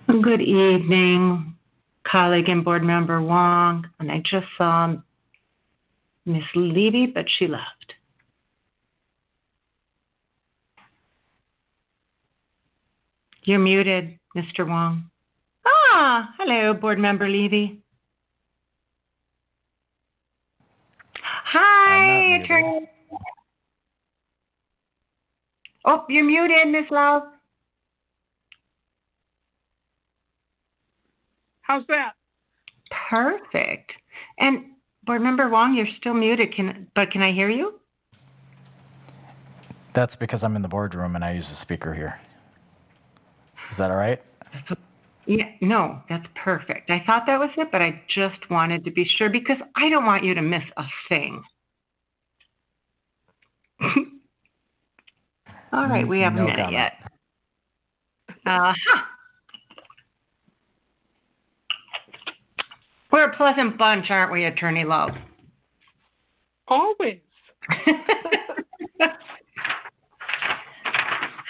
Good evening, colleague and board member Wong. And I just saw Miss Levy, but she left. You're muted, Mr. Wong. Hello, board member Levy. Hi, attorney. Oh, you're muted, Miss Love. How's that? Perfect. And board member Wong, you're still muted. Can I hear you? That's because I'm in the boardroom and I use the speaker here. Is that all right? Yeah, no, that's perfect. I thought that was it, but I just wanted to be sure because I don't want you to miss a thing. All right, we have a minute comment yet. We're a pleasant bunch, aren't we, Attorney Love? Always.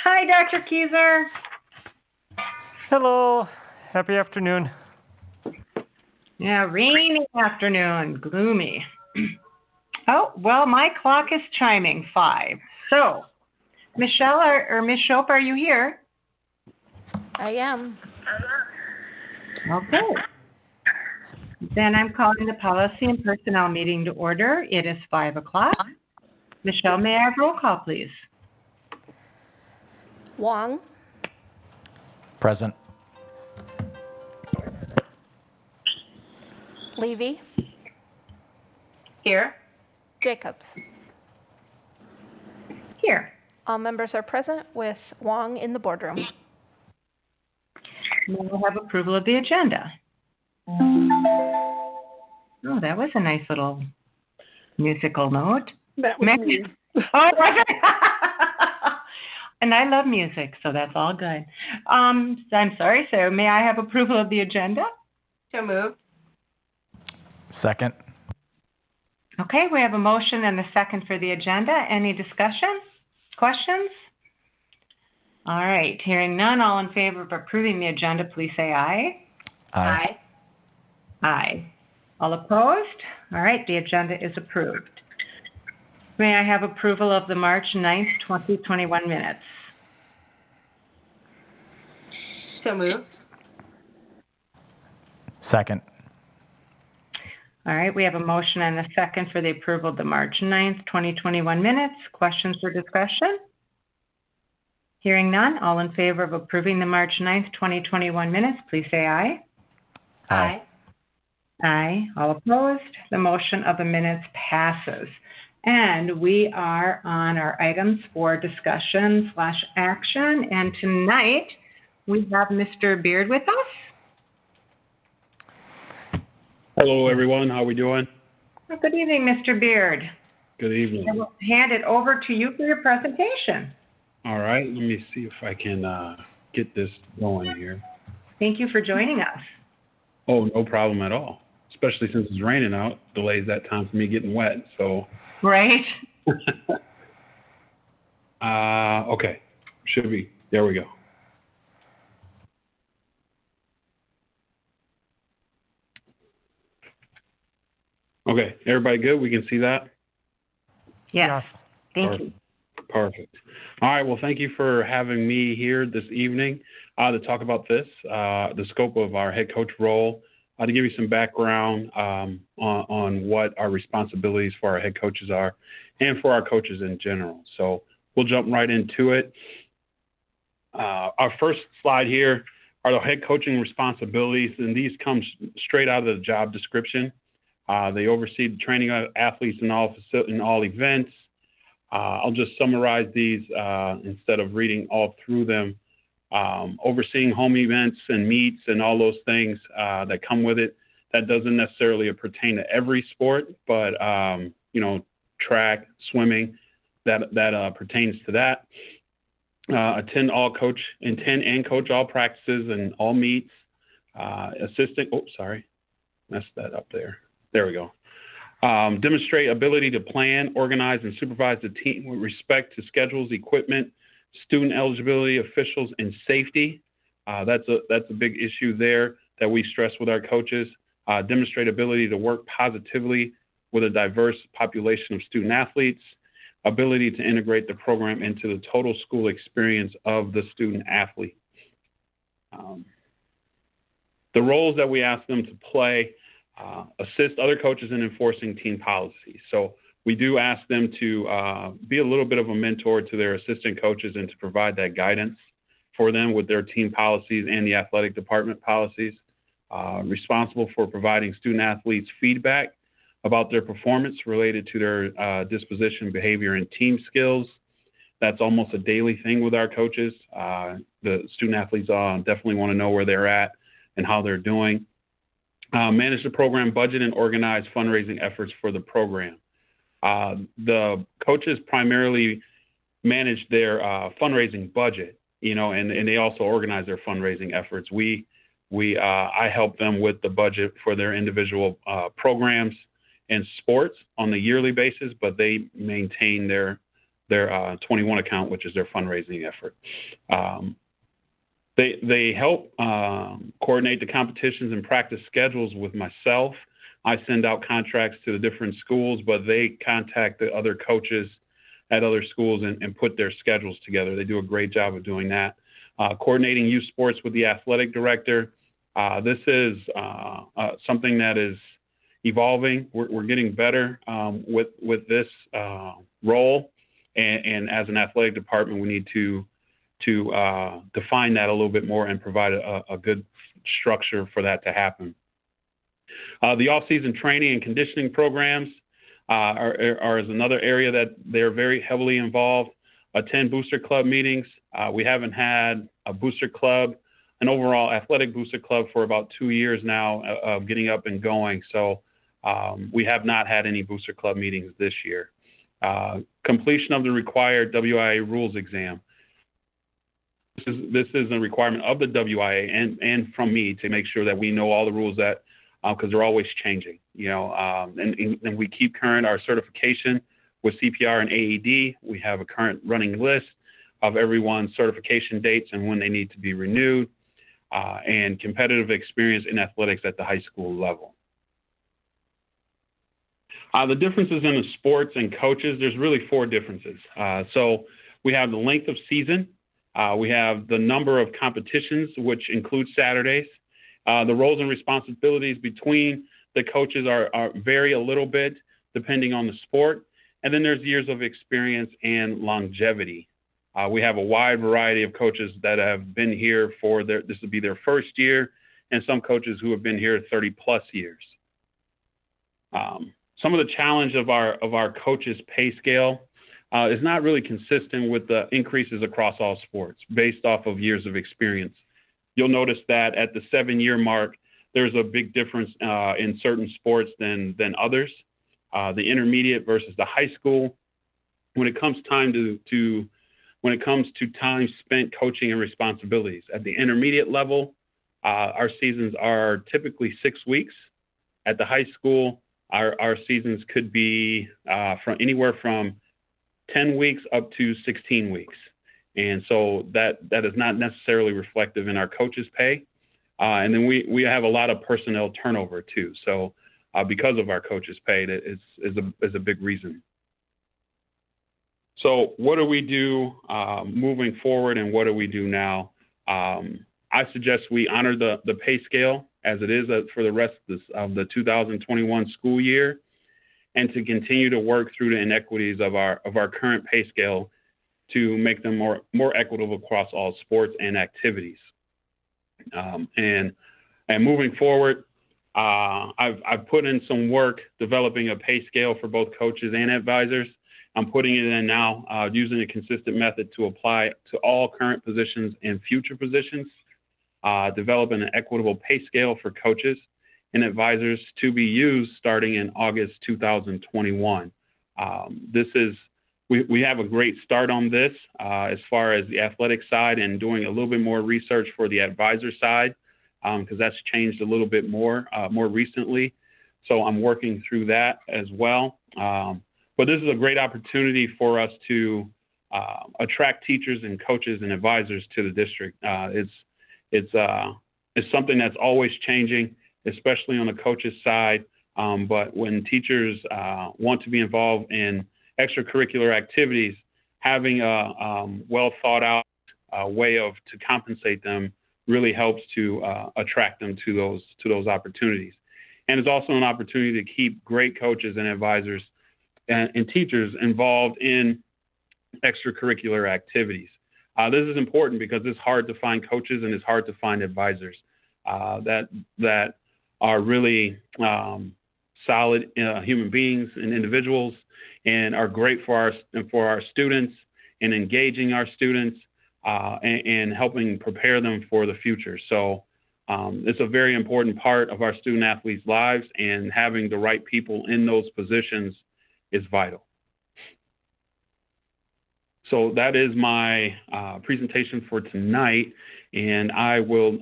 Hi, Dr. Keyser. Hello. Happy afternoon. Yeah, rainy afternoon, gloomy. Oh, well, my clock is chiming 5. So, Michelle or Miss Shope, are you here? I am. Okay. Then I'm calling the Policy and Personnel meeting to order. It is 5 o'clock. Michelle, may I have roll call, please? Wong, Present. Levy, Here. Jacobs. Here. All members are present with Wong in the boardroom. May I have approval of the agenda? Oh, that was a nice little musical note. That was me. Oh, was it? And I love music, so that's all good. I'm sorry, so may I have approval of the agenda? So moved. Second. Okay, we have a motion and a second for the agenda. Any discussion? Questions? All right, hearing none, all in favor of approving the agenda, please say aye. Aye. Aye. All opposed? All right, the agenda is approved. May I have approval of the March 9th, 2021 minutes? So moved. Second. All right, we have a motion and a second for the approval of the March 9th, 2021 minutes. Questions or discussion? Hearing none, all in favor of approving the March 9th, 2021 minutes, please say aye. Aye. Aye. All opposed? The motion of the minutes passes. And we are on our items for discussion/action. And tonight we have Mr. Beard with us. Hello, everyone. How are we doing? Well, good evening, Mr. Beard. Good evening. I will hand it over to you for your presentation. All right. Let me see if I can get this going here. Thank you for joining us. Oh, no problem at all. Especially since it's raining out, delays that time for me getting wet. So. Right. Okay. Should be. There we go. Okay. Everybody good? We can see that? Yes. Thank you. Perfect. All right. Well, thank you for having me here this evening to talk about this, the scope of our head coach role, to give you some background on what our responsibilities for our head coaches are and for our coaches in general. So we'll jump right into it. Our first slide here are the head coaching responsibilities, and these come straight out of the job description. They oversee the training of athletes in all events. I'll just summarize these instead of reading all through them. Overseeing home events and meets and all those things that come with it. That doesn't necessarily pertain to every sport, but track, swimming, that pertains to that. Attend and coach all practices and all meets. Messed that up there. There we go. Demonstrate ability to plan, organize, and supervise the team with respect to schedules, equipment, student eligibility, officials, and safety. That's a big issue there that we stress with our coaches. Demonstrate ability to work positively with a diverse population of student athletes, ability to integrate the program into the total school experience of the student athlete. The roles that we ask them to play, assist other coaches in enforcing team policies. So we do ask them to be a little bit of a mentor to their assistant coaches and to provide that guidance for them with their team policies and the athletic department policies. Responsible for providing student athletes feedback about their performance related to their disposition, behavior, and team skills. That's almost a daily thing with our coaches. The student athletes definitely want to know where they're at and how they're doing. Manage the program budget and organize fundraising efforts for the program. The coaches primarily manage their fundraising budget, and they also organize their fundraising efforts. I help them with the budget for their individual programs and sports on a yearly basis, but they maintain their 21 account, which is their fundraising effort. They help coordinate the competitions and practice schedules with myself. I send out contracts to the different schools, but they contact the other coaches at other schools and put their schedules together. They do a great job of doing that. Coordinating youth sports with the athletic director. This is something that is evolving. We're getting better with this role, and as an athletic department, we need to define that a little bit more and provide a good structure for that to happen. The off-season training and conditioning programs are is another area that they're very heavily involved. Attend booster club meetings. We haven't had a booster club, an overall athletic booster club, for about 2 years now of getting up and going. So we have not had any booster club meetings this year. Completion of the required WIA rules exam. This is a requirement of the WIA and from me to make sure that we know all the rules that, because they're always changing, and we keep current our certification with CPR and AED. We have a current running list of everyone's certification dates and when they need to be renewed, and competitive experience in athletics at the high school level. The differences in the sports and coaches, there's really 4 differences. So we have the length of season. We have the number of competitions, which include Saturdays. The roles and responsibilities between the coaches vary a little bit depending on the sport. And then there's years of experience and longevity. We have a wide variety of coaches that have been here this will be their first year, and some coaches who have been here 30 plus years. Some of the challenge of our coaches' pay scale is not really consistent with the increases across all sports based off of years of experience. You'll notice that at the 7-year mark, there's a big difference in certain sports than others. The intermediate versus the high school. When it comes time time spent coaching and responsibilities at the intermediate level, our seasons are typically 6 weeks. At the high school, our seasons could be from anywhere from 10 weeks up to 16 weeks. And so that is not necessarily reflective in our coaches' pay. And then we have a lot of personnel turnover too. So because of our coaches' pay, that is a big reason. So what do we do moving forward, and what do we do now? I suggest we honor the pay scale as it is for the rest of the 2021 school year, and to continue to work through the inequities of our current pay scale to make them more equitable across all sports and activities. And moving forward, I've put in some work developing a pay scale for both coaches and advisors. I'm putting it in now using a consistent method to apply to all current positions and future positions, developing an equitable pay scale for coaches and advisors to be used starting in August 2021. We have a great start on this as far as the athletic side, and doing a little bit more research for the advisor side, because that's changed a little bit more recently. So I'm working through that as well. But this is a great opportunity for us to attract teachers and coaches and advisors to the district. it's something that's always changing, especially on the coach's side. But when teachers want to be involved in extracurricular activities, having a well thought out way to compensate them really helps to attract them to those opportunities. And it's also an opportunity to keep great coaches and advisors and teachers involved in extracurricular activities. This is important because it's hard to find coaches and it's hard to find advisors that are really solid human beings and individuals and are great for our students and engaging our students and helping prepare them for the future. So it's a very important part of our student athletes' lives, and having the right people in those positions is vital. So that is my presentation for tonight, and I will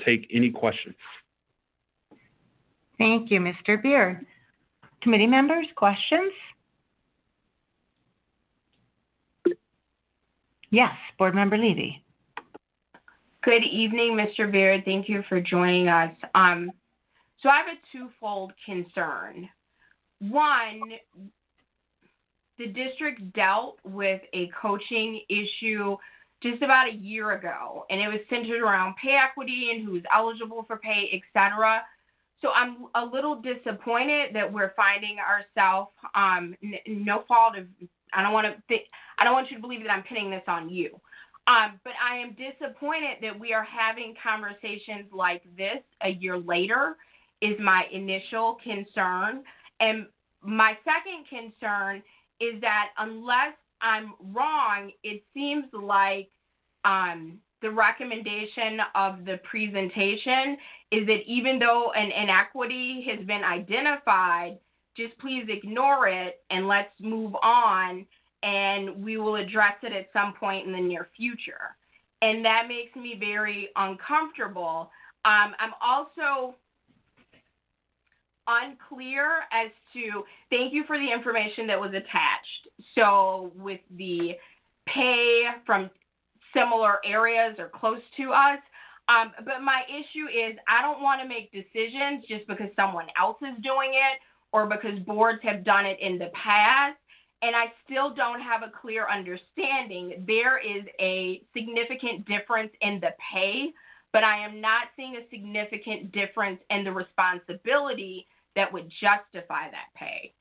take any questions. Thank you, Mr. Beard. Committee members, questions? Yes, Board Member Levy. Good evening, Mr. Beard. Thank you for joining us. So I have a twofold concern. One, the district dealt with a coaching issue just about a year ago, and it was centered around pay equity and who's eligible for pay, et cetera. So I'm a little disappointed that we're finding ourselves, no fault of, I don't want you to believe that I'm pinning this on you. But I am disappointed that we are having conversations like this a year later is my initial concern. And my second concern is that unless I'm wrong, it seems like the recommendation of the presentation is that even though an inequity has been identified, just please ignore it and let's move on, and we will address it at some point in the near future. And that makes me very uncomfortable. I'm also unclear as to, thank you for the information that was attached. So with the pay from similar areas or close to us, but my issue is I don't want to make decisions just because someone else is doing it or because boards have done it in the past, and I still don't have a clear understanding. There is a significant difference in the pay, but I am not seeing a significant difference in the responsibility that would justify that pay.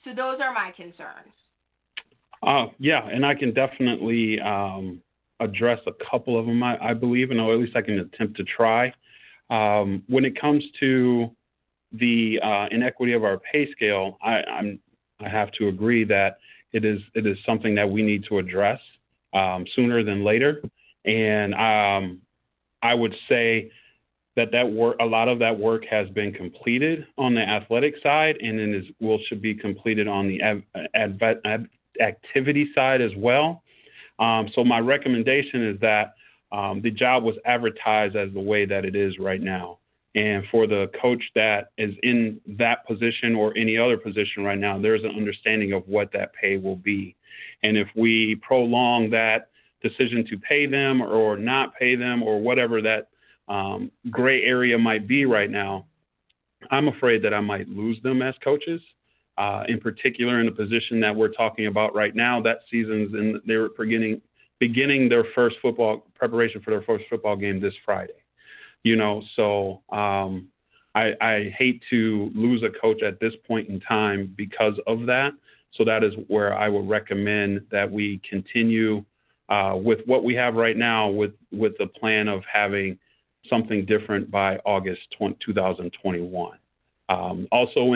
So those are my concerns. Yeah, and I can definitely address a couple of them, I believe, and at least I can attempt to try. When it comes to the inequity of our pay scale, I have to agree that it is something that we need to address sooner than later. And I would say that a lot of that work has been completed on the athletic side, and then should be completed on the activity side as well. So my recommendation is that the job was advertised as the way that it is right now. And for the coach that is in that position or any other position right now, there's an understanding of what that pay will be. And if we prolong that decision to pay them or not pay them or whatever that gray area might be right now, I'm afraid that I might lose them as coaches. In particular, in the position that we're talking about right now, that season's they were beginning their first preparation for their first football game this Friday. So I hate to lose a coach at this point in time because of that. So that is where I would recommend that we continue with what we have right now with the plan of having something different by August 2021. Also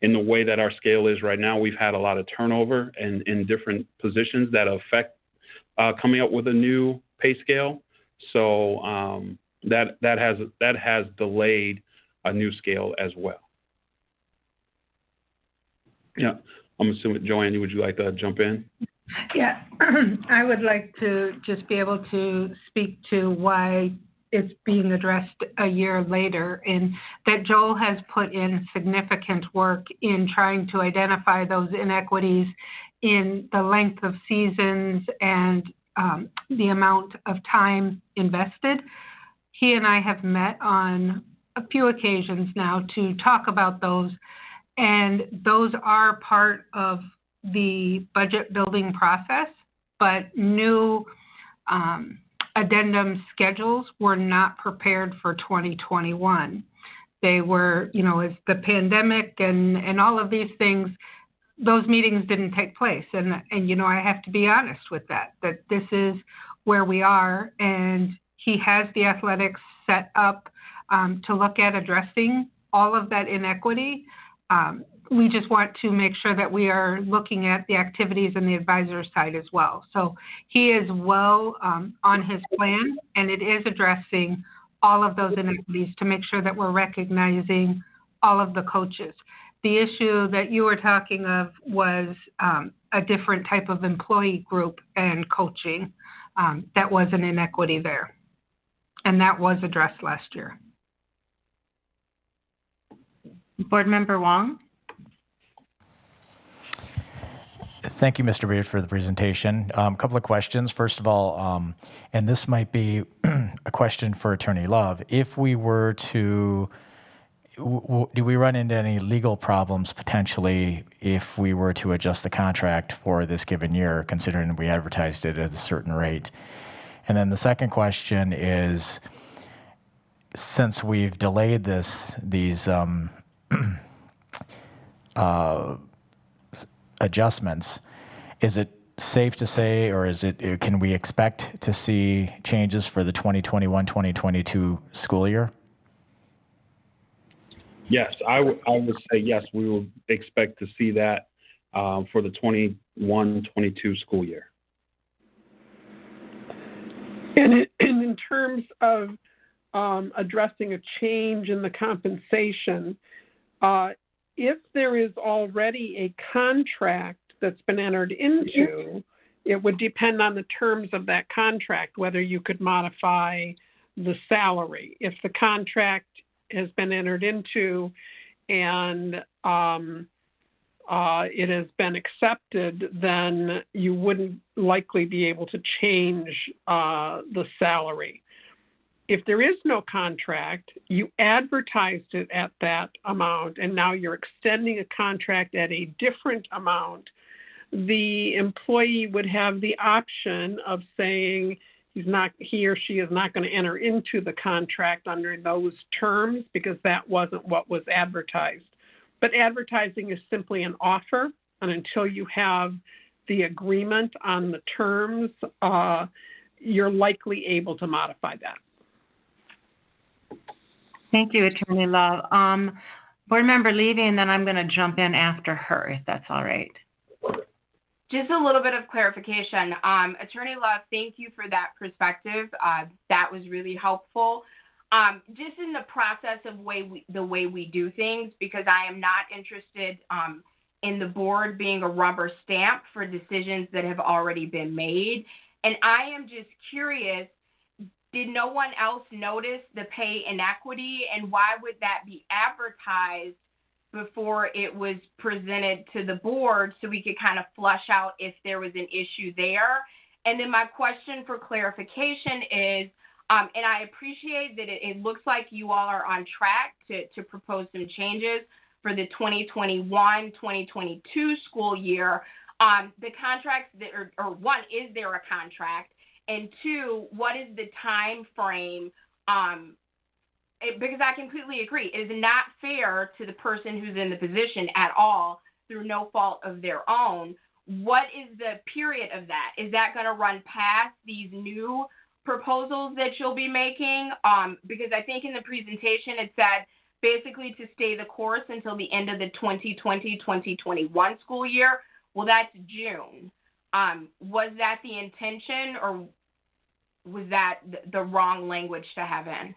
in the way that our scale is right now, we've had a lot of turnover in different positions that affect coming up with a new pay scale. So that has delayed a new scale as well. Yeah, I'm assuming, Joanne, would you like to jump in? Yeah, I would like to just be able to speak to why it's being addressed a year later, and that Joel has put in significant work in trying to identify those inequities in the length of seasons and the amount of time invested. He and I have met on a few occasions now to talk about those, and those are part of the budget building process, but new addendum schedules were not prepared for 2021. They were, as the pandemic and all of these things, those meetings didn't take place. And I have to be honest with that this is where we are. And he has the athletics set up to look at addressing all of that inequity. We just want to make sure that we are looking at the activities and the advisor side as well. So he is well on his plan, and it is addressing all of those inequities to make sure that we're recognizing all of the coaches. The issue that you were talking of was a different type of employee group and coaching. That was an inequity there, and that was addressed last year. Board Member Wong? Thank you, Mr. Beard, for the presentation. A couple of questions. First of all, and this might be a question for Attorney Love. If we were to, do we run into any legal problems potentially if we were to adjust the contract for this given year, considering we advertised it at a certain rate? And then the second question is, since we've delayed these adjustments, is it safe to say, or can we expect to see changes for the 2021-2022 school year? Yes, I would say yes, we will expect to see that for the 21-22 school year. And in terms of addressing a change in the compensation, if there is already a contract that's been entered into, it would depend on the terms of that contract, whether you could modify the salary. If the contract has been entered into and it has been accepted, then you wouldn't likely be able to change the salary. If there is no contract, you advertised it at that amount, and now you're extending a contract at a different amount, the employee would have the option of saying he or she is not going to enter into the contract under those terms because that wasn't what was advertised. But advertising is simply an offer, and until you have the agreement on the terms, you're likely able to modify that. Thank you, Attorney Love. Board Member Levy, and then I'm going to jump in after her, if that's all right. Just a little bit of clarification. Attorney Love, thank you for that perspective. That was really helpful. Just in the process of the way we do things, because I am not interested in the board being a rubber stamp for decisions that have already been made. And I am just curious, did no one else notice the pay inequity, and why would that be advertised before it was presented to the board so we could kind of flush out if there was an issue there? And then my question for clarification is, and I appreciate that it looks like you all are on track to propose some changes for the 2021-2022 school year. The contracts that or one, is there a contract? And two, what is the time frame? Because I completely agree, it is not fair to the person who's in the position at all through no fault of their own. What is the period of that? Is that going to run past these new proposals that you'll be making? Because I think in the presentation it said basically to stay the course until the end of the 2020-2021 school year. Well, that's June. Was that the intention, or was that the wrong language to have in?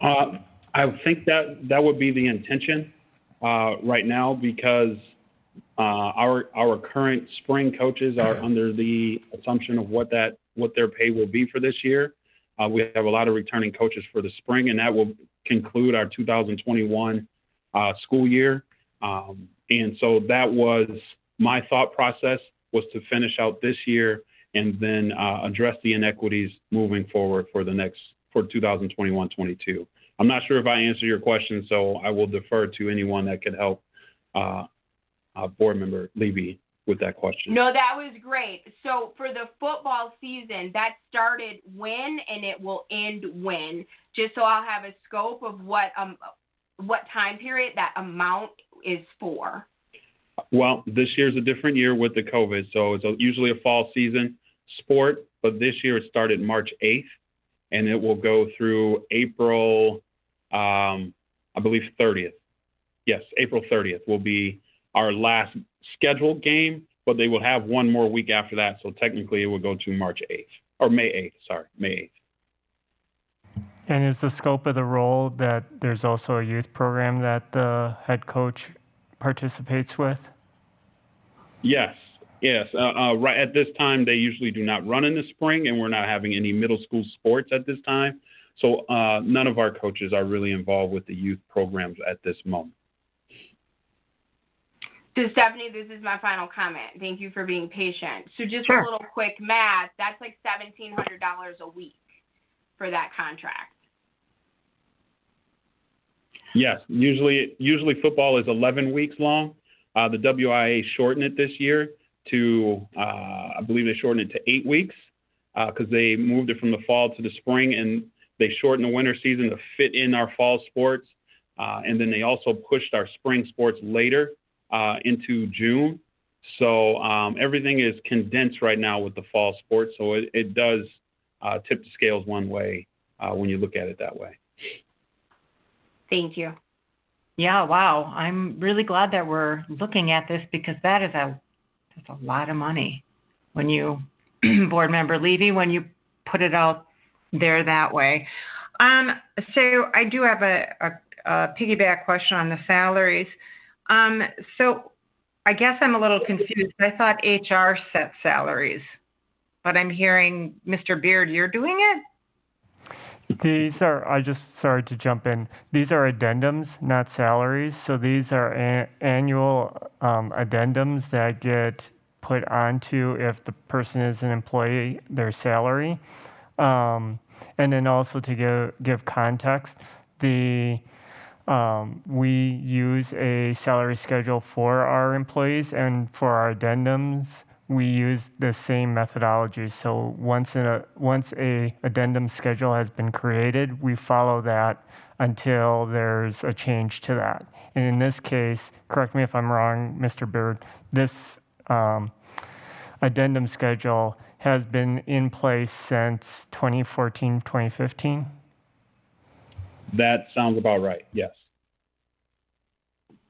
I think that would be the intention right now, because our current spring coaches are under the assumption of what their pay will be for this year. We have a lot of returning coaches for the spring, and that will conclude our 2021 school year. And so that was my thought process. was to finish out this year and then address the inequities moving forward for 2021-22. I'm not sure if I answered your question, so I will defer to anyone that could help Board Member Levy with that question. No, that was great. So for the football season, that started when and it will end when? Just so I'll have a scope of what time period that amount is for. Well, this year's a different year with the COVID, so it's usually a fall season sport, but this year it started March 8th, and it will go through April, I believe 30th. Yes, April 30th will be our last scheduled game, but they will have one more week after that, so technically it will go to March 8th, or May 8th, sorry, May 8th. And is the scope of the role that there's also a youth program that the head coach participates with? Yes. Right at this time, they usually do not run in the spring, and we're not having any middle school sports at this time. So none of our coaches are really involved with the youth programs at this moment. So Stephanie, this is my final comment. Thank you for being patient. So just Sure. a little quick math, that's like $1,700 a week for that contract. Yes, usually football is 11 weeks long. The WIA shortened it this year to, I believe they shortened it to 8 weeks because they moved it from the fall to the spring, and they shortened the winter season to fit in our fall sports. And then they also pushed our spring sports later into June. So everything is condensed right now with the fall sports. So it does tip the scales one way when you look at it that way. Thank you. Yeah, wow. I'm really glad that we're looking at this because that's a lot of money when you, Board Member Levy, when you put it out there that way. So I do have a piggyback question on the salaries. So I guess I'm a little confused. I thought HR set salaries, but I'm hearing, Mr. Beard, you're doing it? These are, sorry to jump in, these are addendums, not salaries. So these are annual addendums that get put onto, if the person is an employee, their salary. And then also to give context, we use a salary schedule for our employees, and for our addendums, we use the same methodology. So once a addendum schedule has been created, we follow that until there's a change to that. And in this case, correct me if I'm wrong, Mr. Beard, this addendum schedule has been in place since 2014, 2015. That sounds about right, yes.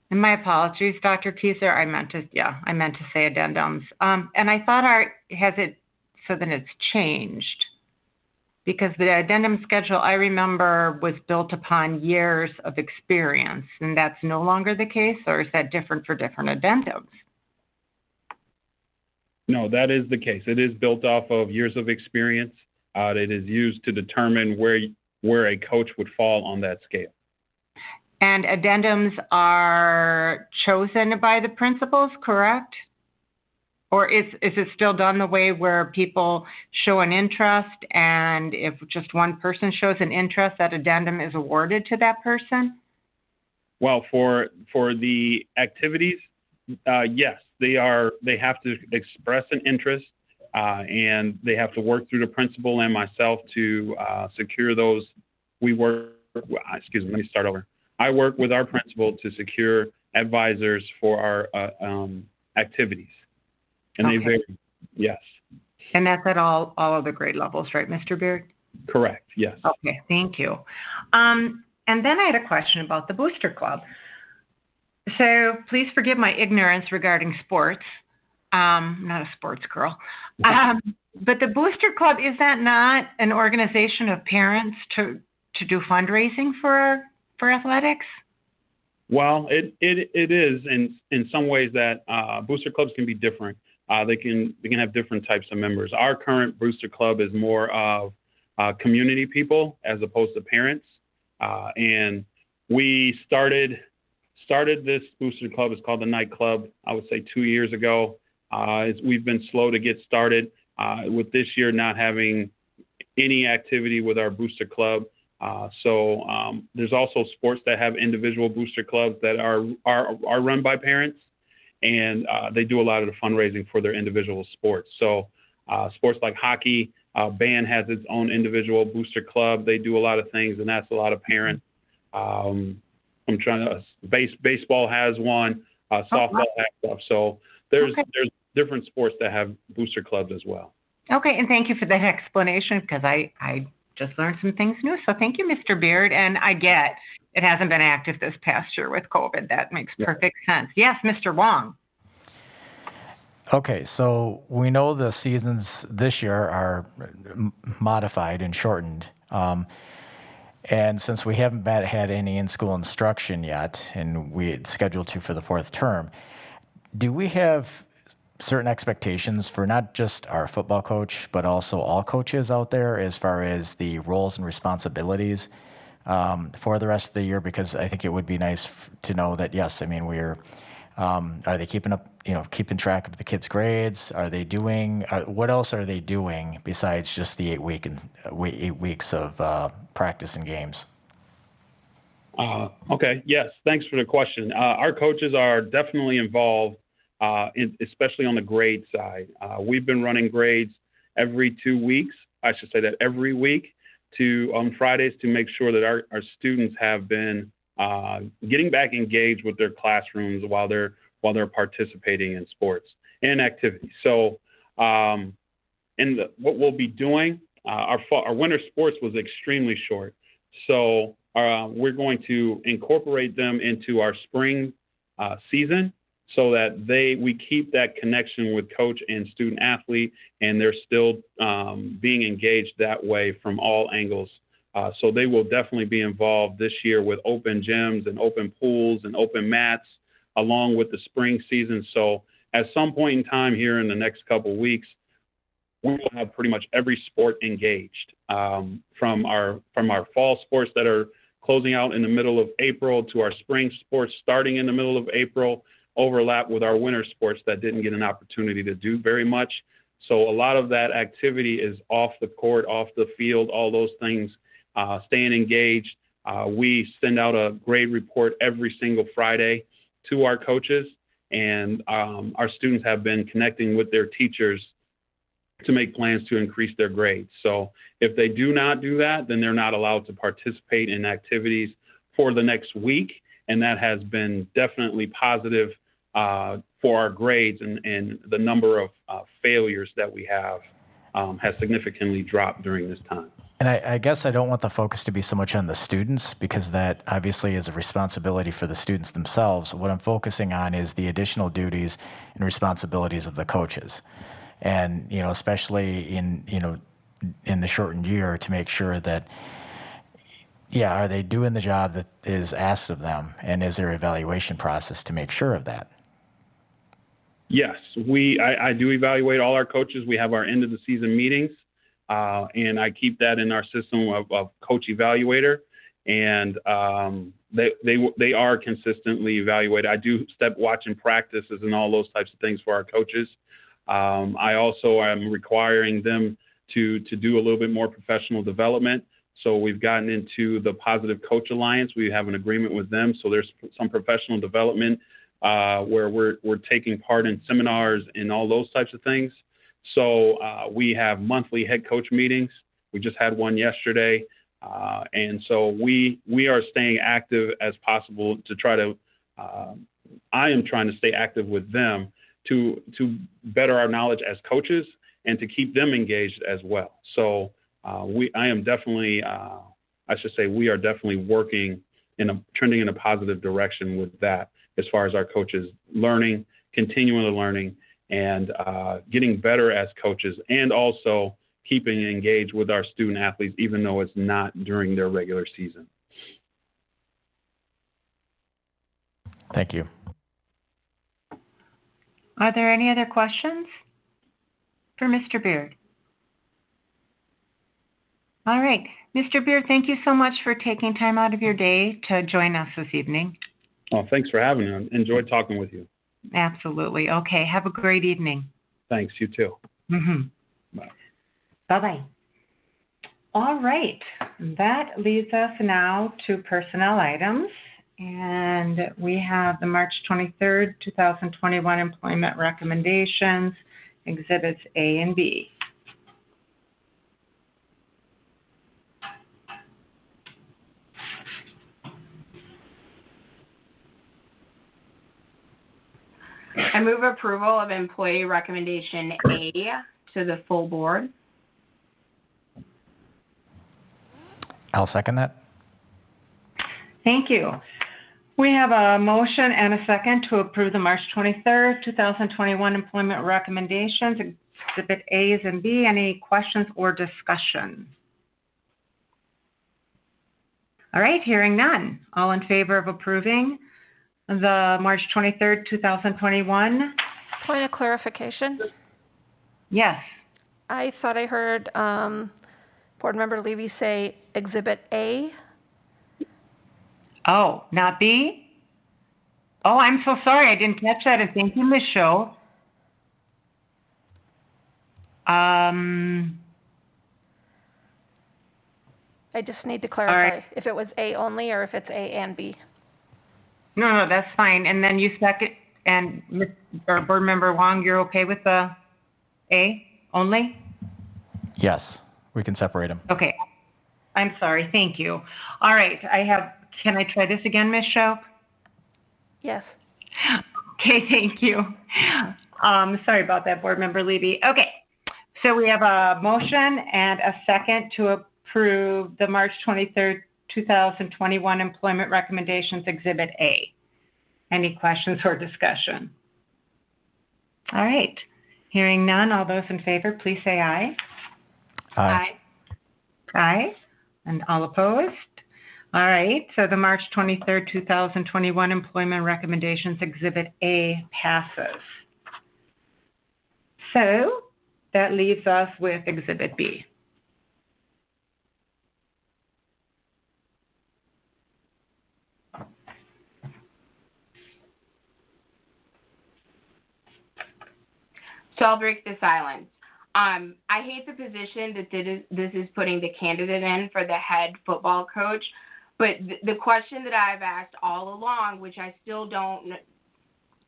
And my apologies, Dr. Kieser, I meant to say addendums. And I thought so then it's changed, because the addendum schedule I remember was built upon years of experience, and that's no longer the case, or is that different for different addendums? No, that is the case. It is built off of years of experience. It is used to determine where a coach would fall on that scale. And addendums are chosen by the principals, correct? Or is it still done the way where people show an interest, and if just one person shows an interest, that addendum is awarded to that person? Well, for the activities, yes, they have to express an interest, and they have to work through the principal and myself to secure those. I work with our principal to secure advisors for our activities. And Okay. they vary, yes. And that's at all of the grade levels, right, Mr. Beard? Correct, yes. Okay, thank you. And then I had a question about the Booster Club. So please forgive my ignorance regarding sports. I'm not a sports girl. But the Booster Club, is that not an organization of parents to do fundraising for athletics? Well, it is in some ways that booster clubs can be different. They can have different types of members. Our current booster club is more of community people as opposed to parents. And we started this booster club. It's called the Night Club, I would say 2 years ago. We've been slow to get started with this year not having any activity with our booster club. So there's also sports that have individual booster clubs that are run by parents, and they do a lot of the fundraising for their individual sports. So sports like hockey, band has its own individual booster club. They do a lot of things, and that's a lot of parents. Baseball has one, softball has stuff. So there's different sports that have booster clubs as well. Okay, and thank you for that explanation, because I just learned some things new. So thank you, Mr. Beard. And I get it hasn't been active this past year with COVID. That makes perfect sense. Yes, Mr. Wong. Okay, so we know the seasons this year are modified and shortened. And since we haven't had any in-school instruction yet, and we scheduled to for the fourth term, do we have certain expectations for not just our football coach, but also all coaches out there as far as the roles and responsibilities for the rest of the year? Because I think it would be nice to know that, yes, I mean, are they keeping track of the kids' grades? Are they doing, what else are they doing besides just the 8 weeks of practice and games? Okay, yes, thanks for the question. Our coaches are definitely involved, especially on the grade side. We've been running grades every 2 weeks, I should say that every week, on Fridays, to make sure that our students have been getting back engaged with their classrooms while they're participating in sports and activities. So, what we'll be doing, our winter sports was extremely short. So we're going to incorporate them into our spring season so that we keep that connection with coach and student athlete, and they're still being engaged that way from all angles. So they will definitely be involved this year with open gyms and open pools and open mats, along with the spring season. So at some point in time here in the next couple of weeks, we will have pretty much every sport engaged, from our fall sports that are closing out in the middle of April to our spring sports starting in the middle of April, overlap with our winter sports that didn't get an opportunity to do very much. So a lot of that activity is off the court, off the field, all those things. Staying engaged. We send out a grade report every single Friday to our coaches, and our students have been connecting with their teachers to make plans to increase their grades. So if they do not do that, then they're not allowed to participate in activities for the next week, and that has been definitely positive for our grades, and the number of failures that we have has significantly dropped during this time. And I guess I don't want the focus to be so much on the students, because that obviously is a responsibility for the students themselves. What I'm focusing on is the additional duties and responsibilities of the coaches. And, especially in the shortened year, to make sure that, are they doing the job that is asked of them? And is there an evaluation process to make sure of that? Yes, I do evaluate all our coaches. We have our end of the season meetings. And I keep that in our system of coach evaluator, and they are consistently evaluated. I do step watching practices and all those types of things for our coaches. I also am requiring them to do a little bit more professional development. So we've gotten into the Positive Coach Alliance. We have an agreement with them. So there's some professional development where we're taking part in seminars and all those types of things. So we have monthly head coach meetings. We just had one yesterday. And so we are staying active as possible to try to, I am trying to stay active with them to better our knowledge as coaches and to keep them engaged as well. So we are definitely working trending in a positive direction with that, as far as our coaches learning, continually learning, and getting better as coaches, and also keeping engaged with our student athletes, even though it's not during their regular season. Thank you. Are there any other questions for Mr. Beard? All right. Mr. Beard, thank you so much for taking time out of your day to join us this evening. Oh, thanks for having me. I enjoyed talking with you. Absolutely. Okay. Have a great evening. Thanks, you too. Bye. Bye-bye. All right. That leads us now to personnel items. And we have the March 23rd, 2021 employment recommendations, exhibits A and B. I move approval of employee recommendation A to the full board. I'll second that. Thank you. We have a motion and a second to approve the March 23rd, 2021 employment recommendations, exhibit A's and B. Any questions or discussion? All right, hearing none. All in favor of approving the March 23rd, 2021? Point of clarification. Yes. I thought I heard Board Member Levy say Exhibit A. Oh, not B? Oh, I'm so sorry. I didn't catch that. And thank you, Ms. Show. I just need to clarify if it was A only or if it's A and B. No, that's fine. And then you second, and Board Member Wong, you're okay with the A only? Yes, we can separate them. Okay. I'm sorry. Thank you. All right. Can I try this again, Ms. Show? Yes. Okay, thank you. Sorry about that, Board Member Levy. Okay, so we have a motion and a second to approve the March 23rd, 2021 employment recommendations, Exhibit A. Any questions or discussion? All right, hearing none, all those in favor, please say aye. Aye. Aye, and all opposed? All right, so the March 23rd, 2021 employment recommendations, Exhibit A passes. So that leaves us with Exhibit B. So I'll break the silence. I hate the position that this is putting the candidate in for the head football coach. But the question that I've asked all along, which I still don't,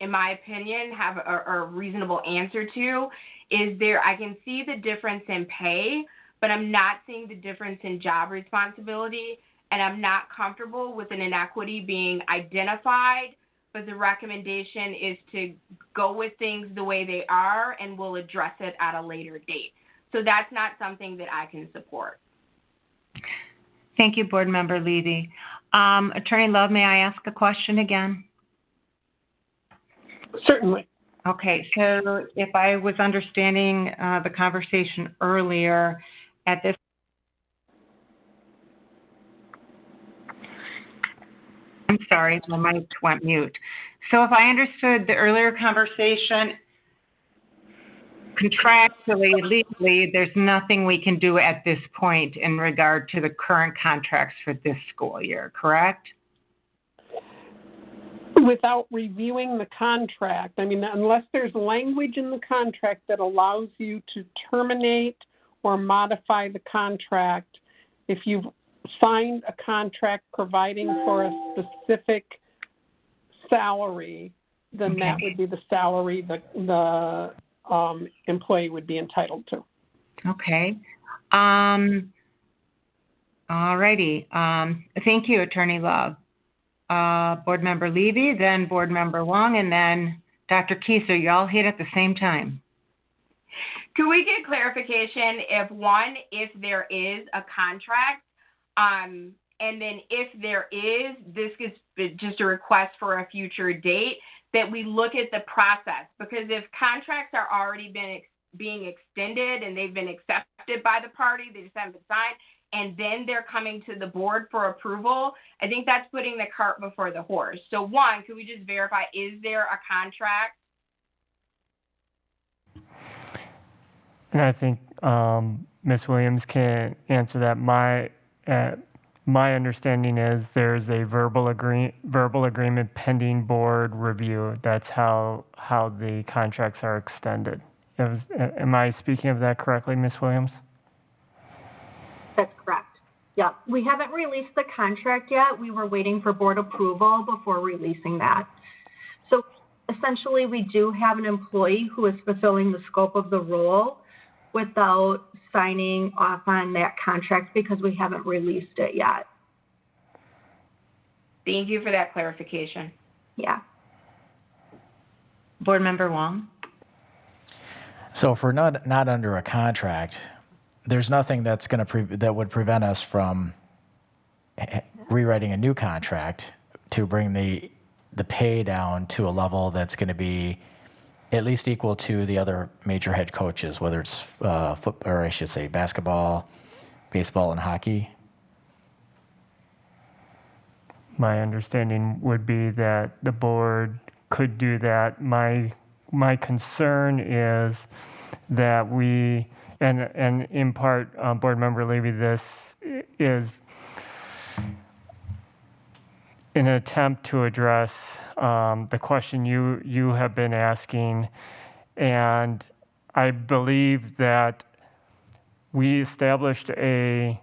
in my opinion, have a reasonable answer to, is I can see the difference in pay, but I'm not seeing the difference in job responsibility, and I'm not comfortable with an inequity being identified, but the recommendation is to go with things the way they are, and we'll address it at a later date. So that's not something that I can support. Thank you, Board Member Levy. Attorney Love, may I ask a question again? Certainly. Okay, so if I was understanding the conversation earlier, at this I'm sorry, my mic went mute. So if I understood the earlier conversation, contractually, legally, there's nothing we can do at this point in regard to the current contracts for this school year, correct? Without reviewing the contract, I mean, unless there's language in the contract that allows you to terminate or modify the contract, if you've signed a contract providing for a specific salary, then that would be the salary the employee would be entitled to. Okay. All righty. Thank you, Attorney Love. Board Member Levy, then Board Member Wong, and then Dr. Kieser. You all hit at the same time. Can we get clarification if there is a contract, and then if there is, this is just a request for a future date, that we look at the process, because if contracts are already being extended and they've been accepted by the party, they just haven't been signed, and then they're coming to the board for approval, I think that's putting the cart before the horse. So one, could we just verify, is there a contract? And I think Ms. Williams can answer that. my understanding is there's a verbal agreement pending board review. That's how the contracts are extended. Am I speaking of that correctly, Ms. Williams? That's correct. Yeah, we haven't released the contract yet. We were waiting for board approval before releasing that. So essentially, we do have an employee who is fulfilling the scope of the role without signing off on that contract because we haven't released it yet. Thank you for that clarification. Yeah. Board Member Wong? So if we're not under a contract, there's nothing that's going to that would prevent us from rewriting a new contract to bring the pay down to a level that's going to be at least equal to the other major head coaches, whether it's football, or I should say basketball, baseball, and hockey. My understanding would be that the board could do that. My concern is that we, and in part, Board Member Levy, this is an attempt to address the question you have been asking, and I believe that we established a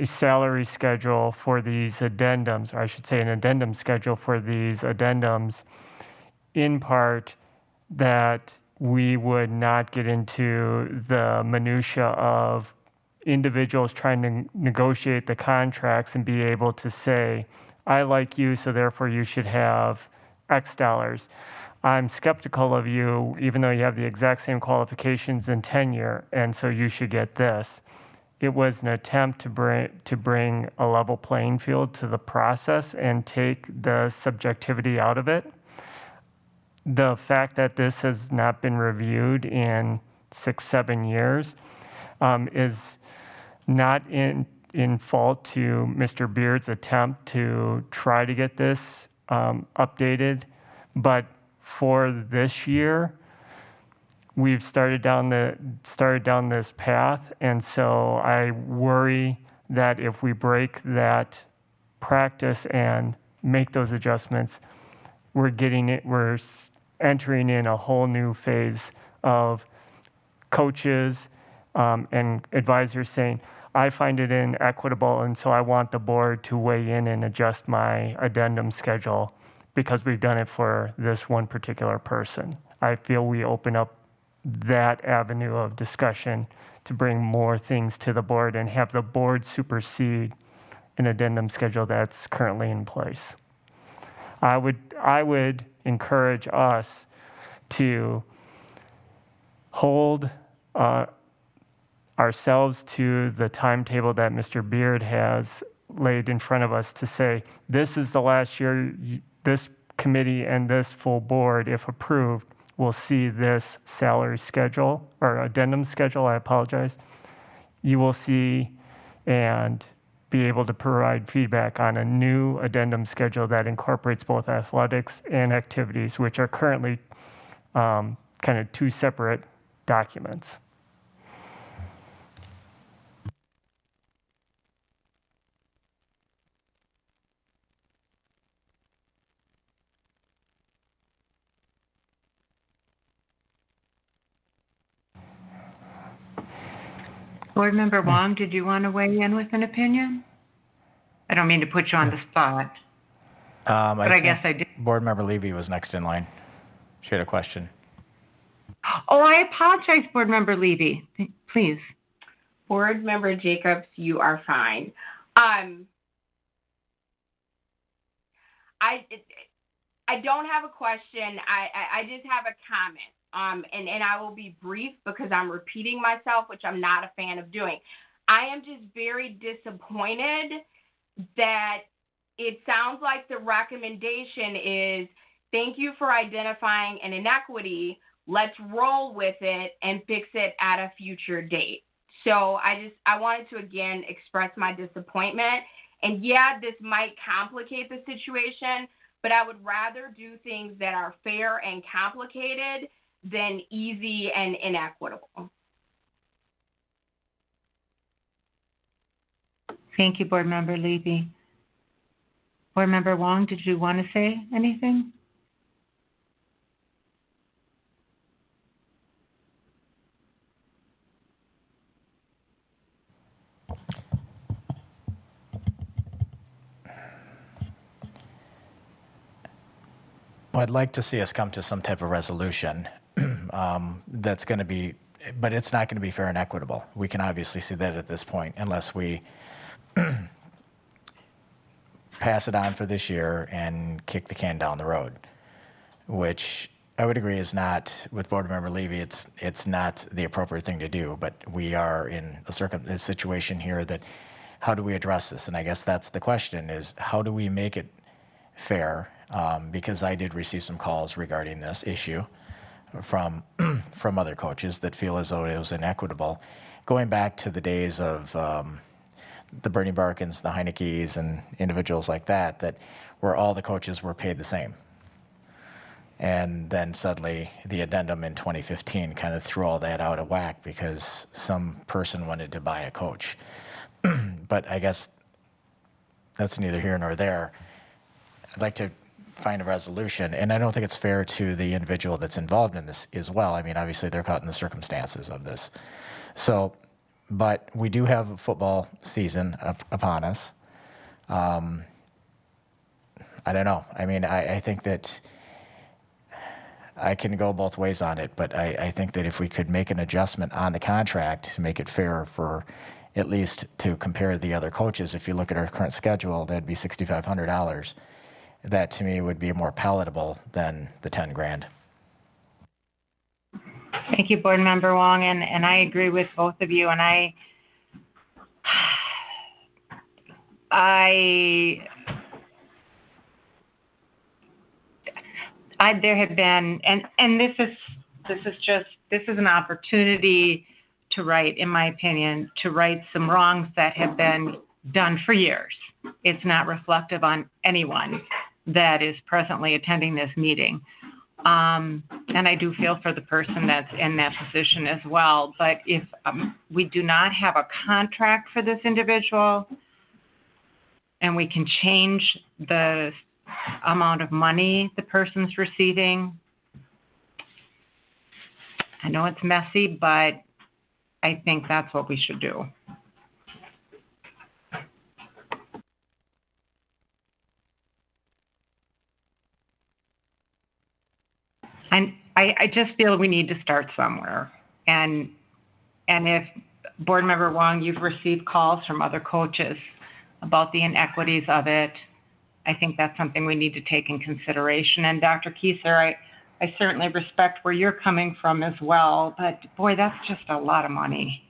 salary schedule for these addendums, or I should say an addendum schedule for these addendums, in part that we would not get into the minutia of individuals trying to negotiate the contracts and be able to say, I like you, so therefore you should have X dollars. I'm skeptical of you, even though you have the exact same qualifications and tenure, and so you should get this. It was an attempt to bring a level playing field to the process and take the subjectivity out of it. The fact that this has not been reviewed in 6-7 years is not in fault to Mr. Beard's attempt to try to get this updated, but for this year, we've started down this path, and so I worry that if we break that practice and make those adjustments, we're entering in a whole new phase of coaches and advisors saying, I find it inequitable, and so I want the board to weigh in and adjust my addendum schedule because we've done it for this one particular person. I feel we open up that avenue of discussion to bring more things to the board and have the board supersede an addendum schedule that's currently in place. I would encourage us to hold ourselves to the timetable that Mr. Beard has laid in front of us to say, this is the last year this committee and this full board, if approved, will see this salary schedule, or addendum schedule, I apologize. You will see and be able to provide feedback on a new addendum schedule that incorporates both athletics and activities, which are currently kind of two separate documents. Board Member Wong, did you want to weigh in with an opinion? I don't mean to put you on the spot, but I guess I did. Board Member Levy was next in line. She had a question. Oh, I apologize, Board Member Levy. Please. Board Member Jacobs, you are fine. I don't have a question. I just have a comment. And I will be brief because I'm repeating myself, which I'm not a fan of doing. I am just very disappointed that it sounds like the recommendation is, thank you for identifying an inequity. Let's roll with it and fix it at a future date. So I wanted to, again, express my disappointment. And yeah, this might complicate the situation, but I would rather do things that are fair and complicated than easy and inequitable. Thank you, Board Member Levy. Board Member Wong, did you want to say anything? Well, I'd like to see us come to some type of resolution that's going to be, but it's not going to be fair and equitable. We can obviously see that at this point, unless we pass it on for this year and kick the can down the road, which I would agree is not, with Board Member Levy, it's not the appropriate thing to do, but we are in a situation here that, how do we address this? And I guess that's the question, is how do we make it fair? Because I did receive some calls regarding this issue from other coaches that feel as though it was inequitable, going back to the days of the Bernie Barkins, the Heinekes, and individuals like that where all the coaches were paid the same. And then suddenly the addendum in 2015 kind of threw all that out of whack because some person wanted to buy a coach. But I guess that's neither here nor there. I'd like to find a resolution, and I don't think it's fair to the individual that's involved in this as well. I mean, obviously they're caught in the circumstances of this. So, but we do have a football season upon us. I don't know. I mean, I think that I can go both ways on it, but I think that if we could make an adjustment on the contract to make it fair for at least to compare the other coaches, if you look at our current schedule, that'd be $6,500. That to me would be more palatable than the 10 grand. Thank you, Board Member Wong, and I agree with both of you, and there have been, and this is an opportunity to right, in my opinion, to right some wrongs that have been done for years. It's not reflective on anyone that is presently attending this meeting. And I do feel for the person that's in that position as well. But if we do not have a contract for this individual and we can change the amount of money the person's receiving, I know it's messy, but I think that's what we should do. And I just feel we need to start somewhere. And if, Board Member Wong, you've received calls from other coaches about the inequities of it, I think that's something we need to take in consideration. And Dr. Kieser, I certainly respect where you're coming from as well, but boy, that's just a lot of money.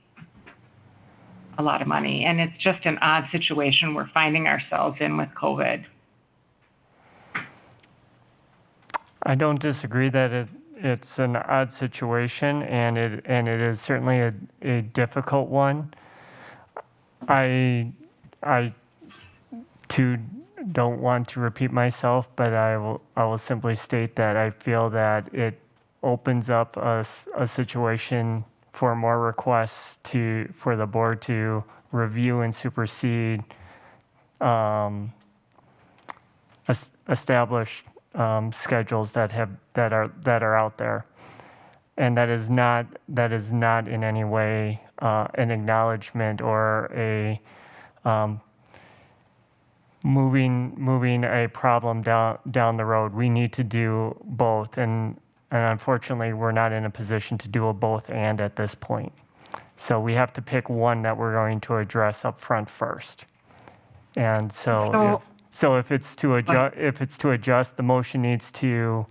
A lot of money. And it's just an odd situation we're finding ourselves in with COVID. I don't disagree that it's an odd situation, and it is certainly a difficult one. I too don't want to repeat myself, but I will simply state that I feel that it opens up a situation for more requests for the board to review and supersede established schedules that are out there, and that is not in any way an acknowledgement or a moving a problem down the road. We need to do both, and unfortunately we're not in a position to do a both and at this point. So we have to pick one that we're going to address up front first. And so if it's to adjust, the motion needs to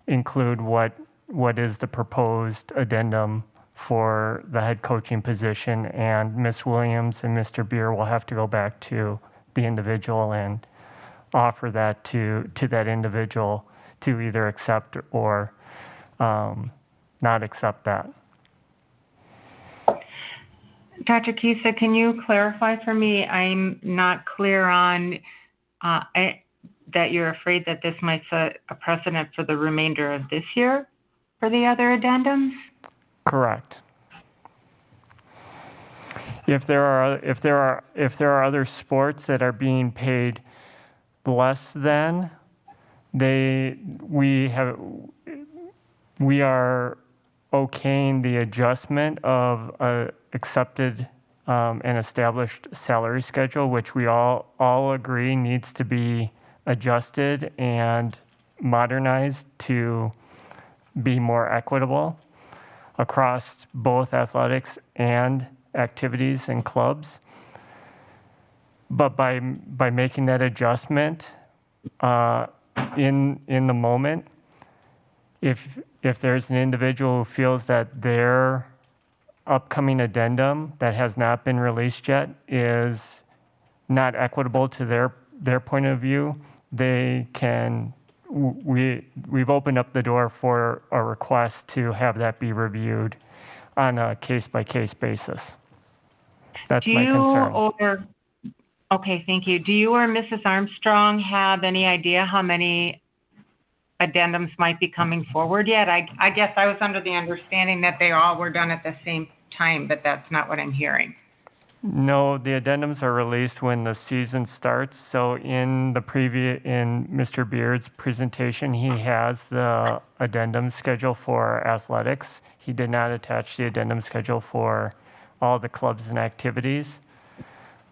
include what is the proposed addendum for the head coaching position, and Ms. Williams and Mr. Beer will have to go back to the individual and offer that to that individual to either accept or not accept that. Dr. Kieser, can you clarify for me? I'm not clear on that you're afraid that this might set a precedent for the remainder of this year for the other addendums? Correct. If there are other sports that are being paid less than, we are okaying the adjustment of a accepted and established salary schedule, which we all agree needs to be adjusted and modernized to be more equitable across both athletics and activities and clubs. But by making that adjustment in the moment, if there's an individual who feels that their upcoming addendum that has not been released yet is not equitable to their point of view, we've opened up the door for a request to have that be reviewed on a case-by-case basis. That's my concern. Okay, thank you. Do you or Mrs. Armstrong have any idea how many addendums might be coming forward yet? I guess I was under the understanding that they all were done at the same time, but that's not what I'm hearing. No, the addendums are released when the season starts. So in Mr. Beard's presentation, he has the addendum schedule for athletics. He did not attach the addendum schedule for all the clubs and activities,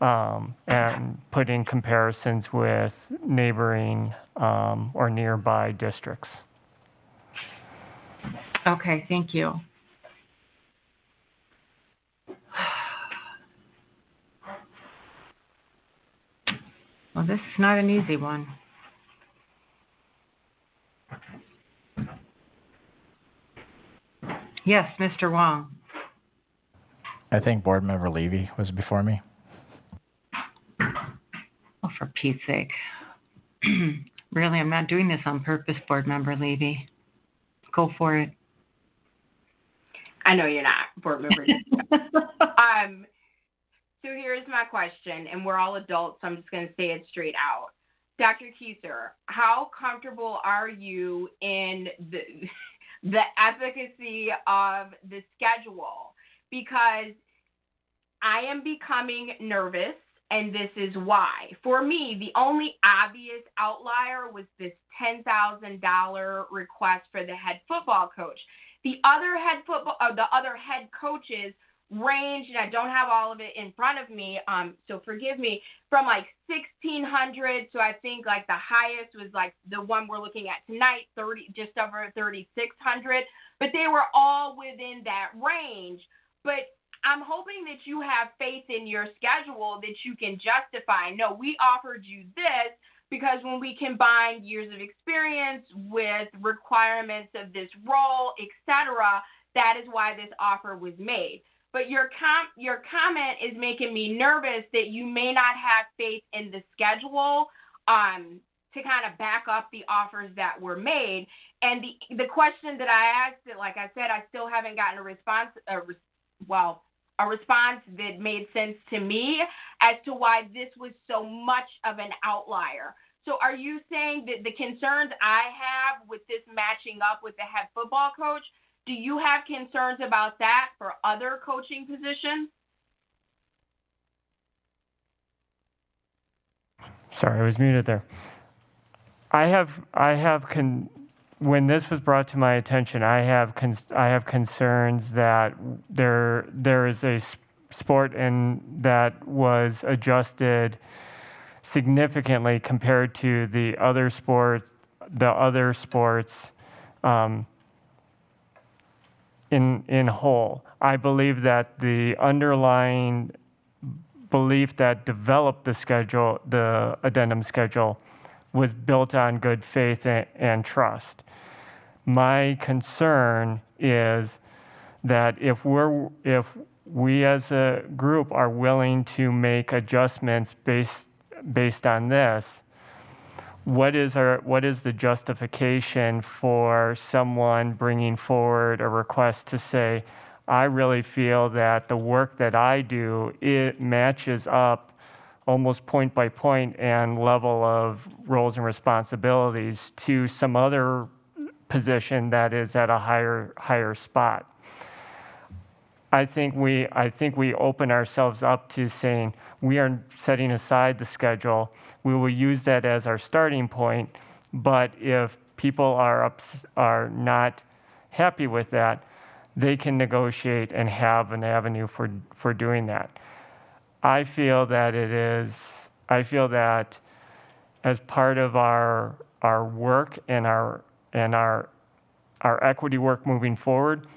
and put in comparisons with neighboring or nearby districts. Okay, thank you. Well, this is not an easy one. Yes, Mr. Wong. I think Board Member Levy was before me. Oh, for Pete's sake. Really, I'm not doing this on purpose, Board Member Levy. Go for it. I know you're not, Board Member. So here's my question, and we're all adults, so I'm just going to say it straight out. Dr. Kieser, how comfortable are you in the efficacy of the schedule? Because I am becoming nervous, and this is why. For me, the only obvious outlier was this $10,000 request for the head football coach. The other head coaches range, and I don't have all of it in front of me, so forgive me, from like 1,600. So I think like the highest was like the one we're looking at tonight, just over 3,600. But they were all within that range. But I'm hoping that you have faith in your schedule that you can justify. No, we offered you this because when we combine years of experience with requirements of this role, etc., that is why this offer was made. But your comment is making me nervous that you may not have faith in the schedule to kind of back up the offers that were made. And the question that I asked, like I said, I still haven't gotten a response that made sense to me as to why this was so much of an outlier. So are you saying that the concerns I have with this matching up with the head football coach, do you have concerns about that for other coaching positions? Sorry, I was muted there. When this was brought to my attention, I have concerns that there is a sport that was adjusted significantly compared to the other sports in whole. I believe that the underlying belief that developed the addendum schedule, was built on good faith and trust. My concern is that if we as a group are willing to make adjustments based on this, what is the justification for someone bringing forward a request to say, I really feel that the work that I do, it matches up almost point by point and level of roles and responsibilities to some other position that is at a higher spot. I think we open ourselves up to saying we are setting aside the schedule. We will use that as our starting point, but if people are not happy with that, they can negotiate and have an avenue for doing that. I feel that as part of our work and our equity work moving forward,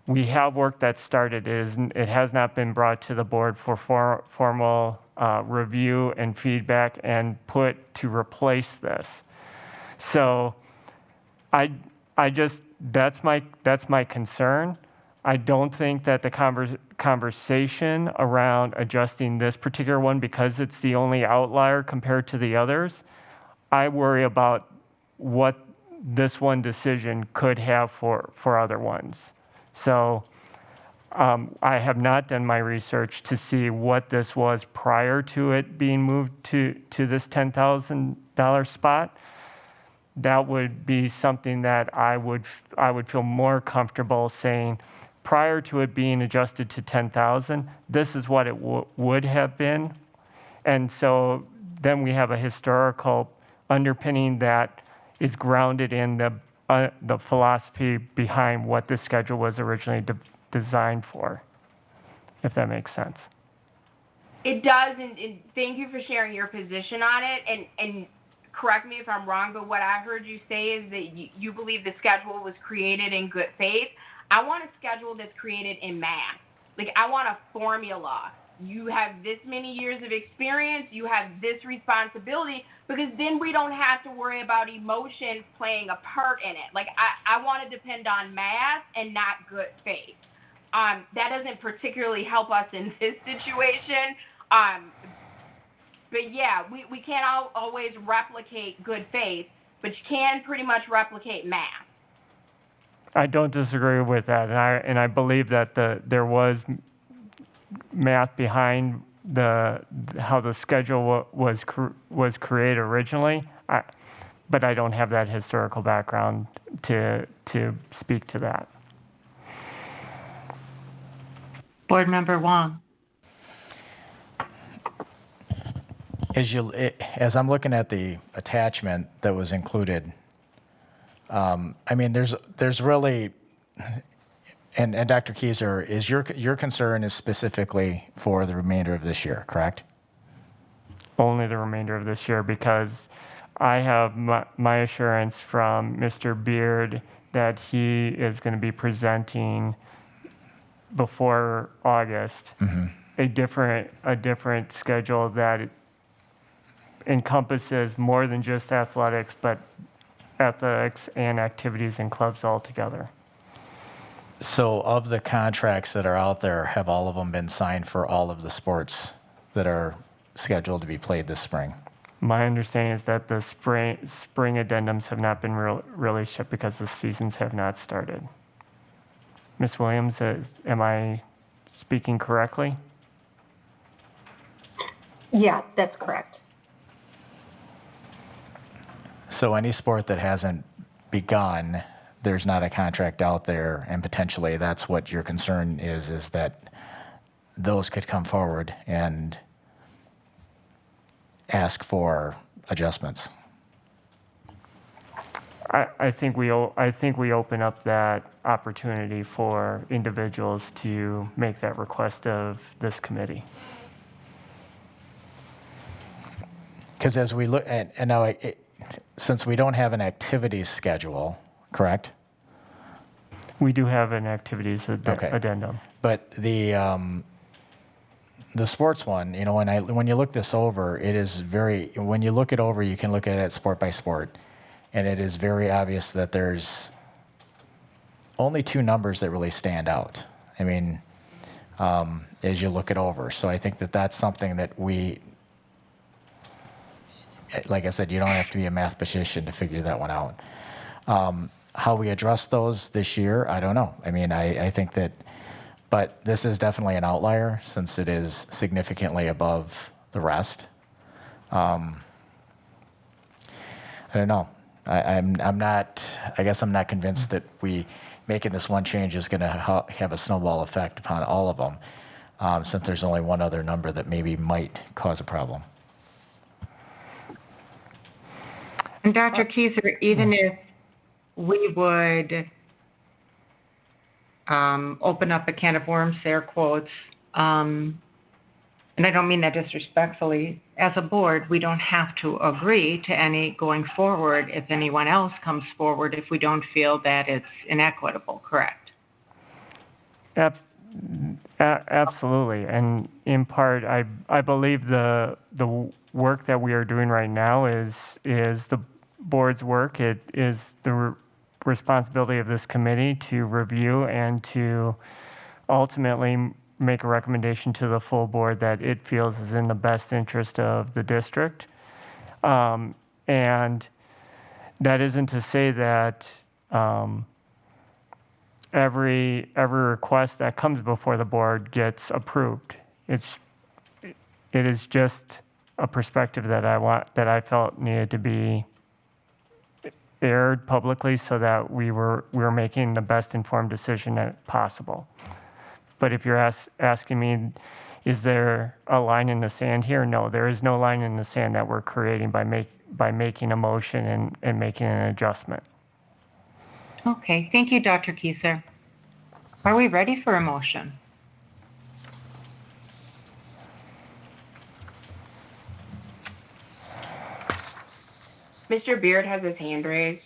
we have work that started. It has not been brought to the board for formal review and feedback and put to replace this. So that's my concern. I don't think that the conversation around adjusting this particular one, because it's the only outlier compared to the others, I worry about what this one decision could have for other ones. So I have not done my research to see what this was prior to it being moved to this $10,000 spot. That would be something that I would feel more comfortable saying prior to it being adjusted to 10,000, this is what it would have been. And so then we have a historical underpinning that is grounded in the philosophy behind what the schedule was originally designed for, if that makes sense. It does, and thank you for sharing your position on it. And correct me if I'm wrong, but what I heard you say is that you believe the schedule was created in good faith. I want a schedule that's created in math. Like, I want a formula. You have this many years of experience, you have this responsibility, because then we don't have to worry about emotions playing a part in it. Like, I want to depend on math and not good faith. That doesn't particularly help us in this situation. But yeah, we can't always replicate good faith, but you can pretty much replicate math. I don't disagree with that, and I believe that there was math behind how the schedule was created originally, but I don't have that historical background to speak to that. Board Member Wong. As I'm looking at the attachment that was included, I mean, there's really, and Dr. Kieser, is your concern is specifically for the remainder of this year, correct? Only the remainder of this year, because I have my assurance from Mr. Beard that he is going to be presenting before August a different schedule that encompasses more than just athletics, but athletics and activities and clubs altogether. So of the contracts that are out there, have all of them been signed for all of the sports that are scheduled to be played this spring? My understanding is that the spring addendums have not been released yet because the seasons have not started. Ms. Williams, am I speaking correctly? Yeah, that's correct. So any sport that hasn't begun, there's not a contract out there, and potentially that's what your concern is that those could come forward and ask for adjustments. I think we open up that opportunity for individuals to make that request of this committee. Because as we look at, and now since we don't have an activities schedule, correct? We do have an activities addendum. But the sports one, you know, when you look this over, it is when you look it over, you can look at it sport by sport. And it is very obvious that there's only two numbers that really stand out. I mean, as you look it over. So I think that that's something that like I said, you don't have to be a mathematician to figure that one out. How we address those this year, I don't know. I mean, I think that, but this is definitely an outlier since it is significantly above the rest. I don't know. I guess I'm not convinced that making this one change is going to have a snowball effect upon all of them, since there's only one other number that maybe might cause a problem. And Dr. Kieser, even if we would open up a can of worms, air quotes, and I don't mean that disrespectfully, as a board, we don't have to agree to any going forward if anyone else comes forward if we don't feel that it's inequitable, correct? Absolutely. And in part, I believe the work that we are doing right now is the board's work. It is the responsibility of this committee to review and to ultimately make a recommendation to the full board that it feels is in the best interest of the district. And that isn't to say that every request that comes before the board gets approved. It is just a perspective that I felt needed to be aired publicly so that we were making the best informed decision possible. But if you're asking me, is there a line in the sand here? No, there is no line in the sand that we're creating by making a motion and making an adjustment. Okay, thank you, Dr. Kieser. Are we ready for a motion? Mr. Beard has his hand raised.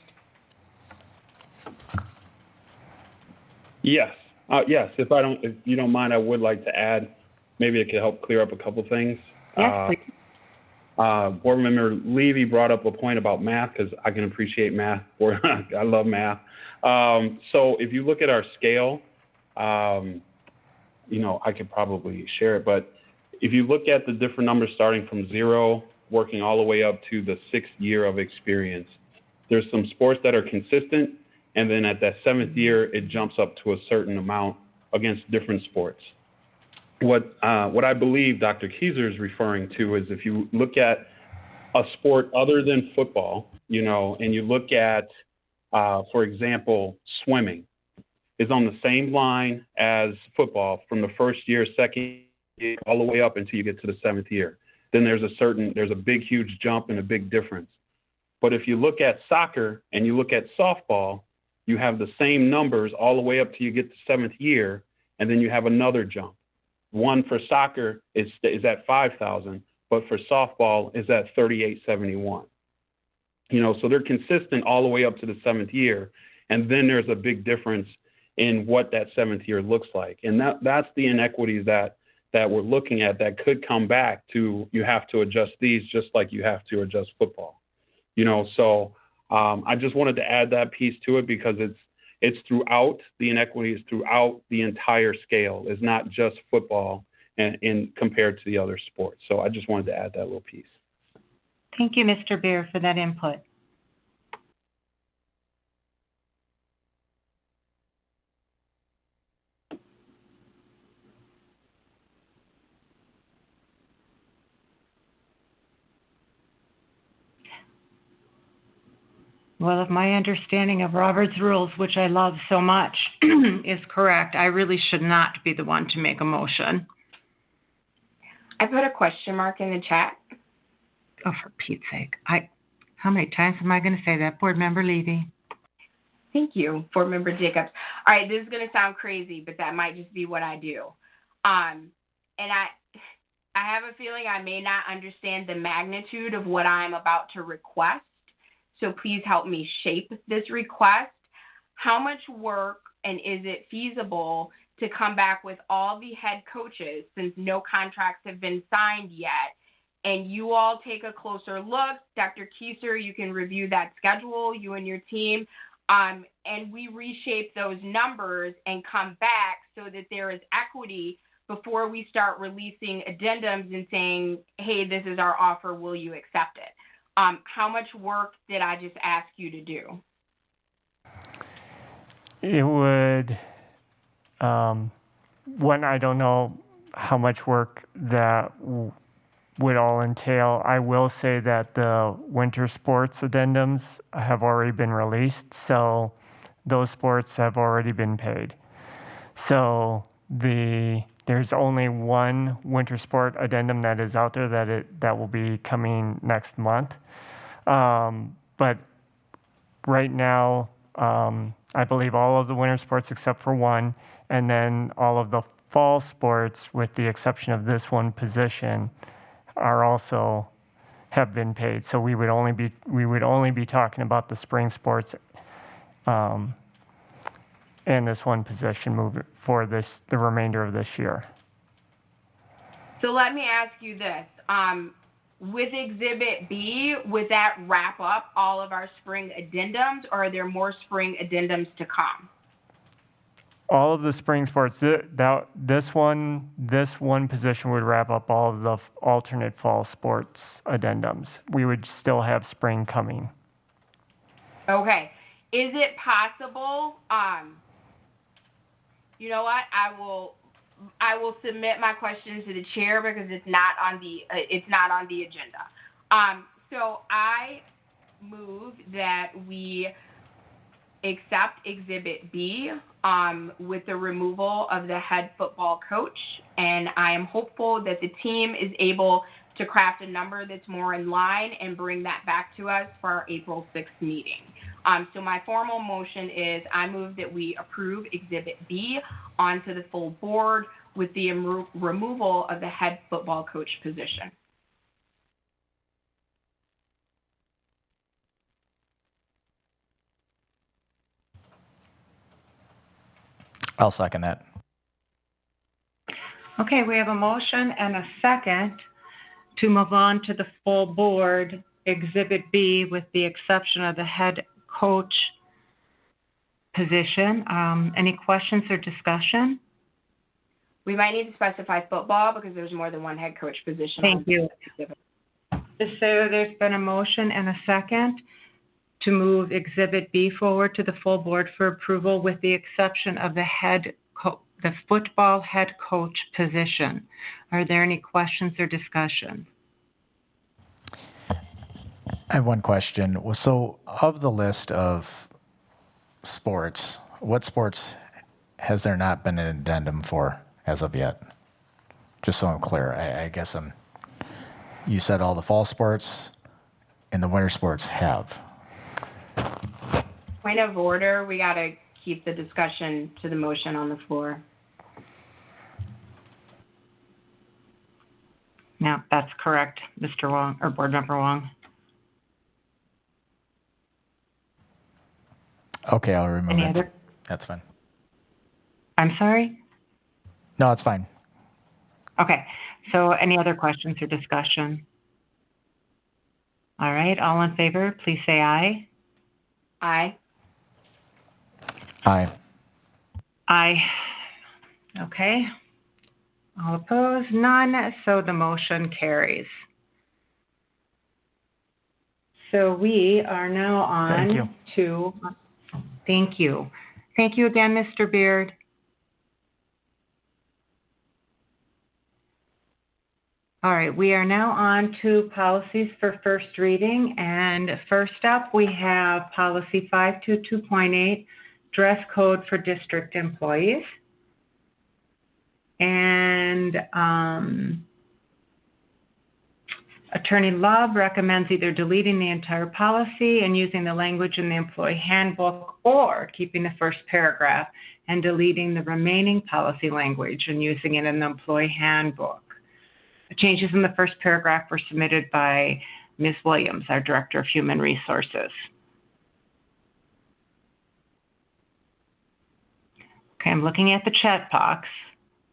Yes. Yes. If you don't mind, I would like to add, maybe it could help clear up a couple things. Yes, please. Board Member Levy brought up a point about math because I can appreciate math. I love math. So if you look at our scale, I could probably share it, but if you look at the different numbers starting from 0, working all the way up to the 6th year of experience, there's some sports that are consistent, and then at that 7th year, it jumps up to a certain amount against different sports. What I believe Dr. Kieser is referring to is if you look at a sport other than football, and you look at, for example, swimming is on the same line as football from the 1st year, 2nd year, all the way up until you get to the 7th year. Then there's a big, huge jump and a big difference. But if you look at soccer and you look at softball, you have the same numbers all the way up till you get to 7th year, and then you have another jump. One for soccer is at 5,000, but for softball is at 3,871. So they're consistent all the way up to the 7th year, and then there's a big difference in what that 7th year looks like. And that's the inequities that we're looking at that could come back to you have to adjust these just like you have to adjust football. So I just wanted to add that piece to it because it's throughout the inequities throughout the entire scale. It's not just football and compared to the other sports. So I just wanted to add that little piece. Thank you, Mr. Beer, for that input. Well, if my understanding of Robert's rules, which I love so much, is correct, I really should not be the one to make a motion. I put a question mark in the chat. Oh, for Pete's sake. How many times am I going to say that, Board Member Levy? Thank you, Board Member Jacobs. All right, this is going to sound crazy, but that might just be what I do. And I have a feeling I may not understand the magnitude of what I'm about to request. So please help me shape this request. How much work and is it feasible to come back with all the head coaches since no contracts have been signed yet? And you all take a closer look. Dr. Kieser, you can review that schedule, you and your team, and we reshape those numbers and come back so that there is equity before we start releasing addendums and saying, hey, this is our offer, will you accept it? How much work did I just ask you to do? It would, I don't know how much work that would all entail. I will say that the winter sports addendums have already been released, so those sports have already been paid. So there's only one winter sport addendum that is out there that will be coming next month. But right now, I believe all of the winter sports except for one, and then all of the fall sports, with the exception of this one position, are also have been paid. So we would only be talking about the spring sports and this one position moving for the remainder of this year. So let me ask you this. With Exhibit B, would that wrap up all of our spring addendums, or are there more spring addendums to come? All of the spring sports, this one position would wrap up all of the alternate fall sports addendums. We would still have spring coming. Okay. Is it possible, you know what, I will submit my questions to the chair because it's not on the agenda. So I move that we accept Exhibit B with the removal of the head football coach, and I am hopeful that the team is able to craft a number that's more in line and bring that back to us for our April 6th meeting. So my formal motion is I move that we approve Exhibit B onto the full board with the removal of the head football coach position. I'll second that. Okay, we have a motion and a second to move on to the full board, Exhibit B, with the exception of the head coach position. Any questions or discussion? We might need to specify football because there's more than one head coach position. Thank you. So there's been a motion and a second to move Exhibit B forward to the full board for approval with the exception of the football head coach position. Are there any questions or discussion? I have one question. So, of the list of sports, what sports has there not been an addendum for as of yet? Just so I'm clear. I guess you said all the fall sports and the winter sports have. Point of order, we got to keep the discussion to the motion on the floor. No, that's correct, Mr. Wong, or Board Member Wong. Okay, I'll remove Any it. other? That's fine. I'm sorry? No, it's fine. Okay, so any other questions or discussion? All right, all in favor, please say aye. Aye. Aye. Aye. Okay. All opposed? None. So the motion carries. So we are now on Thank you. to, thank you. Thank you again, Mr. Beard. All right, we are now on to policies for first reading. And first up, we have policy 522.8, dress code for district employees. And Attorney Love recommends either deleting the entire policy and using the language in the employee handbook, or keeping the first paragraph and deleting the remaining policy language and using it in the employee handbook. The changes in the first paragraph were submitted by Ms. Williams, our Director of Human Resources. Okay, I'm looking at the chat box.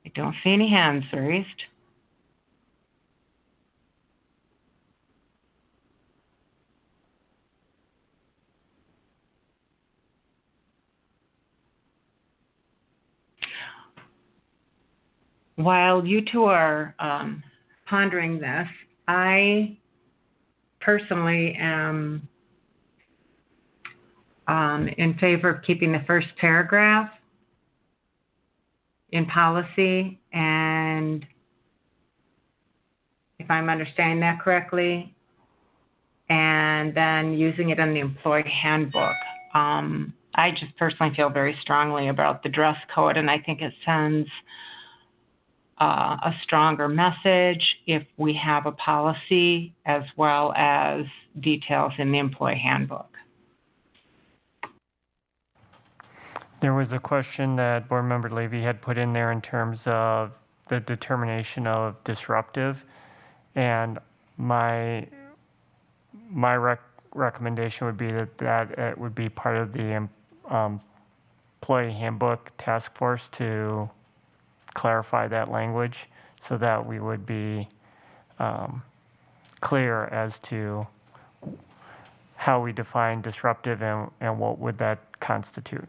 I don't see any hands raised. While you two are pondering this, I personally am in favor of keeping the first paragraph in policy, and if I'm understanding that correctly, and then using it in the employee handbook. I just personally feel very strongly about the dress code, and I think it sends a stronger message if we have a policy as well as details in the employee handbook. There was a question that Board Member Levy had put in there in terms of the determination of disruptive, and my recommendation would be that it would be part of the employee handbook task force to clarify that language so that we would be clear as to how we define disruptive and what would that constitute.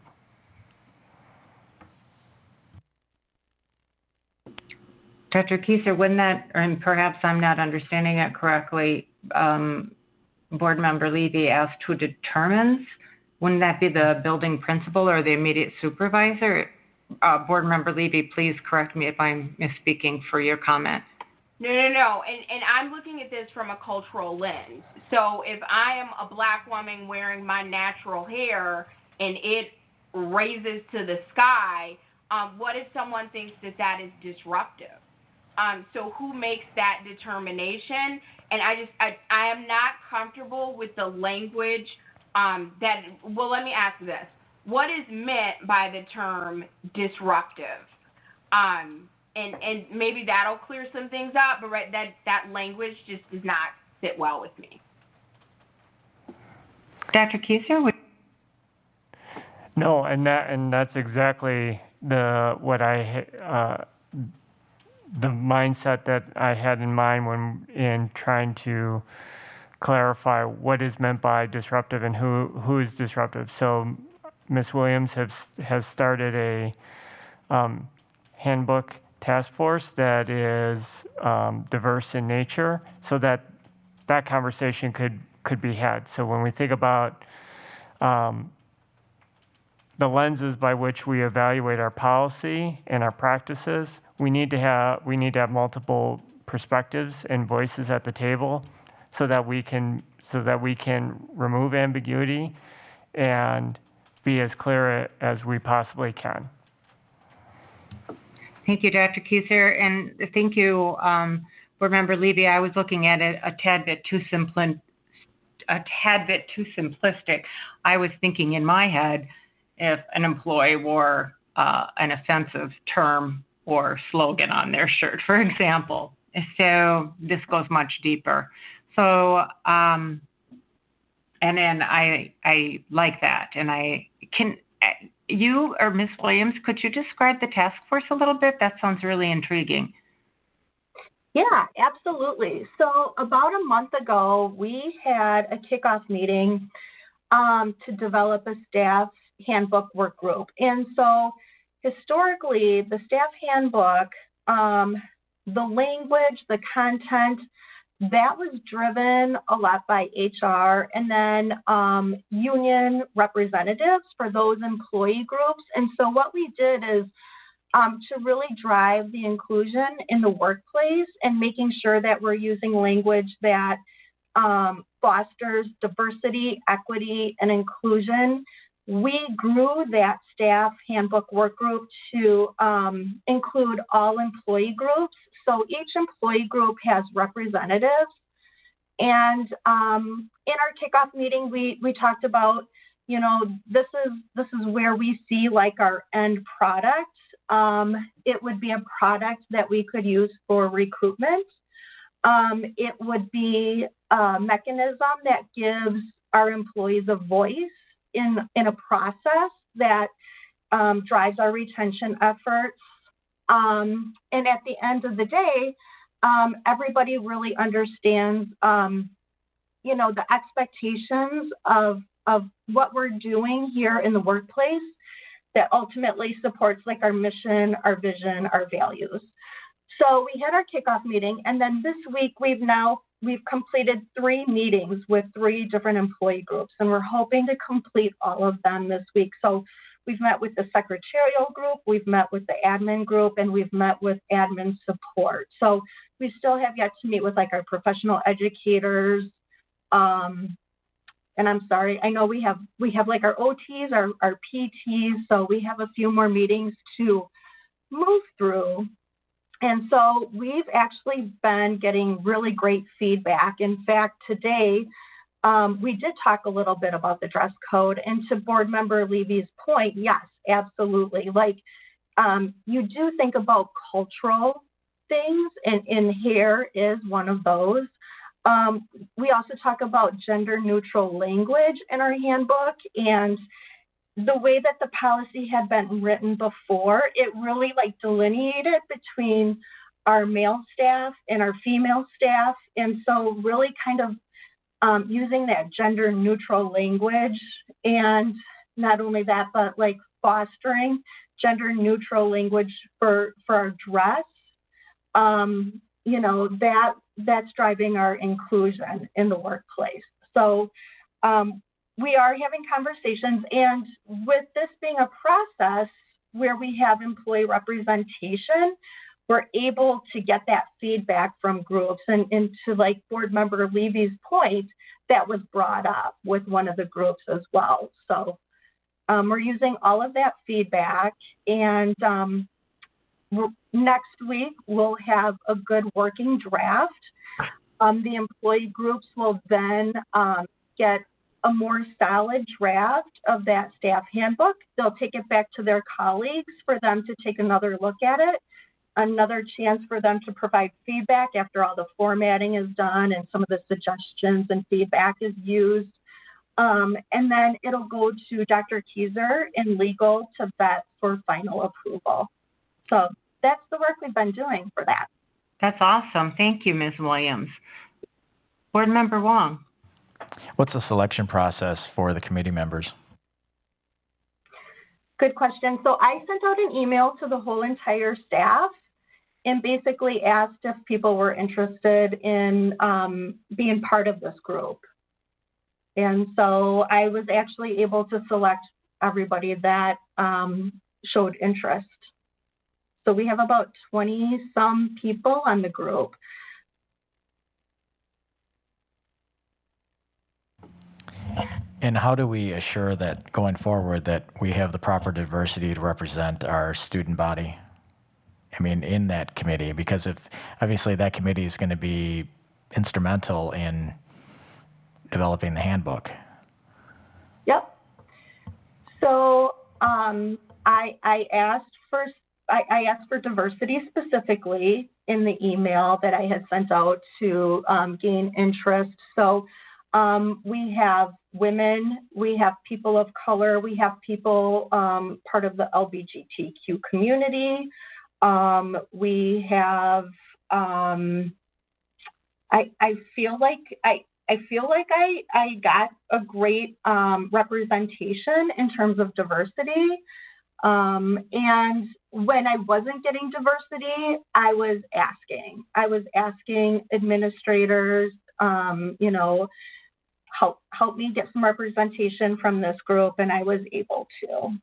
Dr. Kieser, wouldn't that, and perhaps I'm not understanding it correctly, Board Member Levy asked who determines? Wouldn't that be the building principal or the immediate supervisor? Board Member Levy, please correct me if I'm misspeaking for your comment. No. And I'm looking at this from a cultural lens. So if I am a Black woman wearing my natural hair and it raises to the sky, what if someone thinks that is disruptive? So who makes that determination? And I am not comfortable with the language well, let me ask this. What is meant by the term disruptive? And maybe that'll clear some things up, but that language just does not sit well with me. Dr. Kieser? No, and that's exactly the mindset that I had in mind when in trying to clarify what is meant by disruptive and who is disruptive. So Ms. Williams has started a handbook task force that is diverse in nature, so that conversation could be had. So when we think about the lenses by which we evaluate our policy and our practices, we need to have multiple perspectives and voices at the table, so that we can remove ambiguity and be as clear as we possibly can. Thank you, Dr. Kieser, and thank you, Board Member Levy. I was looking at it a tad bit too simplistic. I was thinking in my head, if an employee wore an offensive term or slogan on their shirt, for example. So this goes much deeper. So, and then I like that. And you or Ms. Williams, could you describe the task force a little bit? That sounds really intriguing. Yeah, absolutely. So about a month ago, we had a kickoff meeting to develop a staff handbook work group. And so historically, the staff handbook, the language, the content, that was driven a lot by HR and then union representatives for those employee groups. And so what we did is to really drive the inclusion in the workplace and making sure that we're using language that fosters diversity, equity, and inclusion. We grew that staff handbook work group to include all employee groups. So each employee group has representatives. And in our kickoff meeting, we talked about, this is where we see like our end product. It would be a product that we could use for recruitment. It would be a mechanism that gives our employees a voice in a process that drives our retention efforts. And at the end of the day, everybody really understands, the expectations of what we're doing here in the workplace that ultimately supports like our mission, our vision, our values. So we had our kickoff meeting, and then this week we've completed 3 meetings with 3 different employee groups, and we're hoping to complete all of them this week. So we've met with the secretarial group, we've met with the admin group, and we've met with admin support. So we still have yet to meet with like our professional educators, and I'm sorry, I know we have like our OTs, our PTs, so we have a few more meetings to move through. And so we've actually been getting really great feedback. In fact, today, we did talk a little bit about the dress code, and to Board Member Levy's point, yes, absolutely. Like, you do think about cultural things, and hair is one of those. We also talk about gender neutral language in our handbook, and the way that the policy had been written before, it really like delineated between our male staff and our female staff. And so really kind of using that gender neutral language, and not only that, but like fostering gender neutral language for our dress, you know, that's driving our inclusion in the workplace. So we are having conversations, and with this being a process where we have employee representation, we're able to get that feedback from groups, and to like Board Member Levy's point, that was brought up with one of the groups as well. So we're using all of that feedback, and next week we'll have a good working draft. The employee groups will then get a more solid draft of that staff handbook. They'll take it back to their colleagues for them to take another look at it, another chance for them to provide feedback after all the formatting is done and some of the suggestions and feedback is used. And then it'll go to Dr. Keyser in legal to vet for final approval. So that's the work we've been doing for that. That's awesome. Thank you, Ms. Williams. Board Member Wong. What's the selection process for the committee members? Good question. So I sent out an email to the whole entire staff and basically asked if people were interested in being part of this group. And so I was actually able to select everybody that showed interest. So we have about 20-some people on the group. And how do we assure that going forward that we have the proper diversity to represent our student body? I mean, in that committee, because if obviously that committee is going to be instrumental in developing the handbook. Yep. So I asked for diversity specifically in the email that I had sent out to gain interest. So we have women, we have people of color, we have people part of the LGBTQ community. We have, I feel like I got a great representation in terms of diversity. And when I wasn't getting diversity, I was asking administrators, you know, help me get some representation from this group, and I was able to.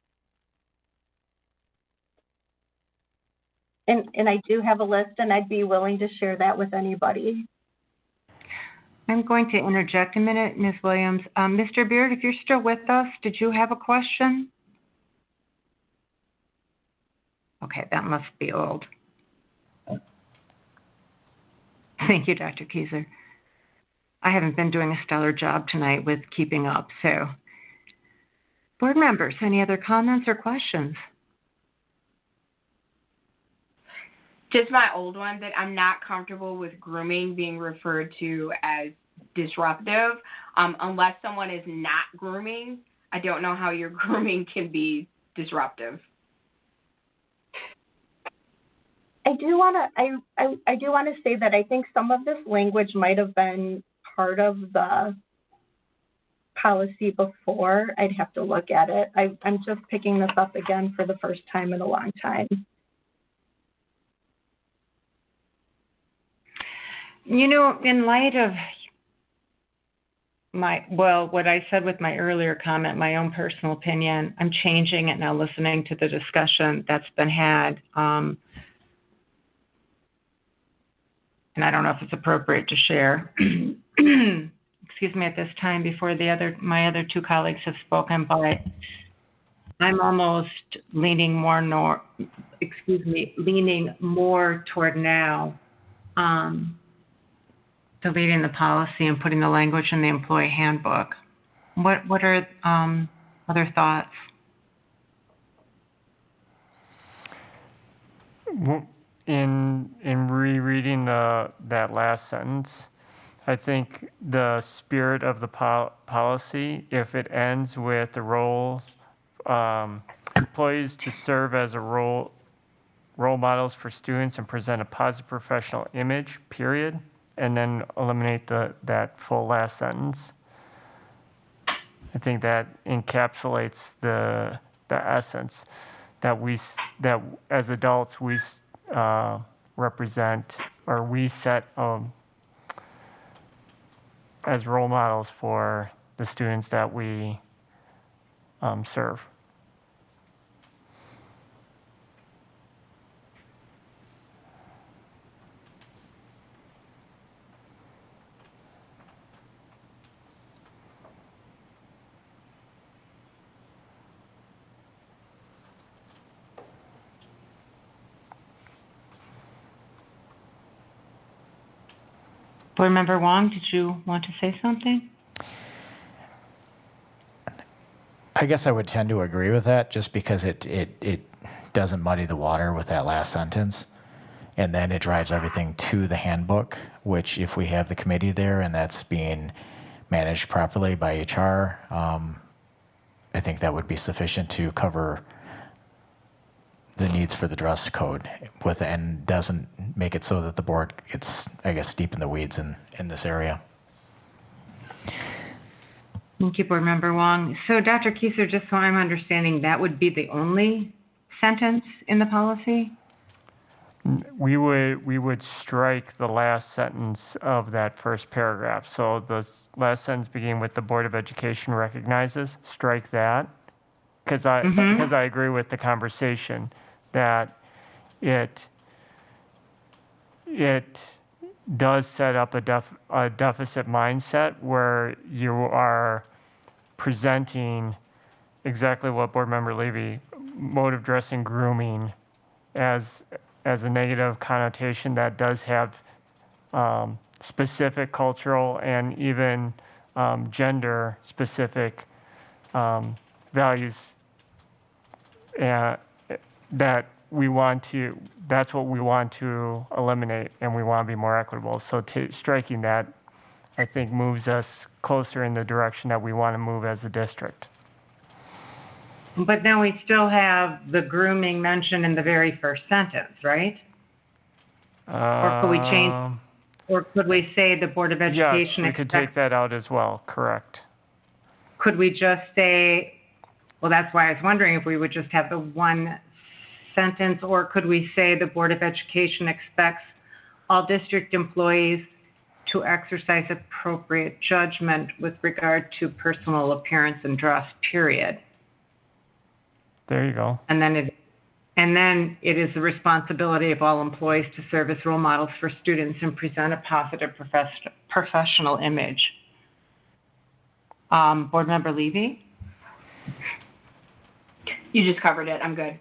And I do have a list, and I'd be willing to share that with anybody. I'm going to interject a minute, Ms. Williams. Mr. Beard, if you're still with us, did you have a question? Okay, that must be old. Thank you, Dr. Keyser. I haven't been doing a stellar job tonight with keeping up, so. Board members, any other comments or questions? Just my old one, that I'm not comfortable with grooming being referred to as disruptive. Unless someone is not grooming, I don't know how your grooming can be disruptive. I do want to say that I think some of this language might have been part of the policy before. I'd have to look at it. I'm just picking this up again for the first time in a long time. You know, in light of what I said with my earlier comment, my own personal opinion, I'm changing it now listening to the discussion that's been had. And I don't know if it's appropriate to share. excuse me, at this time before my other two colleagues have spoken, but I'm almost leaning more toward now, deleting the policy and putting the language in the employee handbook. What are other thoughts? In rereading that last sentence, I think the spirit of the policy, if it ends with the roles, employees to serve as a role models for students and present a positive professional image, period, and then eliminate that full last sentence. I think that encapsulates the essence that as adults we represent, or we set as role models for the students that we serve. Board Member Wong, did you want to say something? I guess I would tend to agree with that, just because it doesn't muddy the water with that last sentence. And then it drives everything to the handbook, which if we have the committee there and that's being managed properly by HR, I think that would be sufficient to cover the needs for the dress code and doesn't make it so that the board gets, I guess, deep in the weeds in this area. Thank you, Board Member Wong. So Dr. Kieser, just so I'm understanding, that would be the only sentence in the policy? We would strike the last sentence of that first paragraph. So the last sentence beginning with the Board of Education recognizes, strike that. Because I agree with the conversation that it does set up a deficit mindset where you are presenting exactly what Board Member Levy, mode of dressing, grooming, as a negative connotation that does have specific cultural and even gender specific values that we want to, that's what we want to eliminate, and we want to be more equitable. So striking that, I think, moves us closer in the direction that we want to move as a district. But now we still have the grooming mentioned in the very first sentence, right? Or could we change, or could we say the Board of Education? Yes, we could take that out as well, correct. Could we just say, well, that's why I was wondering if we would just have the one sentence, or could we say the Board of Education expects all district employees to exercise appropriate judgment with regard to personal appearance and dress, period? There you go. And then it is the responsibility of all employees to serve as role models for students and present a positive professional image. Board Member Levy? You just covered it. I'm good.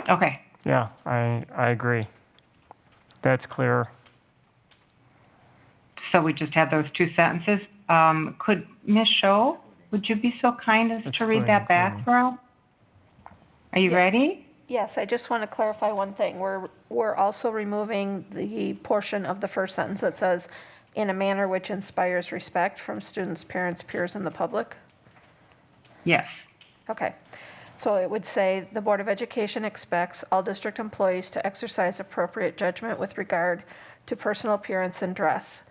Okay. Yeah, I agree. That's clear. So we just had those two sentences. Could Ms. Sho, would you be so kind as to read that back for us? Are you ready? Yes, I just want to clarify one thing. We're also removing the portion of the first sentence that says, in a manner which inspires respect from students, parents, peers, and the public. Yes. Okay. So it would say, the Board of Education expects all district employees to exercise appropriate judgment with regard to personal appearance and dress.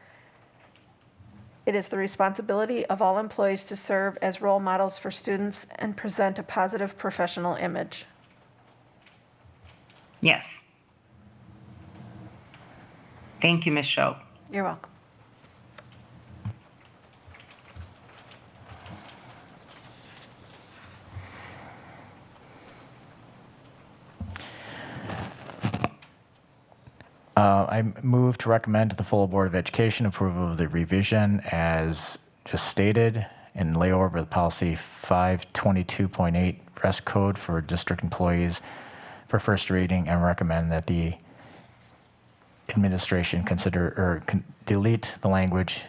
It is the responsibility of all employees to serve as role models for students and present a positive professional image. Yes. Thank you, Ms. Sho. You're welcome. I move to recommend to the full Board of Education approval of the revision as just stated and lay over the policy 522.8 dress code for district employees for first reading and recommend that the administration consider or delete the language.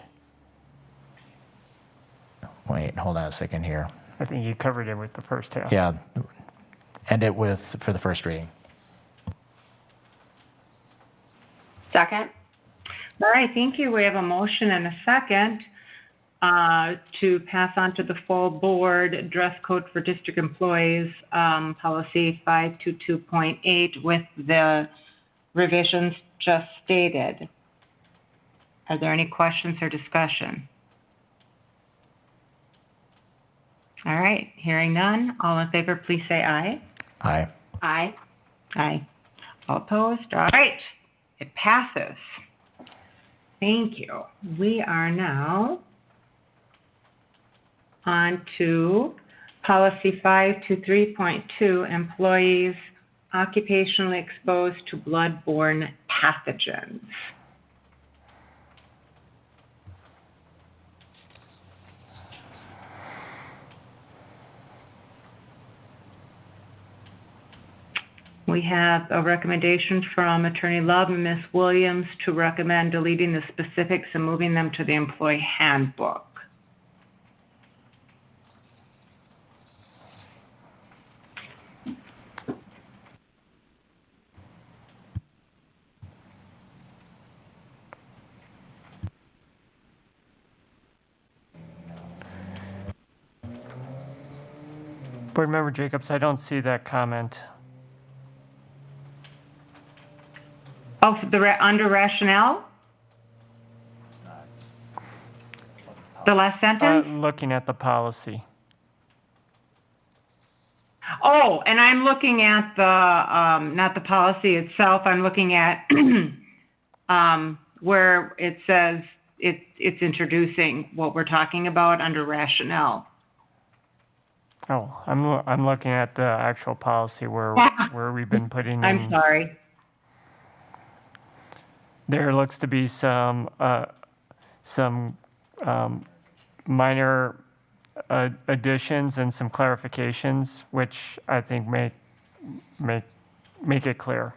Wait, hold on a second here. I think you covered it with the first half. Yeah, end it with for the first reading. Second. All right, thank you. We have a motion and a second to pass on to the full board dress code for district employees, policy 522.8 with the revisions just stated. Are there any questions or discussion? All right, hearing none. All in favor, please say aye. Aye. Aye. Aye. All opposed? All right, it passes. Thank you. We are now on to policy 523.2, employees occupationally exposed to bloodborne pathogens. We have a recommendation from Attorney Love and Ms. Williams to recommend deleting the specifics and moving them to the employee handbook. Board Member Jacobs, I don't see that comment. Oh, under rationale? The last sentence? Looking at the policy. Oh, and I'm looking at the, not the policy itself, I'm looking at where it says it's introducing what we're talking about under rationale. Oh, I'm looking at the actual policy where we've been putting in. I'm sorry. There looks to be some minor additions and some clarifications, which I think make it clear.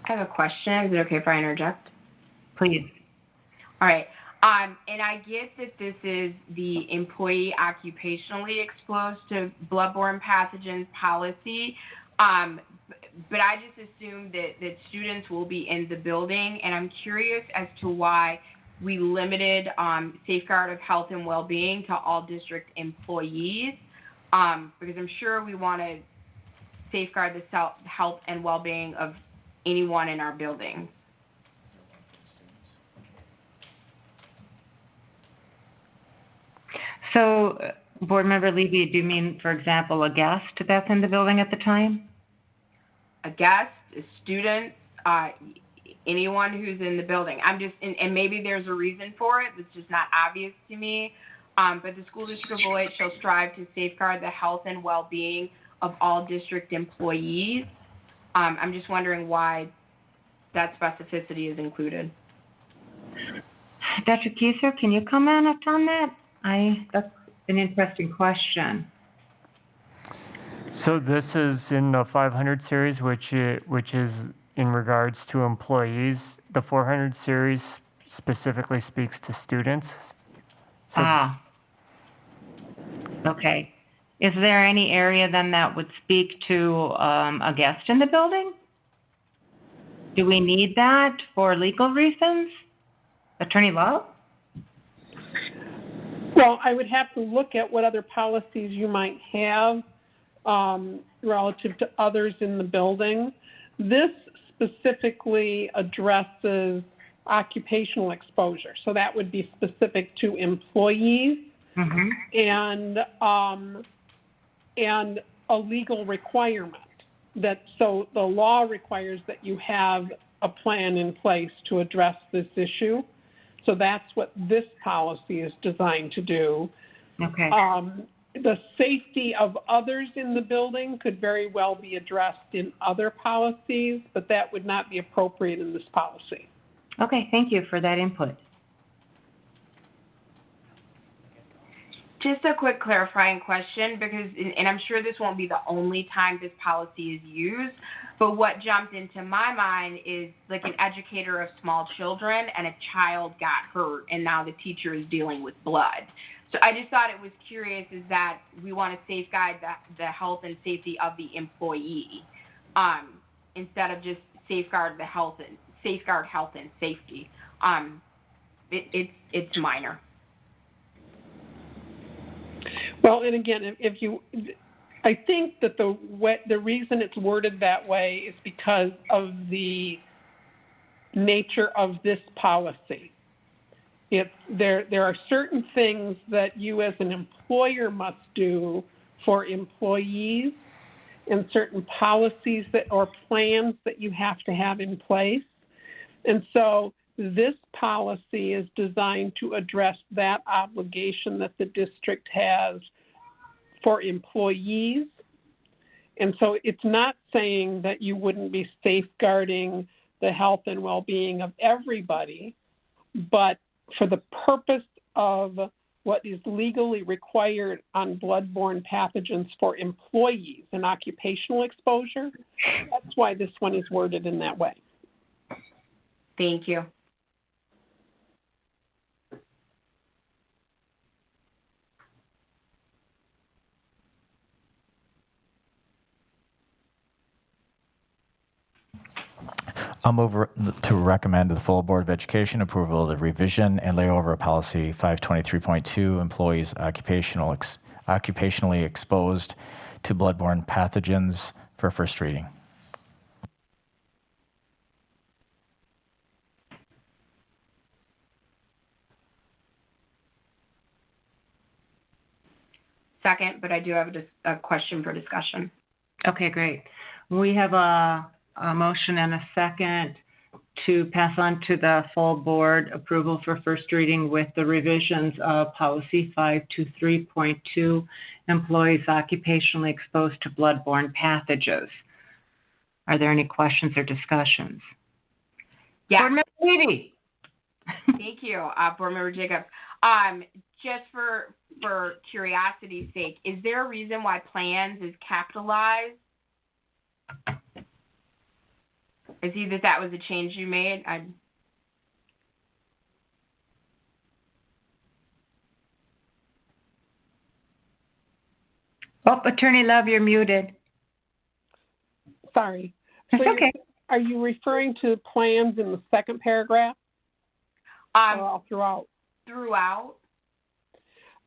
I have a question. Is it okay if I interject? Please. All right. And I get that this is the employee occupationally exposed to bloodborne pathogens policy, but I just assume that students will be in the building, and I'm curious as to why we limited safeguard of health and well-being to all district employees, because I'm sure we want to safeguard the health and well-being of anyone in our building. So, Board Member Levy, do you mean, for example, a guest that's in the building at the time? A guest, a student, anyone who's in the building. I'm just, and maybe there's a reason for it that's just not obvious to me, but the school district of BoE shall strive to safeguard the health and well-being of all district employees. I'm just wondering why that specificity is included. Dr. Kieser, can you comment on that? That's an interesting question. So this is in the 500 series, which is in regards to employees. The 400 series specifically speaks to students. So Okay. Is there any area then that would speak to a guest in the building? Do we need that for legal reasons? Attorney Love? Well, I would have to look at what other policies you might have relative to others in the building. This specifically addresses occupational exposure, so that would be specific to employees. Mm-hmm. And a legal requirement so the law requires that you have a plan in place to address this issue. So that's what this policy is designed to do. Okay. The safety of others in the building could very well be addressed in other policies, but that would not be appropriate in this policy. Okay, thank you for that input. Just a quick clarifying question, because, and I'm sure this won't be the only time this policy is used, but what jumped into my mind is like an educator of small children and a child got hurt and now the teacher is dealing with blood. So I just thought it was curious is that we want to safeguard the health and safety of the employee instead of just safeguard health and safety. It's minor. Well, and again, I think that the reason it's worded that way is because of the nature of this policy. There are certain things that you as an employer must do for employees and certain policies or plans that you have to have in place. And so this policy is designed to address that obligation that the district has for employees. And so it's not saying that you wouldn't be safeguarding the health and well-being of everybody, but for the purpose of what is legally required on bloodborne pathogens for employees and occupational exposure, that's why this one is worded in that way. Thank you. I'll move to recommend to the full Board of Education approval of the revision and layover of policy 523.2, employees occupationally exposed to bloodborne pathogens for first reading. Second, but I do have a question for discussion. Okay, great. We have a motion and a second to pass on to the full board approval for first reading with the revisions of policy 523.2, employees occupationally exposed to bloodborne pathogens. Are there any questions or discussions? Yeah. Board Member Levy. Thank you, Board Member Jacobs. Just for curiosity's sake, is there a reason why plans is capitalized? I see that was a change you made. Oh, Attorney Love, you're muted. Sorry. That's So okay. Are you referring to plans in the second paragraph or all throughout? Throughout.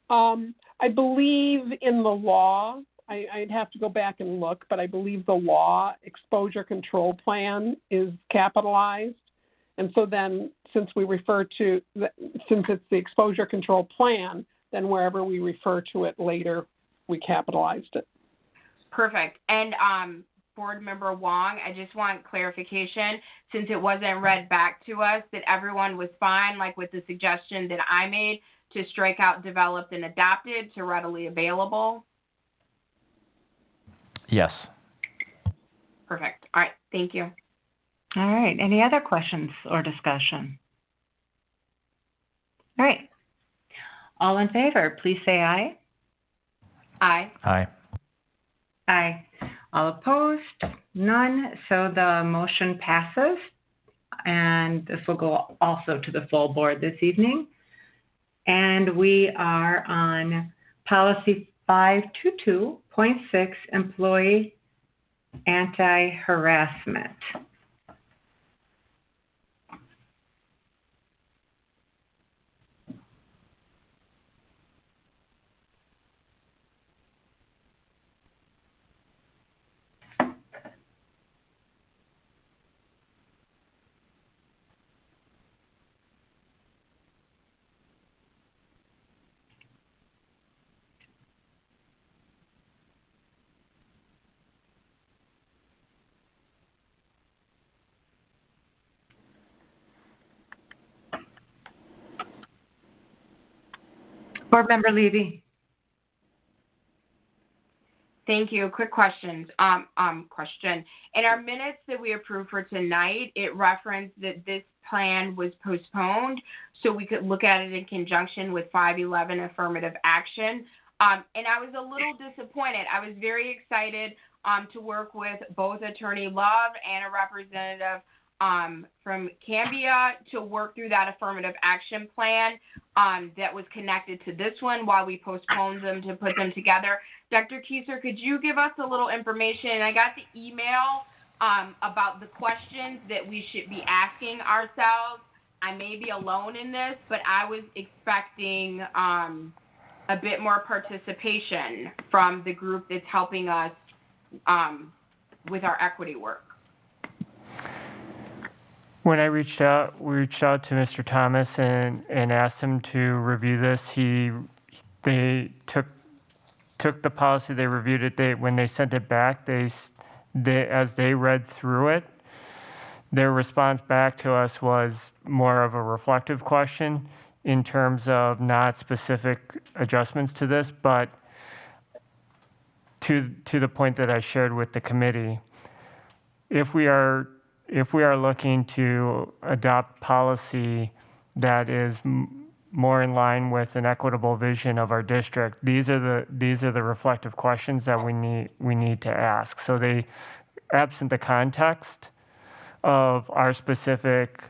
I believe in the law, I'd have to go back and look, but I believe the law exposure control plan is capitalized. And so then since it's the exposure control plan, then wherever we refer to it later, we capitalized it. Perfect. And Board Member Wong, I just want clarification, since it wasn't read back to us, that everyone was fine, like with the suggestion that I made to strike out developed and adapted to readily available? Yes. Perfect. All right. Thank you. All right. Any other questions or discussion? All right. All in favor, please say aye. Aye. Aye. Aye. All opposed? None. So the motion passes. And this will go also to the full board this evening. And we are on policy 522.6, employee anti-harassment. Board Member Levy? Thank you. Quick questions. Question. In our minutes that we approved for tonight, it referenced that this plan was postponed so we could look at it in conjunction with 511 affirmative action. And I was a little disappointed. I was very excited to work with both Attorney Love and a representative from Cambia to work through that affirmative action plan that was connected to this one while we postponed them to put them together. Dr. Kieser, could you give us a little information? And I got the email about the questions that we should be asking ourselves. I may be alone in this, but I was expecting a bit more participation from the group that's helping us with our equity work. When I reached out, we reached out to Mr. Thomas and asked him to review this. They took the policy, they reviewed it. When they sent it back, as they read through it, their response back to us was more of a reflective question in terms of not specific adjustments to this, but to the point that I shared with the committee, if we are looking to adopt policy that is more in line with an equitable vision of our district, these are the reflective questions that we need to ask. So they, absent the context of our specific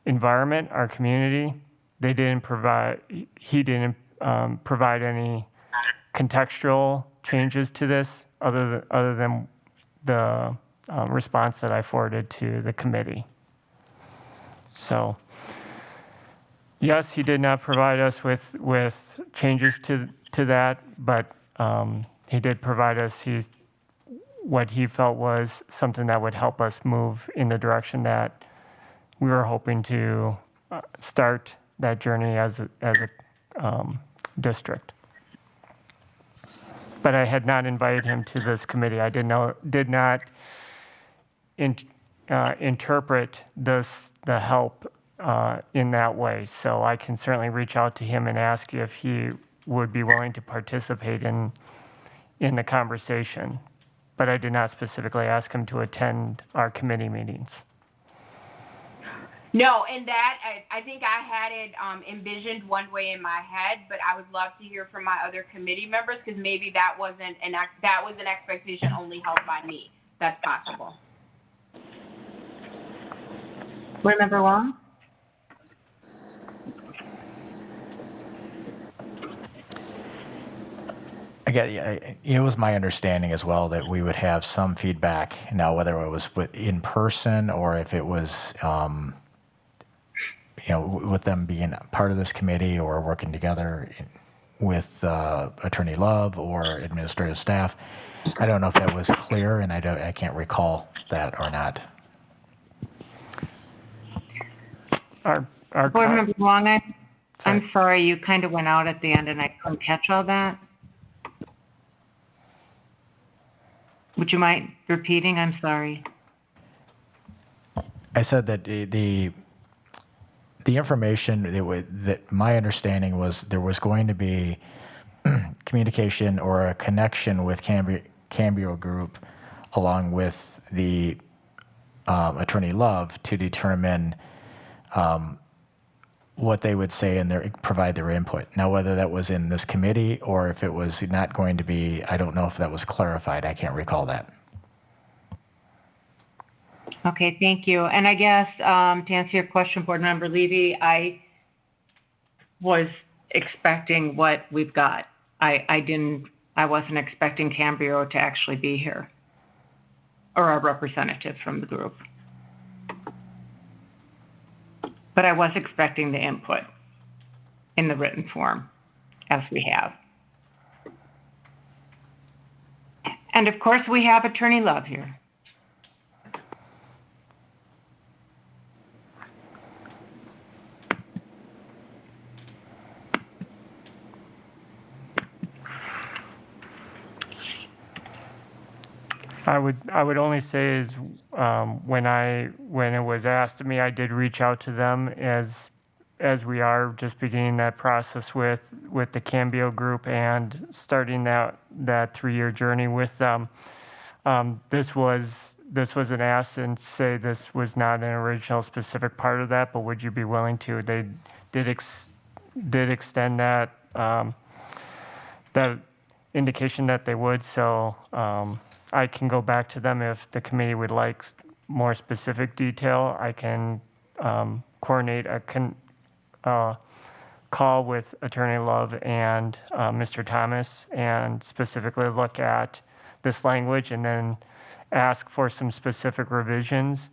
environment, our community, he didn't provide any contextual changes to this other than the response that I forwarded to the committee. So, yes, he did not provide us with changes to that, but he did provide us what he felt was something that would help us move in the direction that we were hoping to start that journey as a district. But I had not invited him to this committee. I did not interpret the help in that way. So I can certainly reach out to him and ask if he would be willing to participate in the conversation. But I did not specifically ask him to attend our committee meetings. No, and that, I think I had it envisioned one way in my head, but I would love to hear from my other committee members because maybe that was an expectation only held by me. That's possible. Board Member Wong? Again, it was my understanding as well that we would have some feedback. Now, whether it was in person or if it was, with them being part of this committee or working together with Attorney Love or administrative staff, I don't know if that was clear, and I can't recall that or not. Board Member Wong, I'm sorry, you kind of went out at the end and I couldn't catch all that. Would you mind repeating? I'm sorry. I said that the information that my understanding was there was going to be communication or a connection with Cambio Group along with the Attorney Love to determine what they would say and provide their input. Now, whether that was in this committee or if it was not going to be, I don't know if that was clarified. I can't recall that. Okay, thank you. And I guess to answer your question, Board Member Levy, I was expecting what we've got. I wasn't expecting Cambio to actually be here or a representative from the group. But I was expecting the input in the written form, as we have. And of course, we have Attorney Love here. I would only say is when it was asked of me, I did reach out to them as as we are just beginning that process with the Cambio group and starting that 3-year journey with them. This was an ask, and say this was not an original specific part of that, but would you be willing to? They did extend that that indication that they would. So I can go back to them if the committee would like more specific detail. I can coordinate a call with Attorney Love and Mr. Thomas and specifically look at this language and then ask for some specific revisions,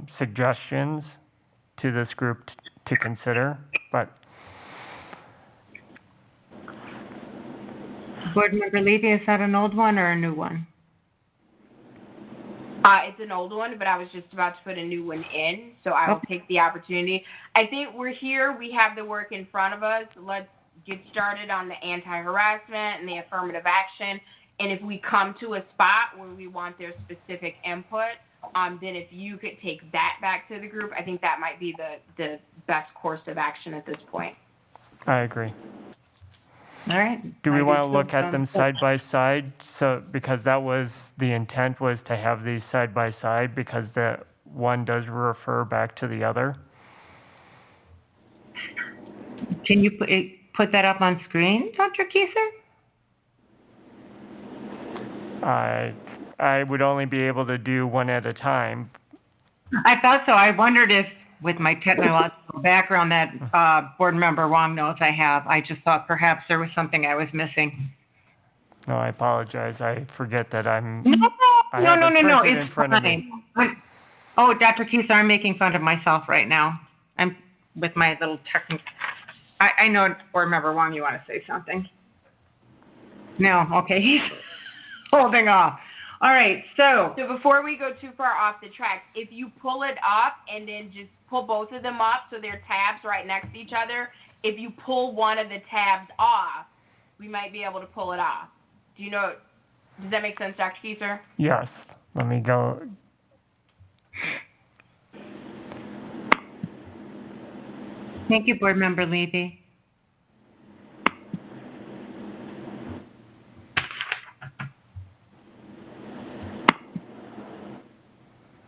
suggestions to this group to consider. But Board Member Levy, is that an old one or a new one? It's an old one, but I was just about to put a new one in, so I will take the opportunity. I think we're here. We have the work in front of us. Let's get started on the anti-harassment and the affirmative action. And if we come to a spot where we want their specific input, then if you could take that back to the group, I think that might be the best course of action at this point. I agree. All right. Do we want to look at them side by side? So, because that was the intent, was to have these side by side, because the one does refer back to the other. Can you put that up on screen, Dr. Kieser? I would only be able to do one at a time. I thought so. I wondered if, with my technological background that Board Member Wong knows I have, I just thought perhaps there was something I was missing. No, I apologize. I forget that I'm. No, It's it's fine. Oh, Dr. Kieser, I'm making fun of myself right now. I'm with my little technical. I know, Board Member Wong, you want to say something? No, okay, he's holding off. All right, so before we go too far off the track, if you pull it up and then just pull both of them up so they're tabs right next to each other, if you pull one of the tabs off, we might be able to pull it off. Do you know, does that make sense, Dr. Kieser? Yes. Let me go. thank you, Board Member Levy.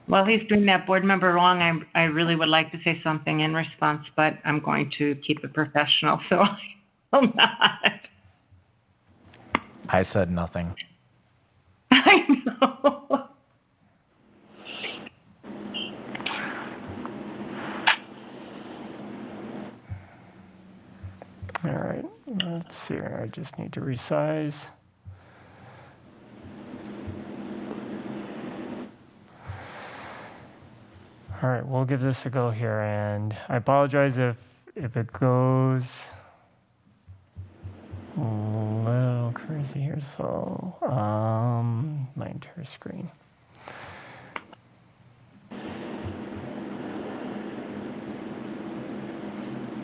While he's doing that, Board Member Wong, I really would like to say something in response, but I'm going to keep it professional, so I will not. I said nothing. I know. All right. Let's see. I just need to resize. All right, we'll give this a go here, and I apologize if it goes a little crazy here. So, my entire screen.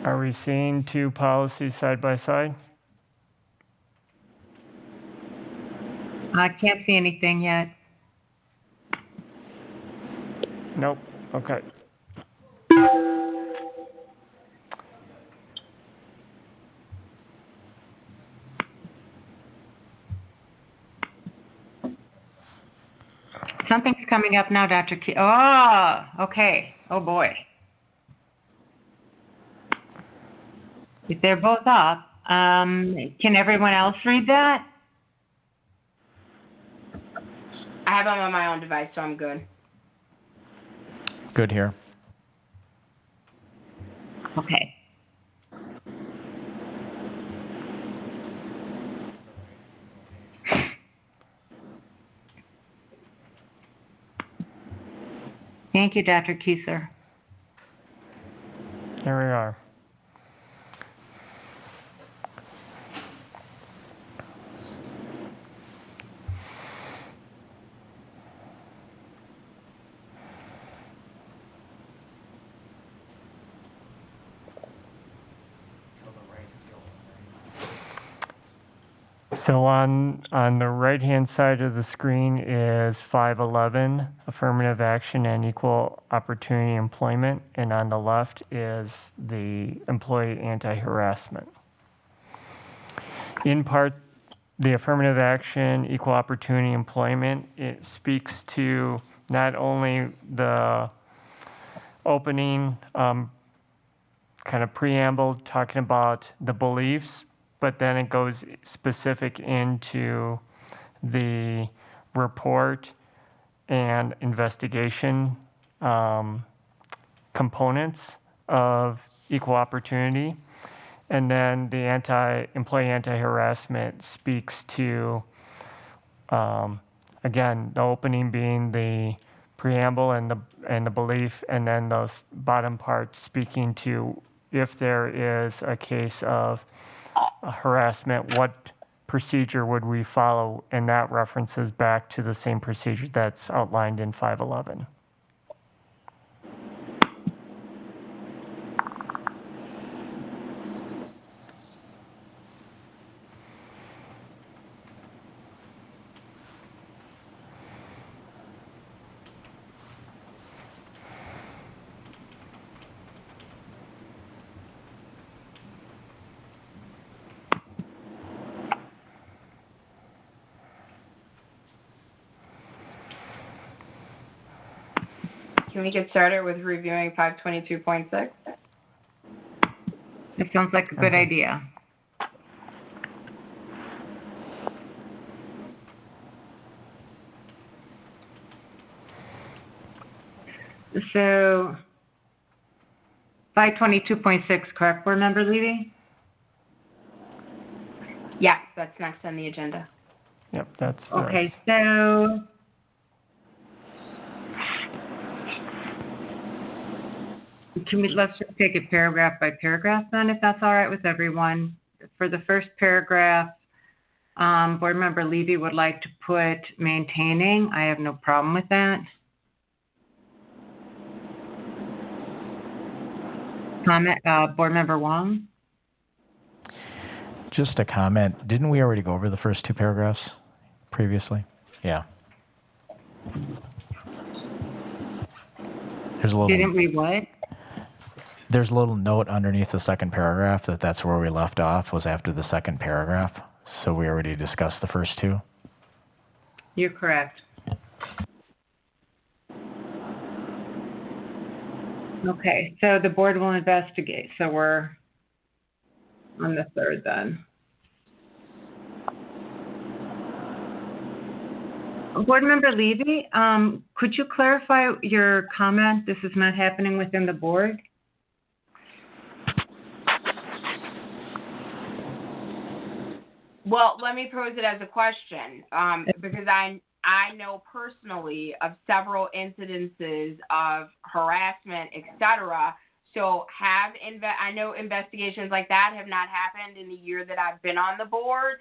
Are we seeing two policies side by side? I can't see anything yet. Nope. Okay. Something's coming up now, Dr. Key. Oh, okay. Oh, boy. If they're both up, can everyone else read that? I have them on my own device, so I'm good. Good here. Okay. Thank you, Dr. Kieser. Here we are. So on the right-hand side of the screen is 511, affirmative action and equal opportunity employment, and on the left is the employee anti-harassment. In part, the affirmative action, equal opportunity employment, it speaks to not only the opening kind of preamble talking about the beliefs, but then it goes specific into the report and investigation components of equal opportunity. And then the employee anti-harassment speaks to, again, the opening being the preamble and the belief, and then the bottom part speaking to if there is a case of harassment, what procedure would we follow? And that references back to the same procedure that's outlined in 511. Can we get started with reviewing 522.6? That sounds like a good idea. So 522.6, correct, Board Member Levy? Yes, that's next on the agenda. Yep, that's Okay, this. so let's just take it paragraph by paragraph then, if that's all right with everyone. For the first paragraph, Board Member Levy would like to put maintaining. I have no problem with that. Comment, Board Member Wong? Just a comment. Didn't we already go over the first two paragraphs previously? Yeah. There's a little. Didn't we what? There's a little note underneath the second paragraph that's where we left off, was after the second paragraph. So we already discussed the first two. You're correct. Okay, so the board will investigate. So we're on the third then. Board Member Levy, could you clarify your comment? This is not happening within the board? Well, let me pose it as a question, because I know personally of several incidences of harassment, etc. So I know investigations like that have not happened in the year that I've been on the board.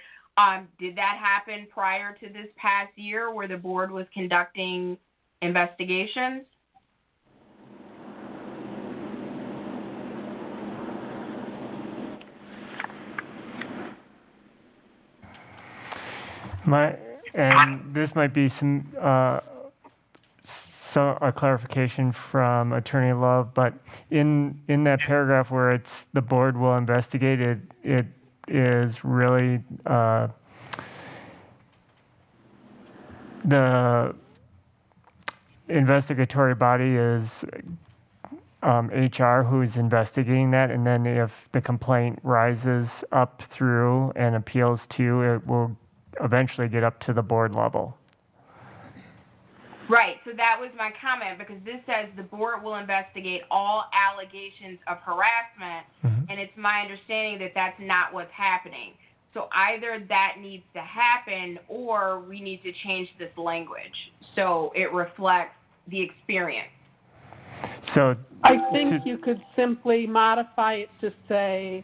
Did that happen prior to this past year where the board was conducting investigations? This might be a clarification from Attorney Love, but in that paragraph where it's the board will investigate, it is really the investigatory body is HR who is investigating that, and then if the complaint rises up through and appeals to, it will eventually get up to the board level. Right, so that was my comment, because this says the board will investigate all allegations of harassment, and it's my understanding that that's not what's happening. So either that needs to happen, or we need to change this language so it reflects the experience. So I think you could simply modify it to say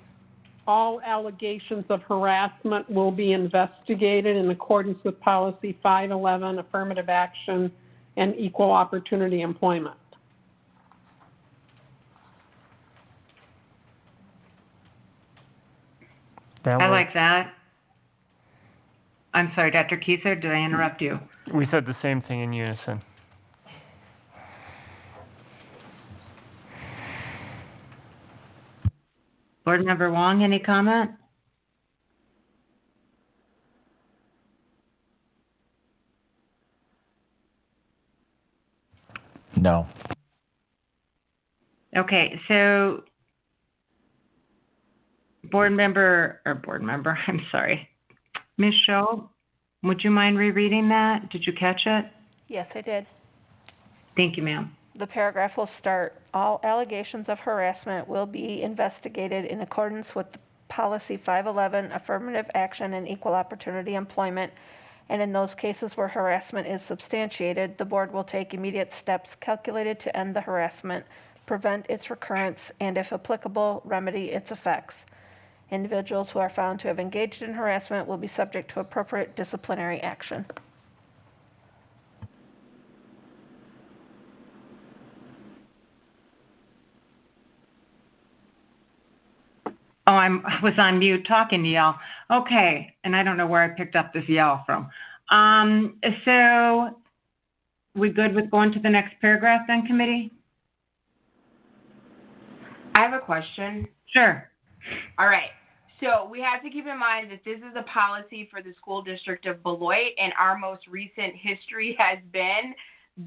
all allegations of harassment will be investigated in accordance with policy 511, affirmative action and equal opportunity employment. I like that. I'm sorry, Dr. Kieser, did I interrupt you? We said the same thing in unison. Board Member Wong, any comment? No. Okay, so I'm sorry. Ms. Scholl, would you mind rereading that? Did you catch it? Yes, I did. Thank you, ma'am. The paragraph will start, all allegations of harassment will be investigated in accordance with Policy 511, Affirmative Action and Equal Opportunity Employment, and in those cases where harassment is substantiated, the board will take immediate steps calculated to end the harassment, prevent its recurrence, and if applicable, remedy its effects. Individuals who are found to have engaged in harassment will be subject to appropriate disciplinary action. Oh, I was on mute talking to y'all. Okay, and I don't know where I picked up this y'all from. So we good with going to the next paragraph then, committee? I have a question. Sure. All right. So we have to keep in mind that this is a policy for the school district of Beloit, and our most recent history has been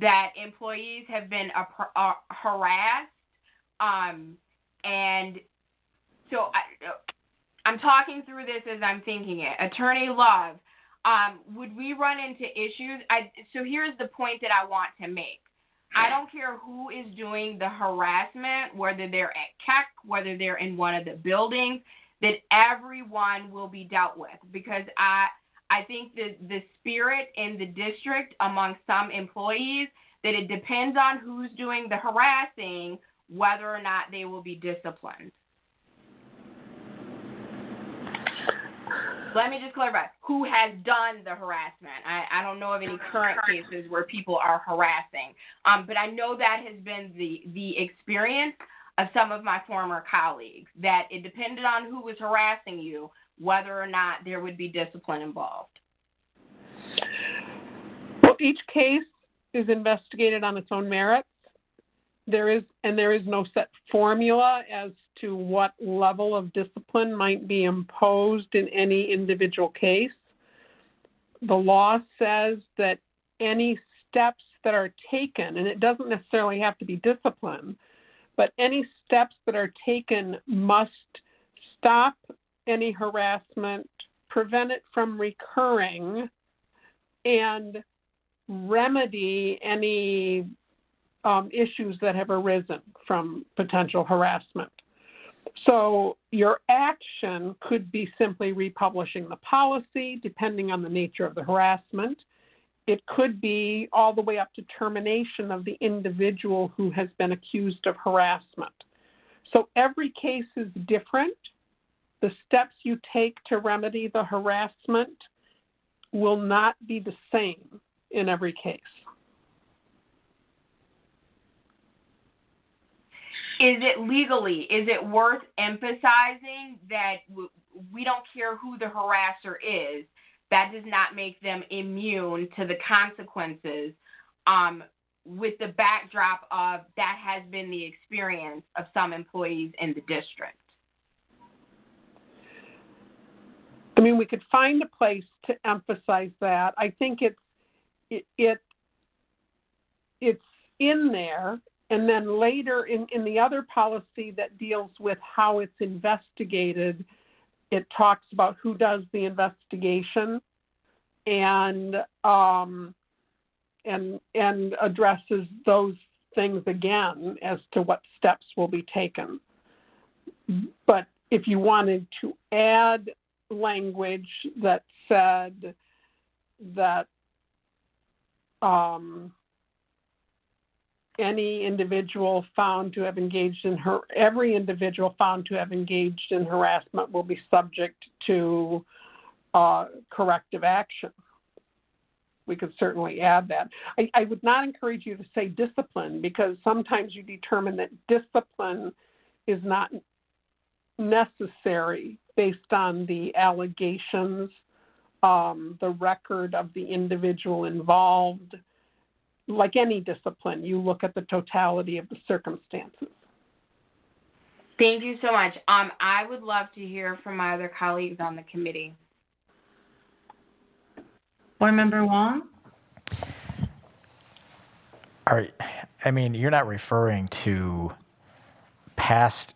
that employees have been harassed. And so I'm talking through this as I'm thinking it. Attorney Love, would we run into issues? So here's the point that I want to make. I don't care who is doing the harassment, whether they're at KEC, whether they're in one of the buildings, that everyone will be dealt with, because I think that the spirit in the district among some employees, that it depends on who's doing the harassing, whether or not they will be disciplined. Let me just clarify, who has done the harassment? I don't know of any current cases where people are harassing, but I know that has been the experience of some of my former colleagues, that it depended on who was harassing you, whether or not there would be discipline involved. Well, each case is investigated on its own merits. There is no set formula as to what level of discipline might be imposed in any individual case. The law says that any steps that are taken, and it doesn't necessarily have to be discipline, but any steps that are taken must stop any harassment, prevent it from recurring, and remedy any issues that have arisen from potential harassment. So your action could be simply republishing the policy, depending on the nature of the harassment. It could be all the way up to termination of the individual who has been accused of harassment. So every case is different. The steps you take to remedy the harassment will not be the same in every case. Is it worth emphasizing that we don't care who the harasser is? That does not make them immune to the consequences, with the backdrop of that has been the experience of some employees in the district. I mean, we could find a place to emphasize that. I think it's in there. And then later in the other policy that deals with how it's investigated, it talks about who does the investigation and addresses those things again as to what steps will be taken. But if you wanted to add language that said that every individual found to have engaged in harassment will be subject to corrective action. We could certainly add that. I would not encourage you to say discipline, because sometimes you determine that discipline is not necessary based on the allegations the record of the individual involved. Like any discipline, you look at the totality of the circumstances. Thank you so much. I would love to hear from my other colleagues on the committee. Board Member Wong? You're not referring to past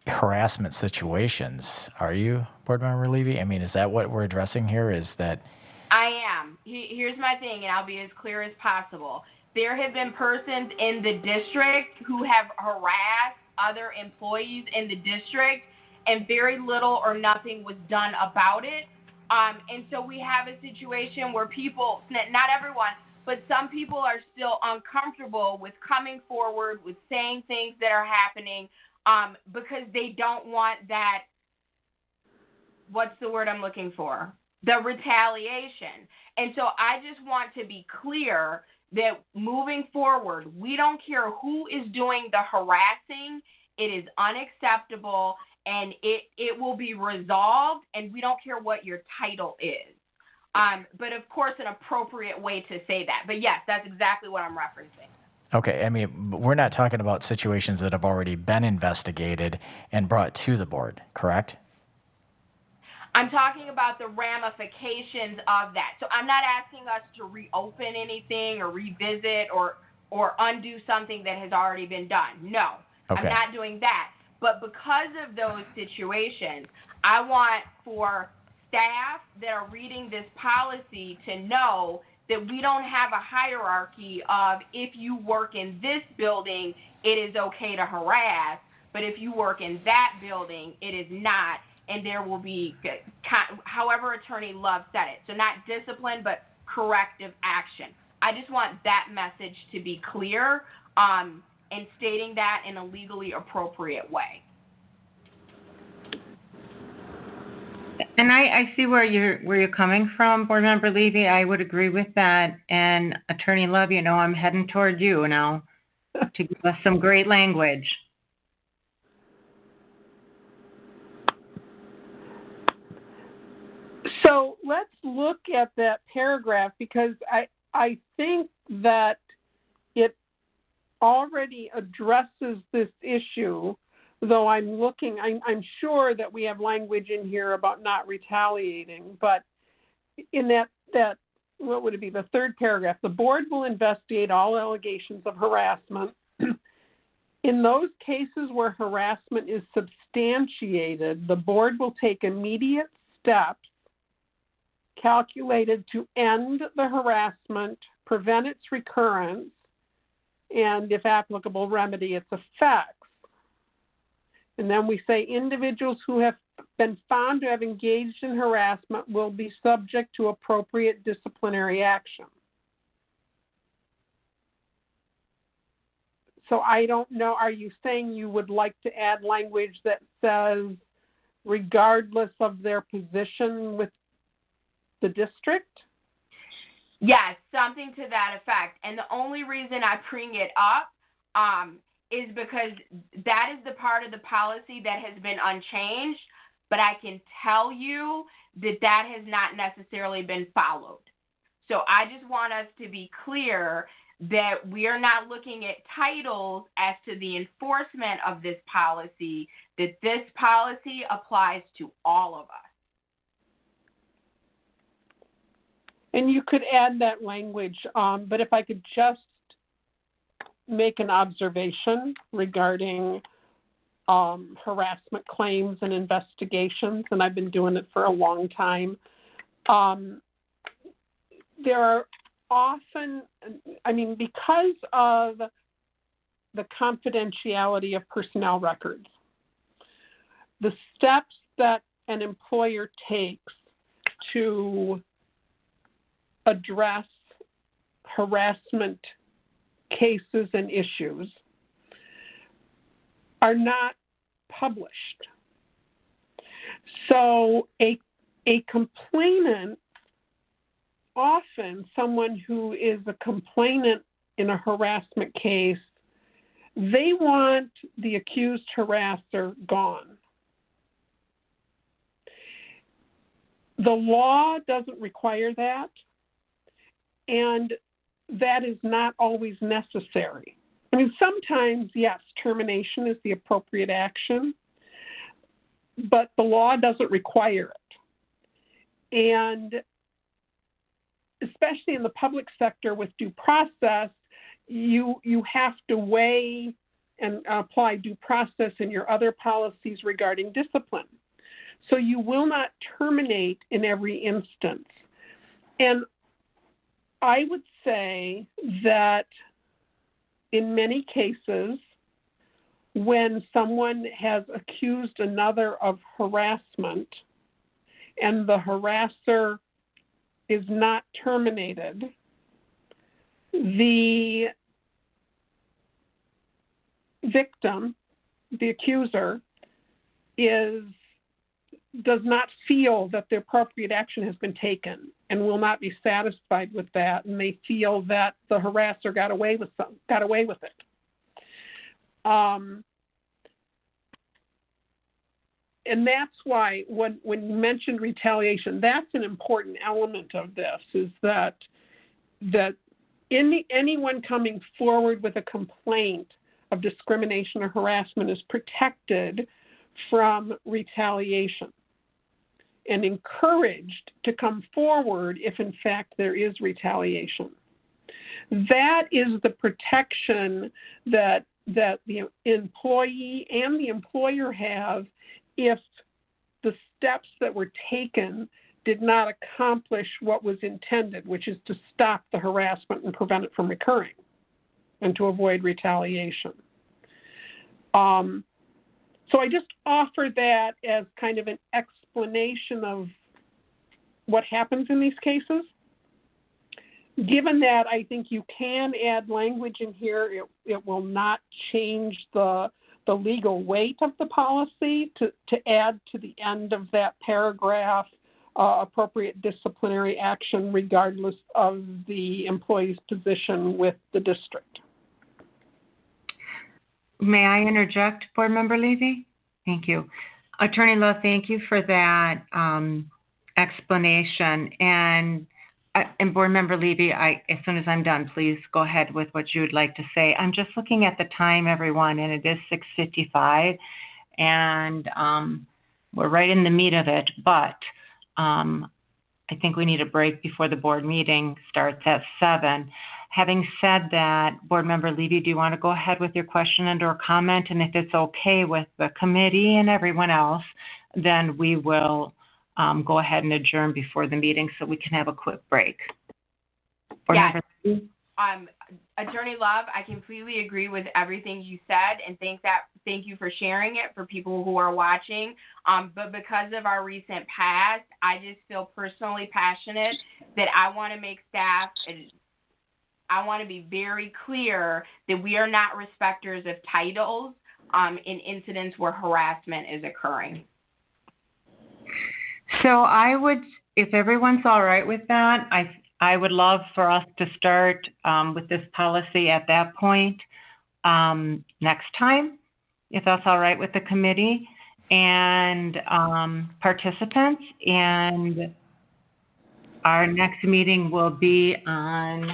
harassment situations, are you, Board Member Levy? Is that what we're addressing here? Is that? I am. Here's my thing, and I'll be as clear as possible. There have been persons in the district who have harassed other employees in the district, and very little or nothing was done about it. And so we have a situation where people, not everyone, but some people are still uncomfortable with coming forward, with saying things that are happening, because they don't want that, what's the word I'm looking for? The retaliation. And so I just want to be clear that moving forward, we don't care who is doing the harassing. It is unacceptable, and it will be resolved, and we don't care what your title is. But of course, an appropriate way to say that. But yes, that's exactly what I'm referencing. Okay, we're not talking about situations that have already been investigated and brought to the board, correct? I'm talking about the ramifications of that. So I'm not asking us to reopen anything or revisit or undo something that has already been done. No, okay. I'm not doing that. But because of those situations, I want for staff that are reading this policy to know that we don't have a hierarchy of if you work in this building, it is okay to harass, but if you work in that building, it is not. And there will be, however Attorney Love said it. So not discipline, but corrective action. I just want that message to be clear, and stating that in a legally appropriate way. And I see where you're coming from, Board Member Levy. I would agree with that. And Attorney Love, I'm heading toward you now to give us some great language. So let's look at that paragraph, because I think that it already addresses this issue, though I'm sure that we have language in here about not retaliating, but in that what would it be, the third paragraph, the board will investigate all allegations of harassment. In those cases where harassment is substantiated, the board will take immediate steps calculated to end the harassment, prevent its recurrence, and, if applicable, remedy its effects. And then we say individuals who have been found to have engaged in harassment will be subject to appropriate disciplinary action. So I don't know, are you saying you would like to add language that says regardless of their position with the district? Yes, something to that effect. And the only reason I bring it up is because that is the part of the policy that has been unchanged, but I can tell you that that has not necessarily been followed. So I just want us to be clear that we are not looking at titles as to the enforcement of this policy, that this policy applies to all of us. And you could add that language, but if I could just make an observation regarding harassment claims and investigations, and I've been doing it for a long time. There are often, because of the confidentiality of personnel records, the steps that an employer takes to address harassment cases and issues are not published. So a complainant, often someone who is a complainant in a harassment case, they want the accused harasser gone. The law doesn't require that, and that is not always necessary. I mean, sometimes, yes, termination is the appropriate action, but the law doesn't require it. And especially in the public sector with due process, you have to weigh and apply due process in your other policies regarding discipline. So you will not terminate in every instance. And I would say that in many cases, when someone has accused another of harassment and the harasser is not terminated, the victim, the accuser, does not feel that the appropriate action has been taken and will not be satisfied with that, and they feel that the harasser got away with it. And that's why when you mentioned retaliation, that's an important element of this, is that anyone coming forward with a complaint of discrimination or harassment is protected from retaliation and encouraged to come forward if in fact there is retaliation. That is the protection that the employee and the employer have if the steps that were taken did not accomplish what was intended, which is to stop the harassment and prevent it from recurring and to avoid retaliation. So I just offer that as kind of an explanation of what happens in these cases. Given that, I think you can add language in here. It will not change the legal weight of the policy to add to the end of that paragraph appropriate disciplinary action regardless of the employee's position with the district. May I interject, Board Member Levy? Thank you. Attorney Love, thank you for that explanation. And Board Member Levy, as soon as I'm done, please go ahead with what you would like to say. I'm just looking at the time, everyone, and it is 6:55, and we're right in the meat of it, but I think we need a break before the board meeting starts at 7. Having said that, Board Member Levy, do you want to go ahead with your question and or comment? And if it's okay with the committee and everyone else, then we will go ahead and adjourn before the meeting so we can have a quick break. Yes. Attorney Love, I completely agree with everything you said, and thank you for sharing it for people who are watching. But because of our recent past, I just feel personally passionate that I want to make staff, I want to be very clear that we are not respecters of titles in incidents where harassment is occurring. So I would, if everyone's all right with that, I would love for us to start with this policy at that point next time, if that's all right with the committee and participants. And our next meeting will be on,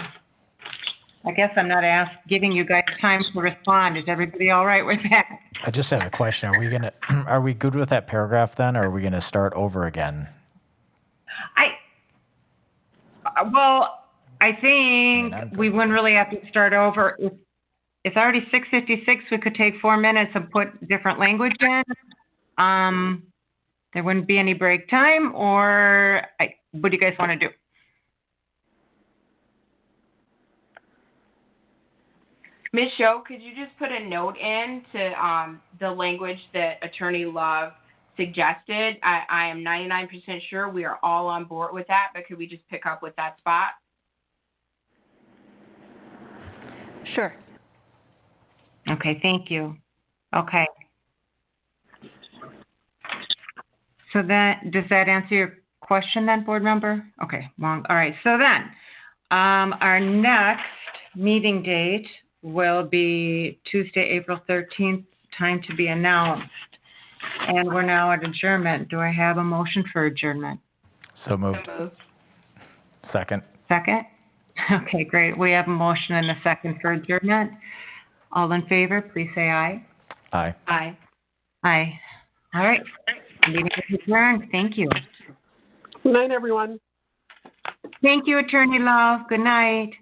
I guess I'm not giving you guys time to respond. Is everybody all right with that? I just have a question. Are we good with that paragraph then, or are we gonna start over again? I think we wouldn't really have to start over. If it's already 6:56, we could take 4 minutes and put different language in. There wouldn't be any break time, or what do you guys want to do? Ms. Sho, could you just put a note in to the language that Attorney Love suggested? I am 99% sure we are all on board with that, but could we just pick up with that spot? Sure. Okay, thank you. Okay. So does that answer your question then, board member? Okay, all right. So then, our next meeting date will be Tuesday, April 13th, time to be announced. And we're now at adjournment. Do I have a motion for adjournment? So moved. So moved. Second. Second? Okay, great. We have a motion and a second for adjournment. All in favor, please say aye. Aye. Aye. Aye. All right. Meeting is adjourned. Thank you. Good night, everyone. Thank you, Attorney Love. Good night.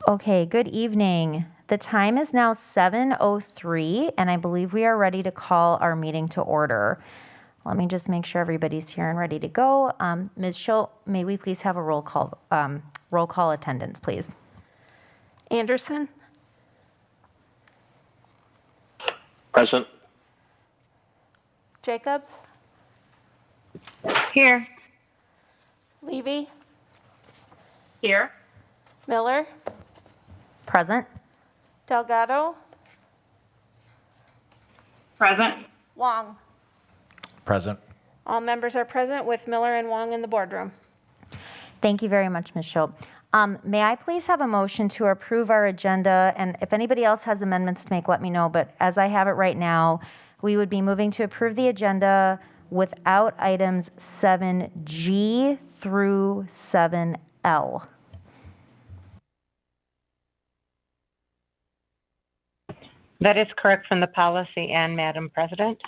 Okay, good evening. The time is now 7:03, and I believe we are ready to call our meeting to order. Let me just make sure everybody's here and ready to go. Ms. Schultz, may we please have a roll call attendance, please? Anderson, Present. Jacobs, Here. Levy, Here. Miller, Present. Delgado, Present. Wong. Present. All members are present with Miller and Wong in the boardroom. Thank you very much, Ms. Schultz. May I please have a motion to approve our agenda? And if anybody else has amendments to make, let me know. But as I have it right now, we would be moving to approve the agenda without items 7G through 7L. That is correct from the policy and Madam President.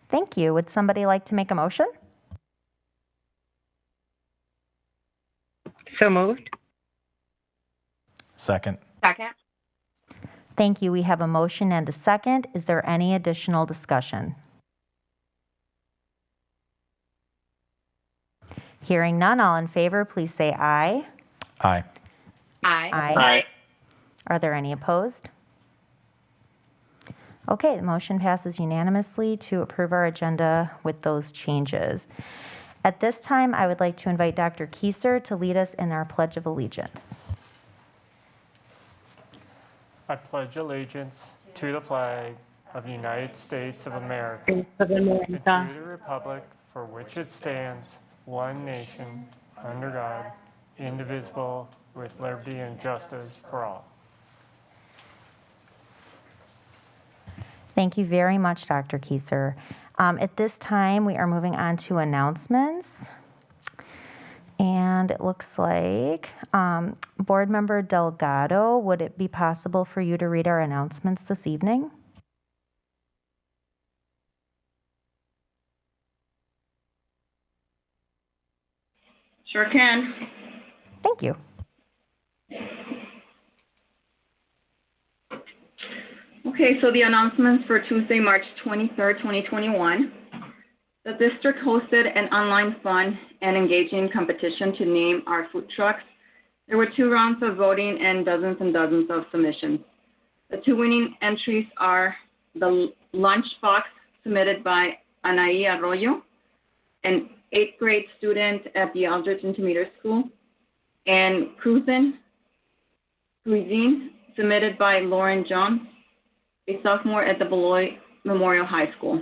Thank you. Would somebody like to make a motion? So moved. Second. Second. Thank you. We have a motion and a second. Is there any additional discussion? Hearing none, all in favor, please say aye. Aye. Aye. Aye. Are there any opposed? Okay, the motion passes unanimously to approve our agenda with those changes. At this time, I would like to invite Dr. Kieser to lead us in our Pledge of Allegiance. I pledge allegiance to the flag of the United States of America Of and America. to the republic for which it stands, one nation, under God, indivisible, with liberty and justice for all. Thank you very much, Dr. Kieser. At this time, we are moving on to announcements. And it looks like Board Member Delgado, would it be possible for you to read our announcements this evening? Sure can. Thank you. Okay, so the announcements for Tuesday, March 23rd, 2021. The district hosted an online fun and engaging competition to name our food trucks. There were 2 rounds of voting and dozens of submissions. The 2 winning entries are the lunchbox submitted by Anaí Arroyo, an 8th grade student at the Aldrich Intermediate School, and Cuisine submitted by Lauren Jones, a sophomore at the Beloit Memorial High School.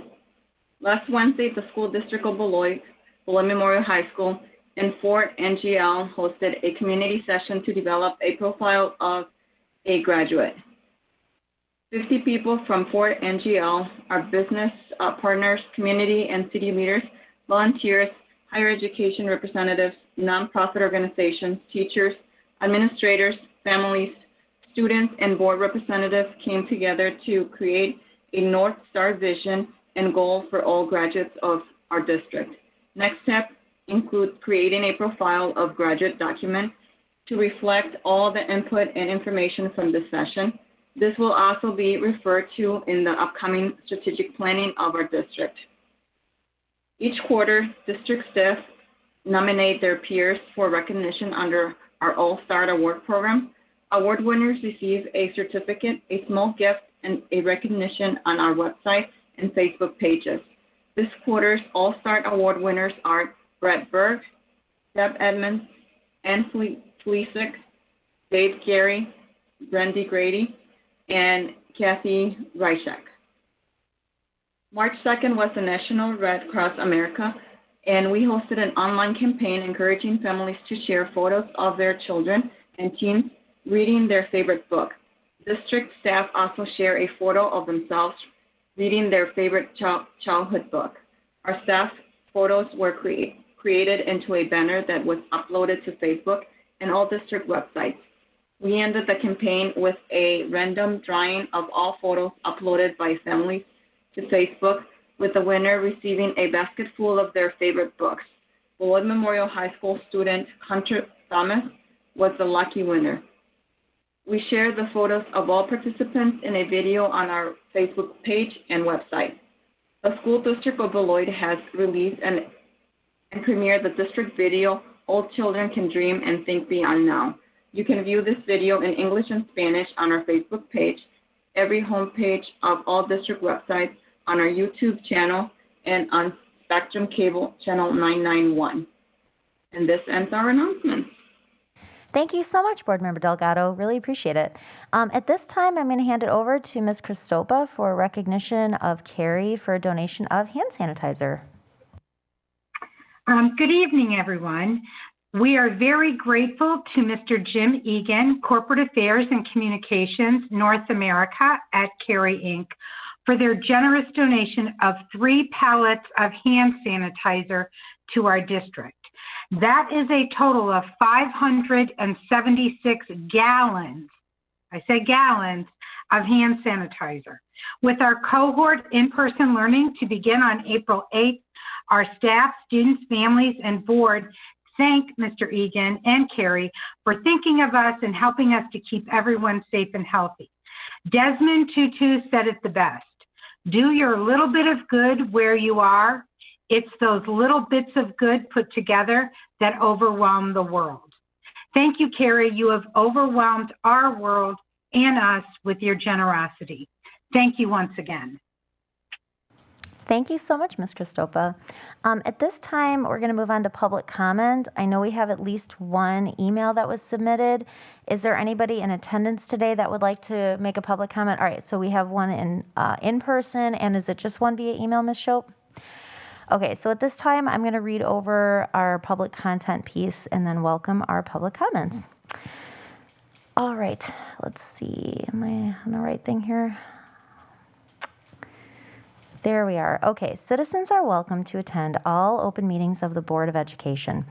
Last Wednesday, the school district of Beloit Memorial High School and Fort NGL hosted a community session to develop a profile of a graduate. 50 people from Fort NGL, our business partners, community and city leaders, volunteers, higher education representatives, nonprofit organizations, teachers, administrators, families, students, and board representatives came together to create a North Star vision and goal for all graduates of our district. Next step includes creating a profile of graduate document to reflect all the input and information from this session. This will also be referred to in the upcoming strategic planning of our district. Each quarter, district staff nominate their peers for recognition under our All-Star Award program. Award winners receive a certificate, a small gift, and a recognition on our website and Facebook pages. This quarter's All-Star Award winners are Brett Berg, Deb Edmonds, Ann Fleesick, Dave Gary, Brandy Grady, and Kathy Reichek. March 2nd was the National Red Cross America, and we hosted an online campaign encouraging families to share photos of their children and teens reading their favorite book. District staff also share a photo of themselves reading their favorite childhood book. Our staff photos were created into a banner that was uploaded to Facebook and all district websites. We ended the campaign with a random drawing of all photos uploaded by families to Facebook, with the winner receiving a basket full of their favorite books. Beloit Memorial High School student Hunter Thomas was the lucky winner. We share the photos of all participants in a video on our Facebook page and website. The School District of Beloit has released and premiered the district video, All Children Can Dream and Think Beyond Now. You can view this video in English and Spanish on our Facebook page, every homepage of all district websites, on our YouTube channel, and on Spectrum Cable Channel 991. And this ends our announcements. Thank you so much, Board Member Delgado. Really appreciate it. At this time, I'm going to hand it over to Ms. Christopa for recognition of Carrie for a donation of hand sanitizer. Good evening, everyone. We are very grateful to Mr. Jim Egan, Corporate Affairs and Communications, North America at Carrie Inc., for their generous donation of 3 pallets of hand sanitizer to our district. That is a total of 576 gallons, I say gallons, of hand sanitizer. With our cohort in-person learning to begin on April 8th, our staff, students, families, and board thank Mr. Egan and Carrie for thinking of us and helping us to keep everyone safe and healthy. Desmond Tutu said it the best. Do your little bit of good where you are. It's those little bits of good put together that overwhelm the world. Thank you, Carrie. You have overwhelmed our world and us with your generosity. Thank you once again. Thank you so much, Ms. Christopa. At this time, we're going to move on to public comment. I know we have at least one email that was submitted. Is there anybody in attendance today that would like to make a public comment? All right, so we have one in person, and is it just one via email, Ms. Shope? Okay, so at this time, I'm going to read over our public content piece and then welcome our public comments. All right, let's see. Am I on the right thing here? There we are. Okay, citizens are welcome to attend all open meetings of the Board of Education.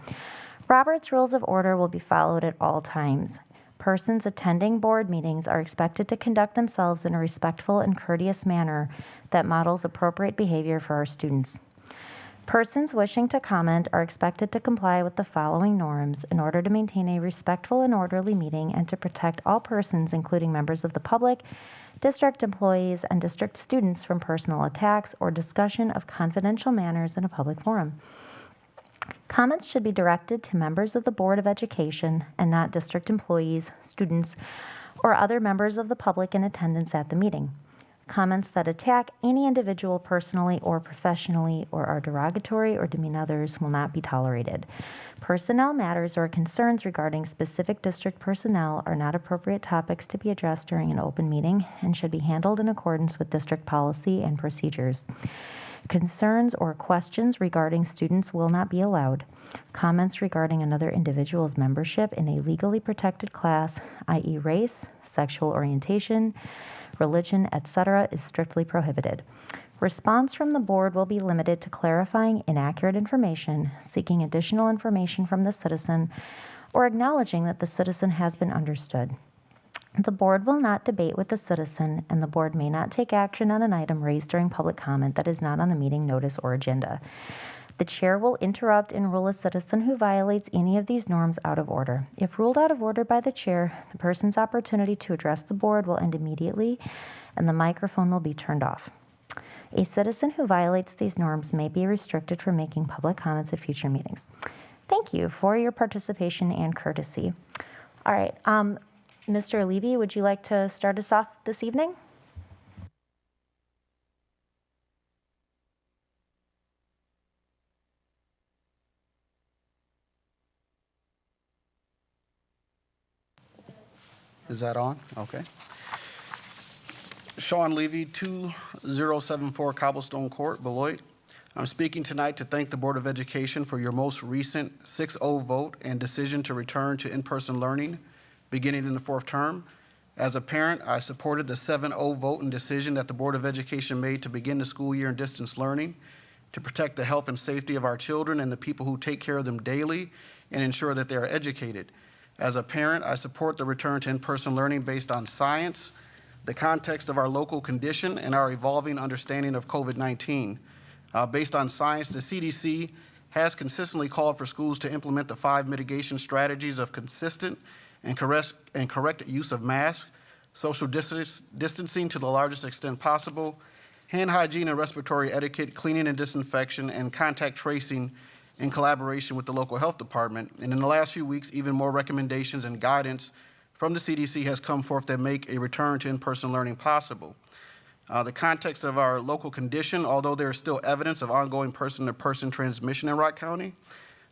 Robert's Rules of Order will be followed at all times. Persons attending board meetings are expected to conduct themselves in a respectful and courteous manner that models appropriate behavior for our students. Persons wishing to comment are expected to comply with the following norms in order to maintain a respectful and orderly meeting and to protect all persons, including members of the public, district employees, and district students from personal attacks or discussion of confidential matters in a public forum. Comments should be directed to members of the Board of Education and not district employees, students, or other members of the public in attendance at the meeting. Comments that attack any individual personally or professionally or are derogatory or demean others will not be tolerated. Personnel matters or concerns regarding specific district personnel are not appropriate topics to be addressed during an open meeting and should be handled in accordance with district policy and procedures. Concerns or questions regarding students will not be allowed. Comments regarding another individual's membership in a legally protected class, i.e. race, sexual orientation, religion, etc., is strictly prohibited. Response from the board will be limited to clarifying inaccurate information, seeking additional information from the citizen, or acknowledging that the citizen has been understood. The board will not debate with the citizen, and the board may not take action on an item raised during public comment that is not on the meeting notice or agenda. The chair will interrupt and rule a citizen who violates any of these norms out of order. If ruled out of order by the chair, the person's opportunity to address the board will end immediately, and the microphone will be turned off. A citizen who violates these norms may be restricted from making public comments at future meetings. Thank you for your participation and courtesy. All right, Mr. Levy, would you like to start us off this evening? Is that on? Okay. Sean Levy, 2074 Cobblestone Court, Beloit. I'm speaking tonight to thank the Board of Education for your most recent 6-0 vote and decision to return to in-person learning beginning in the 4th term. As a parent, I supported the 7-0 vote and decision that the Board of Education made to begin the school year in distance learning to protect the health and safety of our children and the people who take care of them daily and ensure that they are educated. As a parent, I support the return to in-person learning based on science, the context of our local condition, and our evolving understanding of COVID-19. Based on science, the CDC has consistently called for schools to implement the 5 mitigation strategies of consistent and correct use of masks, social distancing to the largest extent possible, hand hygiene and respiratory etiquette, cleaning and disinfection, and contact tracing in collaboration with the local health department. And in the last few weeks, even more recommendations and guidance from the CDC has come forth that make a return to in-person learning possible. The context of our local condition, although there is still evidence of ongoing person-to-person transmission in Rock County,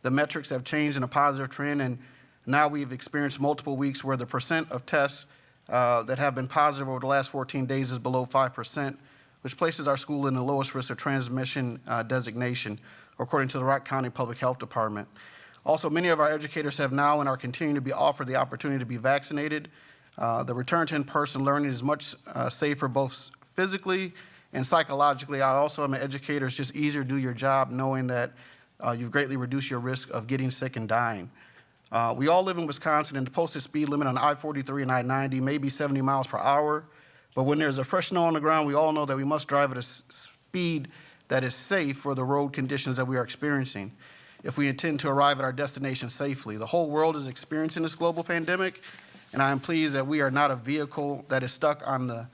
the metrics have changed in a positive trend, and now we've experienced multiple weeks where the percent of tests that have been positive over the last 14 days is below 5%, which places our school in the lowest risk of transmission designation, according to the Rock County Public Health Department. Also, many of our educators have now and are continuing to be offered the opportunity to be vaccinated. The return to in-person learning is much safer both physically and psychologically. I also am an educator. It's just easier to do your job knowing that you've greatly reduced your risk of getting sick and dying. We all live in Wisconsin, and the posted speed limit on I-43 and I-90 may be 70 miles per hour, but when there's a fresh snow on the ground, we all know that we must drive at a speed that is safe for the road conditions that we are experiencing if we intend to arrive at our destination safely. The whole world is experiencing this global pandemic, and I am pleased that we are not a vehicle that is stuck on the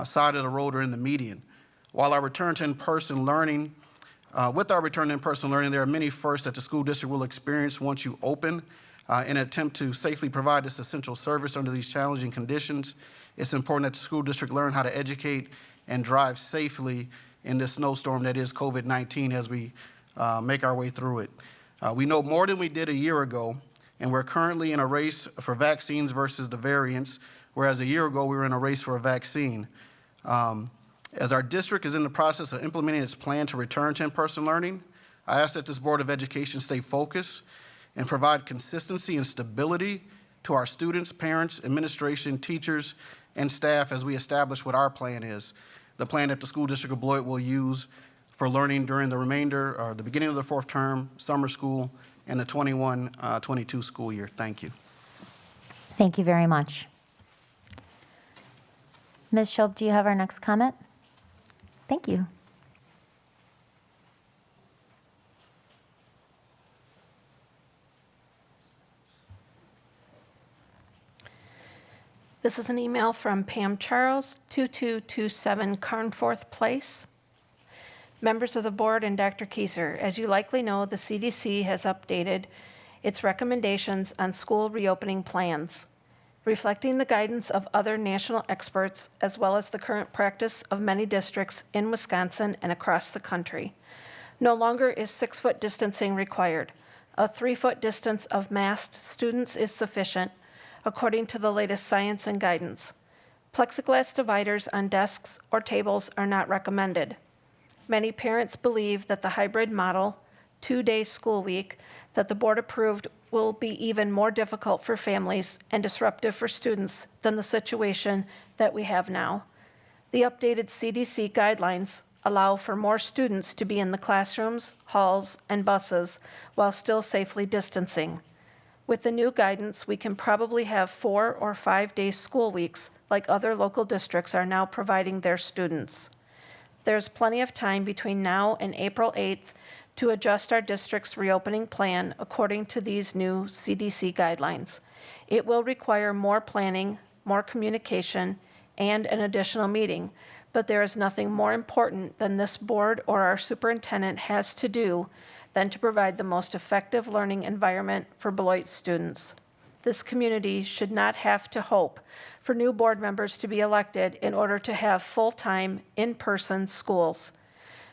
side of the road or in the median. While our return to in-person learning, with our return to in-person learning, there are many firsts that the school district will experience once you open. In an attempt to safely provide this essential service under these challenging conditions, it's important that the school district learn how to educate and drive safely in this snowstorm that is COVID-19 as we make our way through it. We know more than we did a year ago, and we're currently in a race for vaccines versus the variants, whereas a year ago we were in a race for a vaccine. As our district is in the process of implementing its plan to return to in-person learning, I ask that this Board of Education stay focused and provide consistency and stability to our students, parents, administration, teachers, and staff as we establish what our plan is, the plan that the School District of Beloit will use for learning during the remainder or the beginning of the 4th term, summer school, and the 21-22 school year. Thank you. Thank you very much. Ms. Schulp, do you have our next comment? Thank you. This is an email from Pam Charles, 2227 Carnforth Place. Members of the board and Dr. Kieser, as you likely know, the CDC has updated its recommendations on school reopening plans, reflecting the guidance of other national experts as well as the current practice of many districts in Wisconsin and across the country. No longer is 6-foot distancing required. A 3-foot distance of masked students is sufficient, according to the latest science and guidance. Plexiglass dividers on desks or tables are not recommended. Many parents believe that the hybrid model, 2-day school week, that the board approved will be even more difficult for families and disruptive for students than the situation that we have now. The updated CDC guidelines allow for more students to be in the classrooms, halls, and buses while still safely distancing. With the new guidance, we can probably have 4 or 5 day school weeks like other local districts are now providing their students. There's plenty of time between now and April 8th to adjust our district's reopening plan according to these new CDC guidelines. It will require more planning, more communication, and an additional meeting, but there is nothing more important than this board or our superintendent has to do than to provide the most effective learning environment for Beloit students. This community should not have to hope for new board members to be elected in order to have full-time, in-person schools.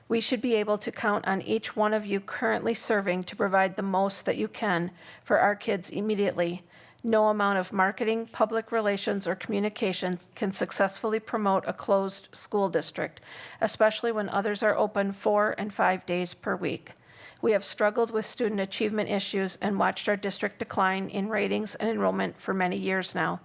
We should be able to count on each one of you currently serving to provide the most that you can for our kids immediately. No amount of marketing, public relations, or communication can successfully promote a closed school district, especially when others are open 4 and 5 days per week. We have struggled with student achievement issues and watched our district decline in ratings and enrollment for many years now.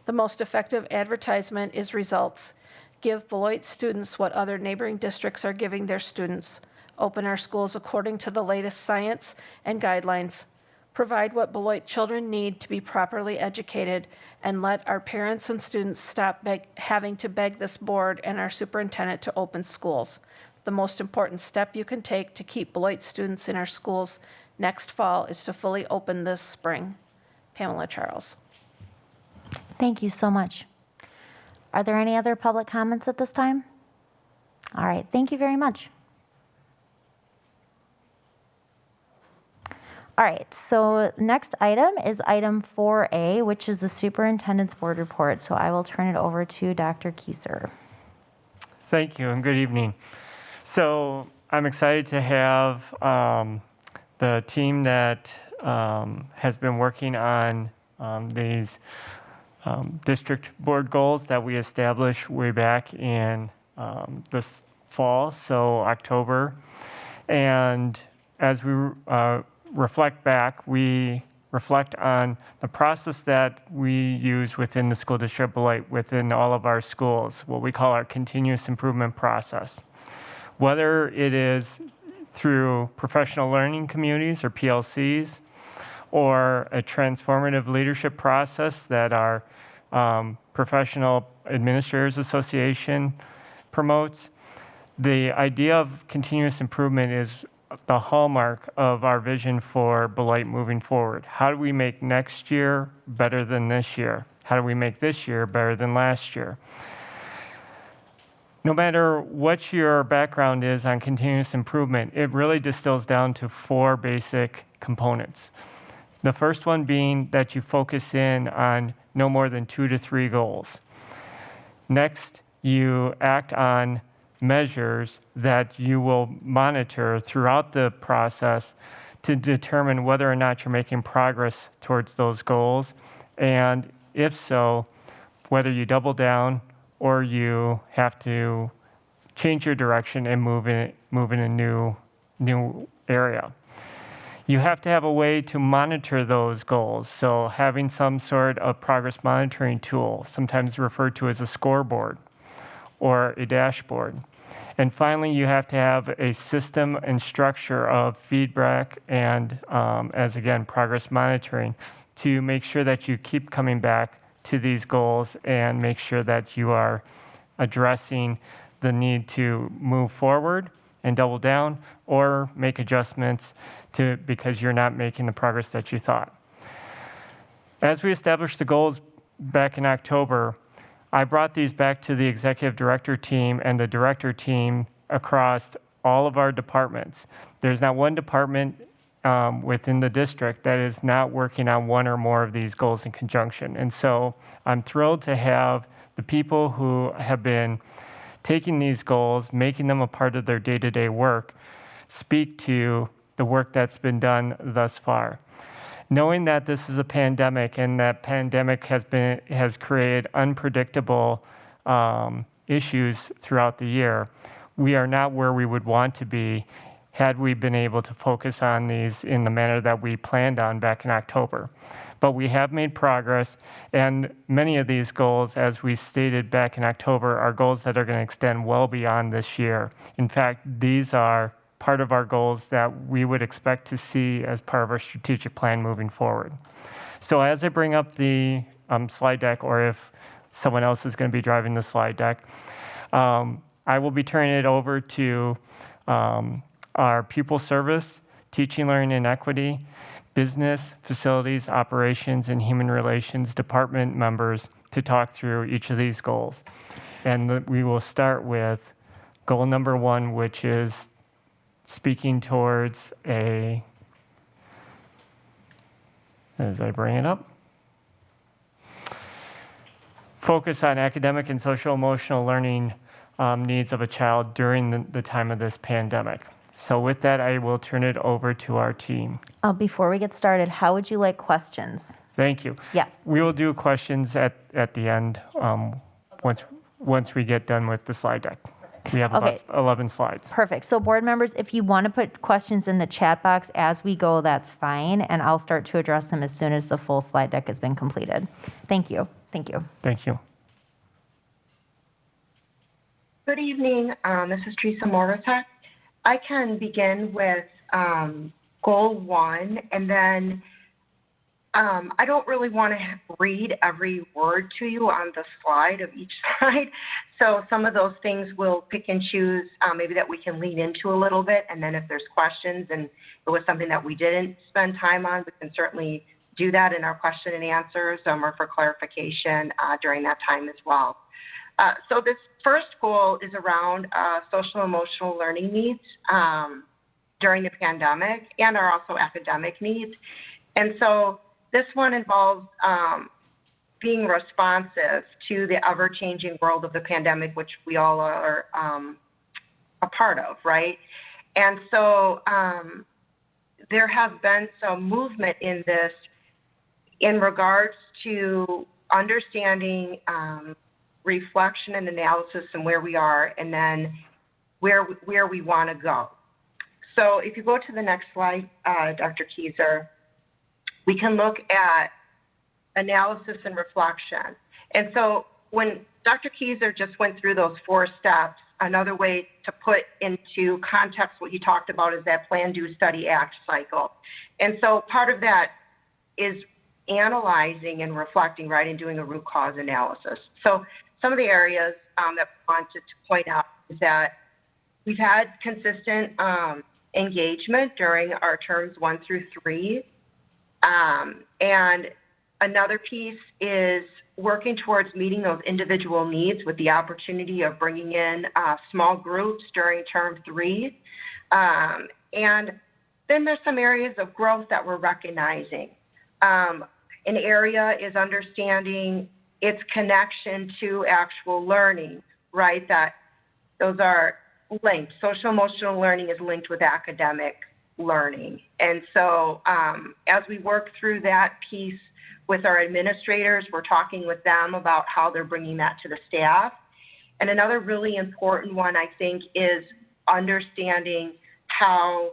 The most effective advertisement is results. Give Beloit students what other neighboring districts are giving their students. Open our schools according to the latest science and guidelines. Provide what Beloit children need to be properly educated, and let our parents and students stop having to beg this board and our superintendent to open schools. the most important step you can take to keep Beloit students in our schools next fall is to fully open this spring. Pamela Charles. Thank you so much. Are there any other public comments at this time? All right, thank you very much. All right, so next item is item 4A, which is the Superintendent's Board Report. So I will turn it over to Dr. Kieser. Thank you and good evening. So I'm excited to have the team that has been working on these district board goals that we established way back in this fall, so October. And as we reflect back, we reflect on the process that we use within the school district Beloit, within all of our schools, what we call our continuous improvement process. Whether it is through professional learning communities or PLCs, or a transformative leadership process that our Professional Administrators Association promotes, the idea of continuous improvement is the hallmark of our vision for Beloit moving forward. How do we make next year better than this year? How do we make this year better than last year? No matter what your background is on continuous improvement, it really distills down to 4 basic components. The first one being that you focus in on no more than 2 to 3 goals. Next, you act on measures that you will monitor throughout the process to determine whether or not you're making progress towards those goals, and if so, whether you double down or you have to change your direction and move in a new area. You have to have a way to monitor those goals. So having some sort of progress monitoring tool, sometimes referred to as a scoreboard or a dashboard. And finally, you have to have a system and structure of feedback and, as again, progress monitoring to make sure that you keep coming back to these goals and make sure that you are addressing the need to move forward and double down or make adjustments because you're not making the progress that you thought. As we established the goals back in October, I brought these back to the executive director team and the director team across all of our departments. There's not one department within the district that is not working on one or more of these goals in conjunction. And so I'm thrilled to have the people who have been taking these goals, making them a part of their day-to-day work, speak to the work that's been done thus far. Knowing that this is a pandemic and that pandemic has created unpredictable issues throughout the year, we are not where we would want to be had we been able to focus on these in the manner that we planned on back in October. But we have made progress, and many of these goals, as we stated back in October, are goals that are going to extend well beyond this year. In fact, these are part of our goals that we would expect to see as part of our strategic plan moving forward. So as I bring up the slide deck, or if someone else is going to be driving the slide deck, I will be turning it over to our pupil service, teaching, learning, and equity, business, facilities, operations, and human relations department members to talk through each of these goals. And we will start with goal number 1, which is speaking towards as I bring it up, focus on academic and social emotional learning needs of a child during the time of this pandemic. So with that, I will turn it over to our team. Before we get started, how would you like questions? Thank you. Yes. We will do questions at the end once we get done with the slide deck. We have about 11 slides. Perfect. So board members, if you want to put questions in the chat box as we go, that's fine. And I'll start to address them as soon as the full slide deck has been completed. Thank you. Thank you. Thank you. Good evening. This is Teresa Morita. I can begin with goal 1, and then I don't really want to read every word to you on the slide of each slide. So some of those things we'll pick and choose, maybe that we can lean into a little bit. And then if there's questions and it was something that we didn't spend time on, we can certainly do that in our question and answers or for clarification during that time as well. So this first goal is around social emotional learning needs during the pandemic and are also academic needs. And so this one involves being responsive to the ever-changing world of the pandemic, which we all are a part of, right? And so there has been some movement in this in regards to understanding reflection and analysis and where we are, and then where we want to go. So if you go to the next slide, Dr. Keyser, we can look at analysis and reflection. And so when Dr. Keyser just went through those 4 steps, another way to put into context what he talked about is that plan, do, study, act cycle. And so part of that is analyzing and reflecting, right, and doing a root cause analysis. So some of the areas that I wanted to point out is that we've had consistent engagement during our terms 1 through 3. And another piece is working towards meeting those individual needs with the opportunity of bringing in small groups during term 3. And then there's some areas of growth that we're recognizing. An area is understanding its connection to actual learning, right? That those are linked. Social emotional learning is linked with academic learning. And so as we work through that piece with our administrators, we're talking with them about how they're bringing that to the staff. And another really important one, I think, is understanding how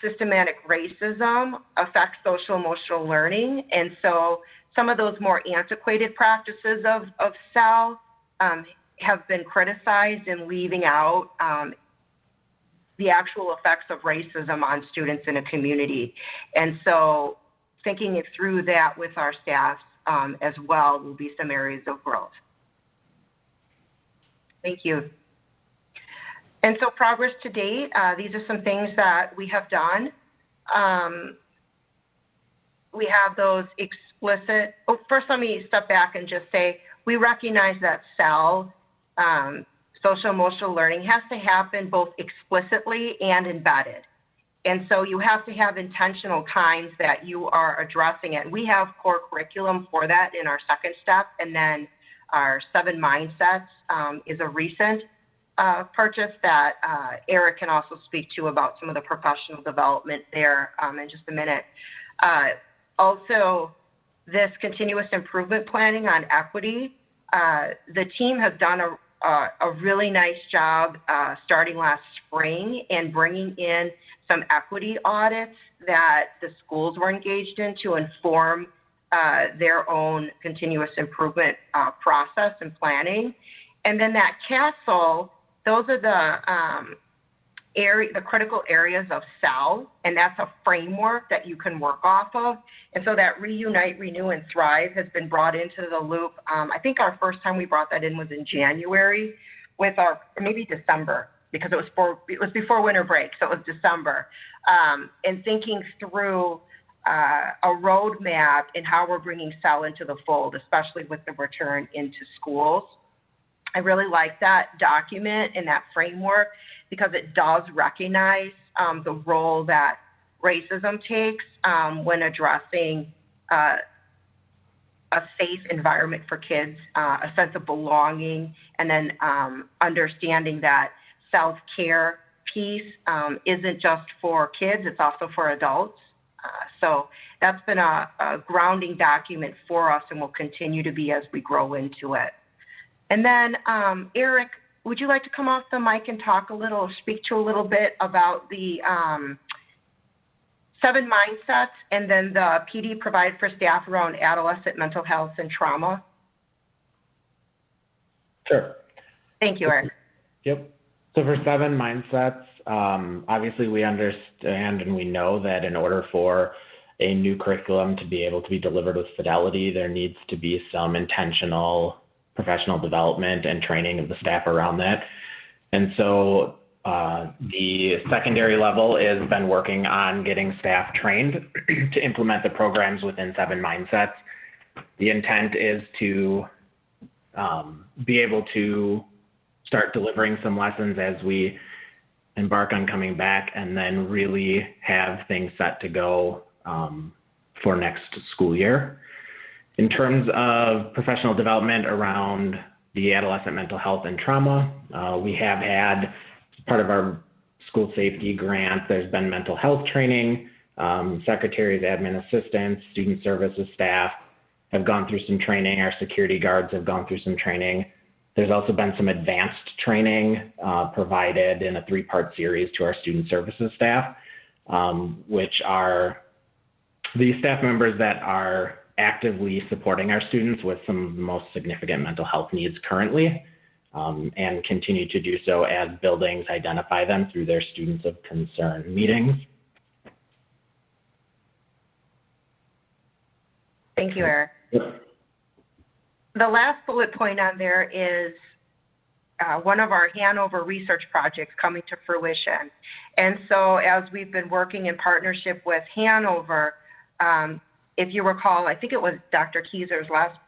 systematic racism affects social emotional learning. And so some of those more antiquated practices of SEL have been criticized in leaving out the actual effects of racism on students in a community. And so thinking it through that with our staff as well will be some areas of growth. Thank you. And so progress to date, these are some things that we have done. We have those explicit, first let me step back and just say, we recognize that SEL, social emotional learning, has to happen both explicitly and embedded. And so you have to have intentional times that you are addressing it. We have core curriculum for that in our second step, and then our 7 mindsets is a recent purchase that Eric can also speak to about some of the professional development there in just a minute. Also, this continuous improvement planning on equity, the team has done a really nice job starting last spring and bringing in some equity audits that the schools were engaged in to inform their own continuous improvement process and planning. And then that castle, those are the critical areas of SEL, and that's a framework that you can work off of. And so that Reunite, Renew, and Thrive has been brought into the loop. I think our first time we brought that in was in January with or maybe December, because it was before winter break, so it was December. And thinking through a roadmap and how we're bringing SEL into the fold, especially with the return into schools. I really like that document and that framework because it does recognize the role that racism takes when addressing a safe environment for kids, a sense of belonging, and then understanding that self-care piece isn't just for kids, it's also for adults. So that's been a grounding document for us and will continue to be as we grow into it. And then, Eric, would you like to come off the mic and speak to a little bit about the 7 mindsets and then the PD provided for staff around adolescent mental health and trauma? Sure. Thank you, Eric. Yep. So for 7 mindsets, obviously we understand and we know that in order for a new curriculum to be able to be delivered with fidelity, there needs to be some intentional professional development and training of the staff around that. And so the secondary level has been working on getting staff trained to implement the programs within 7 mindsets. The intent is to be able to start delivering some lessons as we embark on coming back, and then really have things set to go for next school year. In terms of professional development around the adolescent mental health and trauma, we have had, as part of our school safety grant, there's been mental health training, secretaries, admin assistants, student services staff have gone through some training, our security guards have gone through some training. There's also been some advanced training provided in a 3-part series to our student services staff, which are the staff members that are actively supporting our students with some of the most significant mental health needs currently, and continue to do so as buildings identify them through their students of concern meetings. Thank you, Eric. The last bullet point on there is one of our Hanover research projects coming to fruition. And so as we've been working in partnership with Hanover, if you recall, I think it was Dr. Keyser's last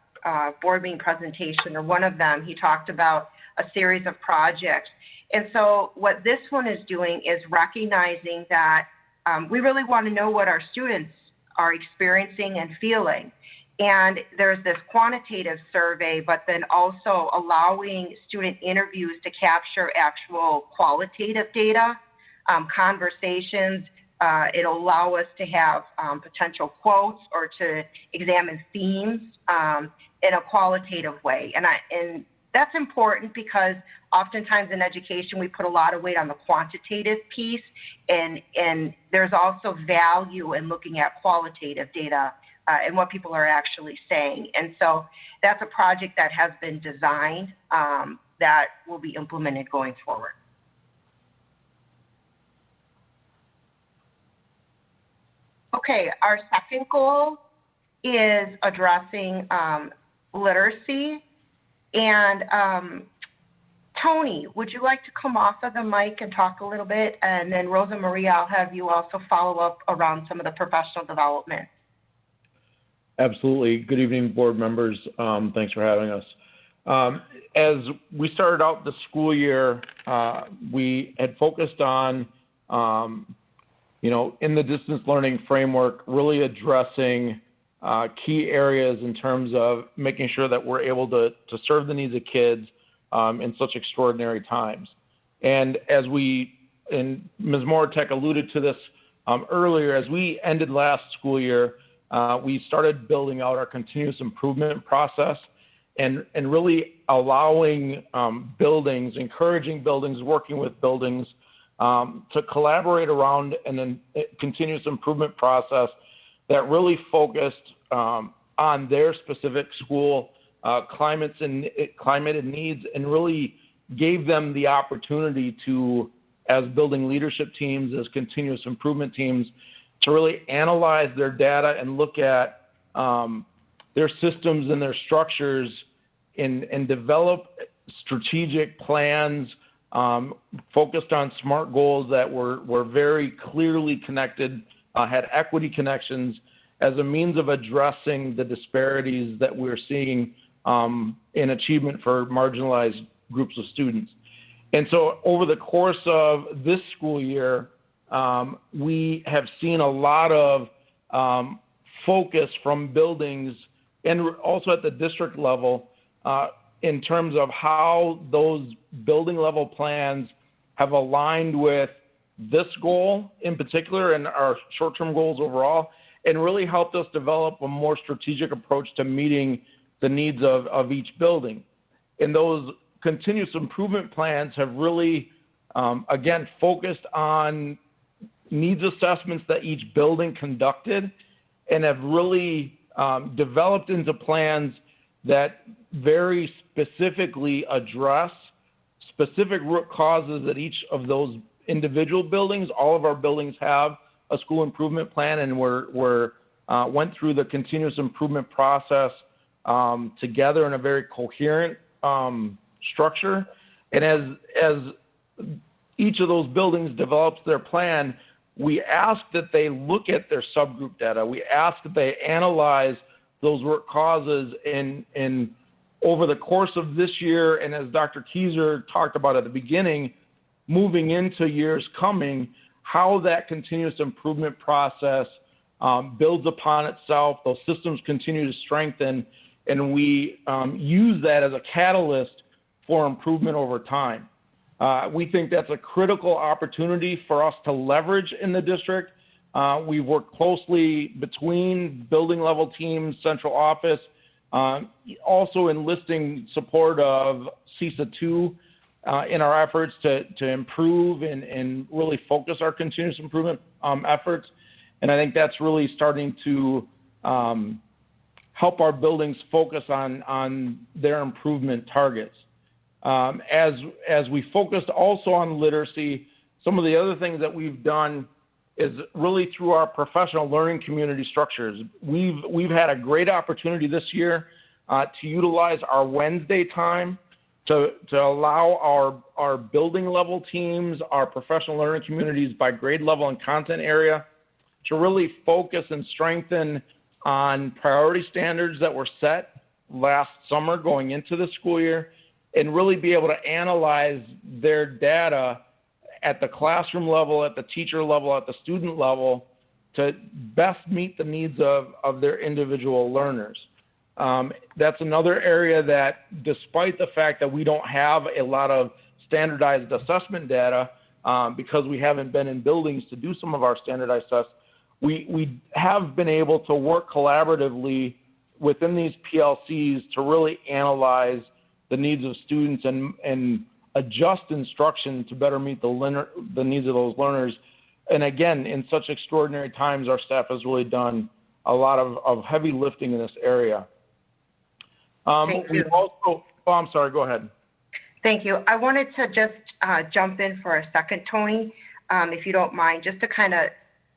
board meeting presentation, or one of them, he talked about a series of projects. And so what this one is doing is recognizing that we really want to know what our students are experiencing and feeling. And there's this quantitative survey, but then also allowing student interviews to capture actual qualitative data, conversations. It'll allow us to have potential quotes or to examine themes in a qualitative way. And that's important because oftentimes in education, we put a lot of weight on the quantitative piece, and there's also value in looking at qualitative data and what people are actually saying. And so that's a project that has been designed that will be implemented going forward. Okay, our second goal is addressing literacy. And Tony, would you like to come off of the mic and talk a little bit? And then Rosa Maria, I'll have you also follow up around some of the professional development. Absolutely. Good evening, board members. Thanks for having us. As we started out the school year, we had focused on, in the distance learning framework, really addressing key areas in terms of making sure that we're able to serve the needs of kids in such extraordinary times. And as and Ms. Moratek alluded to this earlier, as we ended last school year, we started building out our continuous improvement process and really allowing buildings, encouraging buildings, working with buildings to collaborate around a continuous improvement process that really focused on their specific school climate and needs, and really gave them the opportunity to, as building leadership teams, as continuous improvement teams, to really analyze their data and look at their systems and their structures and develop strategic plans focused on SMART goals that were very clearly connected, had equity connections as a means of addressing the disparities that we're seeing in achievement for marginalized groups of students. And so over the course of this school year, we have seen a lot of focus from buildings and also at the district level in terms of how those building level plans have aligned with this goal in particular and our short-term goals overall, and really helped us develop a more strategic approach to meeting the needs of each building. And those continuous improvement plans have really, again, focused on needs assessments that each building conducted, and have really developed into plans that very specifically address specific root causes at each of those individual buildings. All of our buildings have a school improvement plan, and we're went through the continuous improvement process together in a very coherent structure. And as each of those buildings develops their plan, we ask that they look at their subgroup data. We ask that they analyze those root causes in over the course of this year, and as Dr. Keyser talked about at the beginning, moving into years coming, how that continuous improvement process builds upon itself, those systems continue to strengthen, and we use that as a catalyst for improvement over time. We think that's a critical opportunity for us to leverage in the district. We've worked closely between building level teams, central office, also enlisting support of CISA 2 in our efforts to improve and really focus our continuous improvement efforts. And I think that's really starting to help our buildings focus on their improvement targets. As we focused also on literacy, some of the other things that we've done is really through our professional learning community structures. We've had a great opportunity this year to utilize our Wednesday time to allow our building level teams, our professional learning communities by grade level and content area to really focus and strengthen on priority standards that were set last summer going into the school year, and really be able to analyze their data at the classroom level, at the teacher level, at the student level, to best meet the needs of their individual learners. That's another area that, despite the fact that we don't have a lot of standardized assessment data, because we haven't been in buildings to do some of our standardized tests, we have been able to work collaboratively within these PLCs to really analyze the needs of students and adjust instruction to better meet the needs of those learners. And again, in such extraordinary times, our staff has really done a lot of heavy lifting in this area. Thank you. I'm sorry, go ahead. Thank you. I wanted to just jump in for a second, Tony, if you don't mind, just to kind of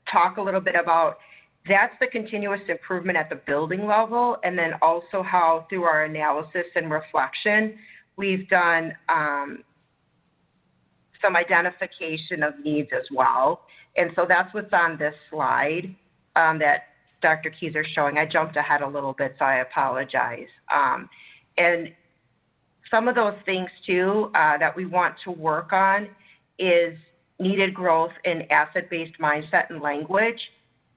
talk a little bit about that's the continuous improvement at the building level, and then also how through our analysis and reflection, we've done some identification of needs as well. And so that's what's on this slide that Dr. Keyser is showing. I jumped ahead a little bit, so I apologize. And some of those things too that we want to work on is needed growth in asset-based mindset and language.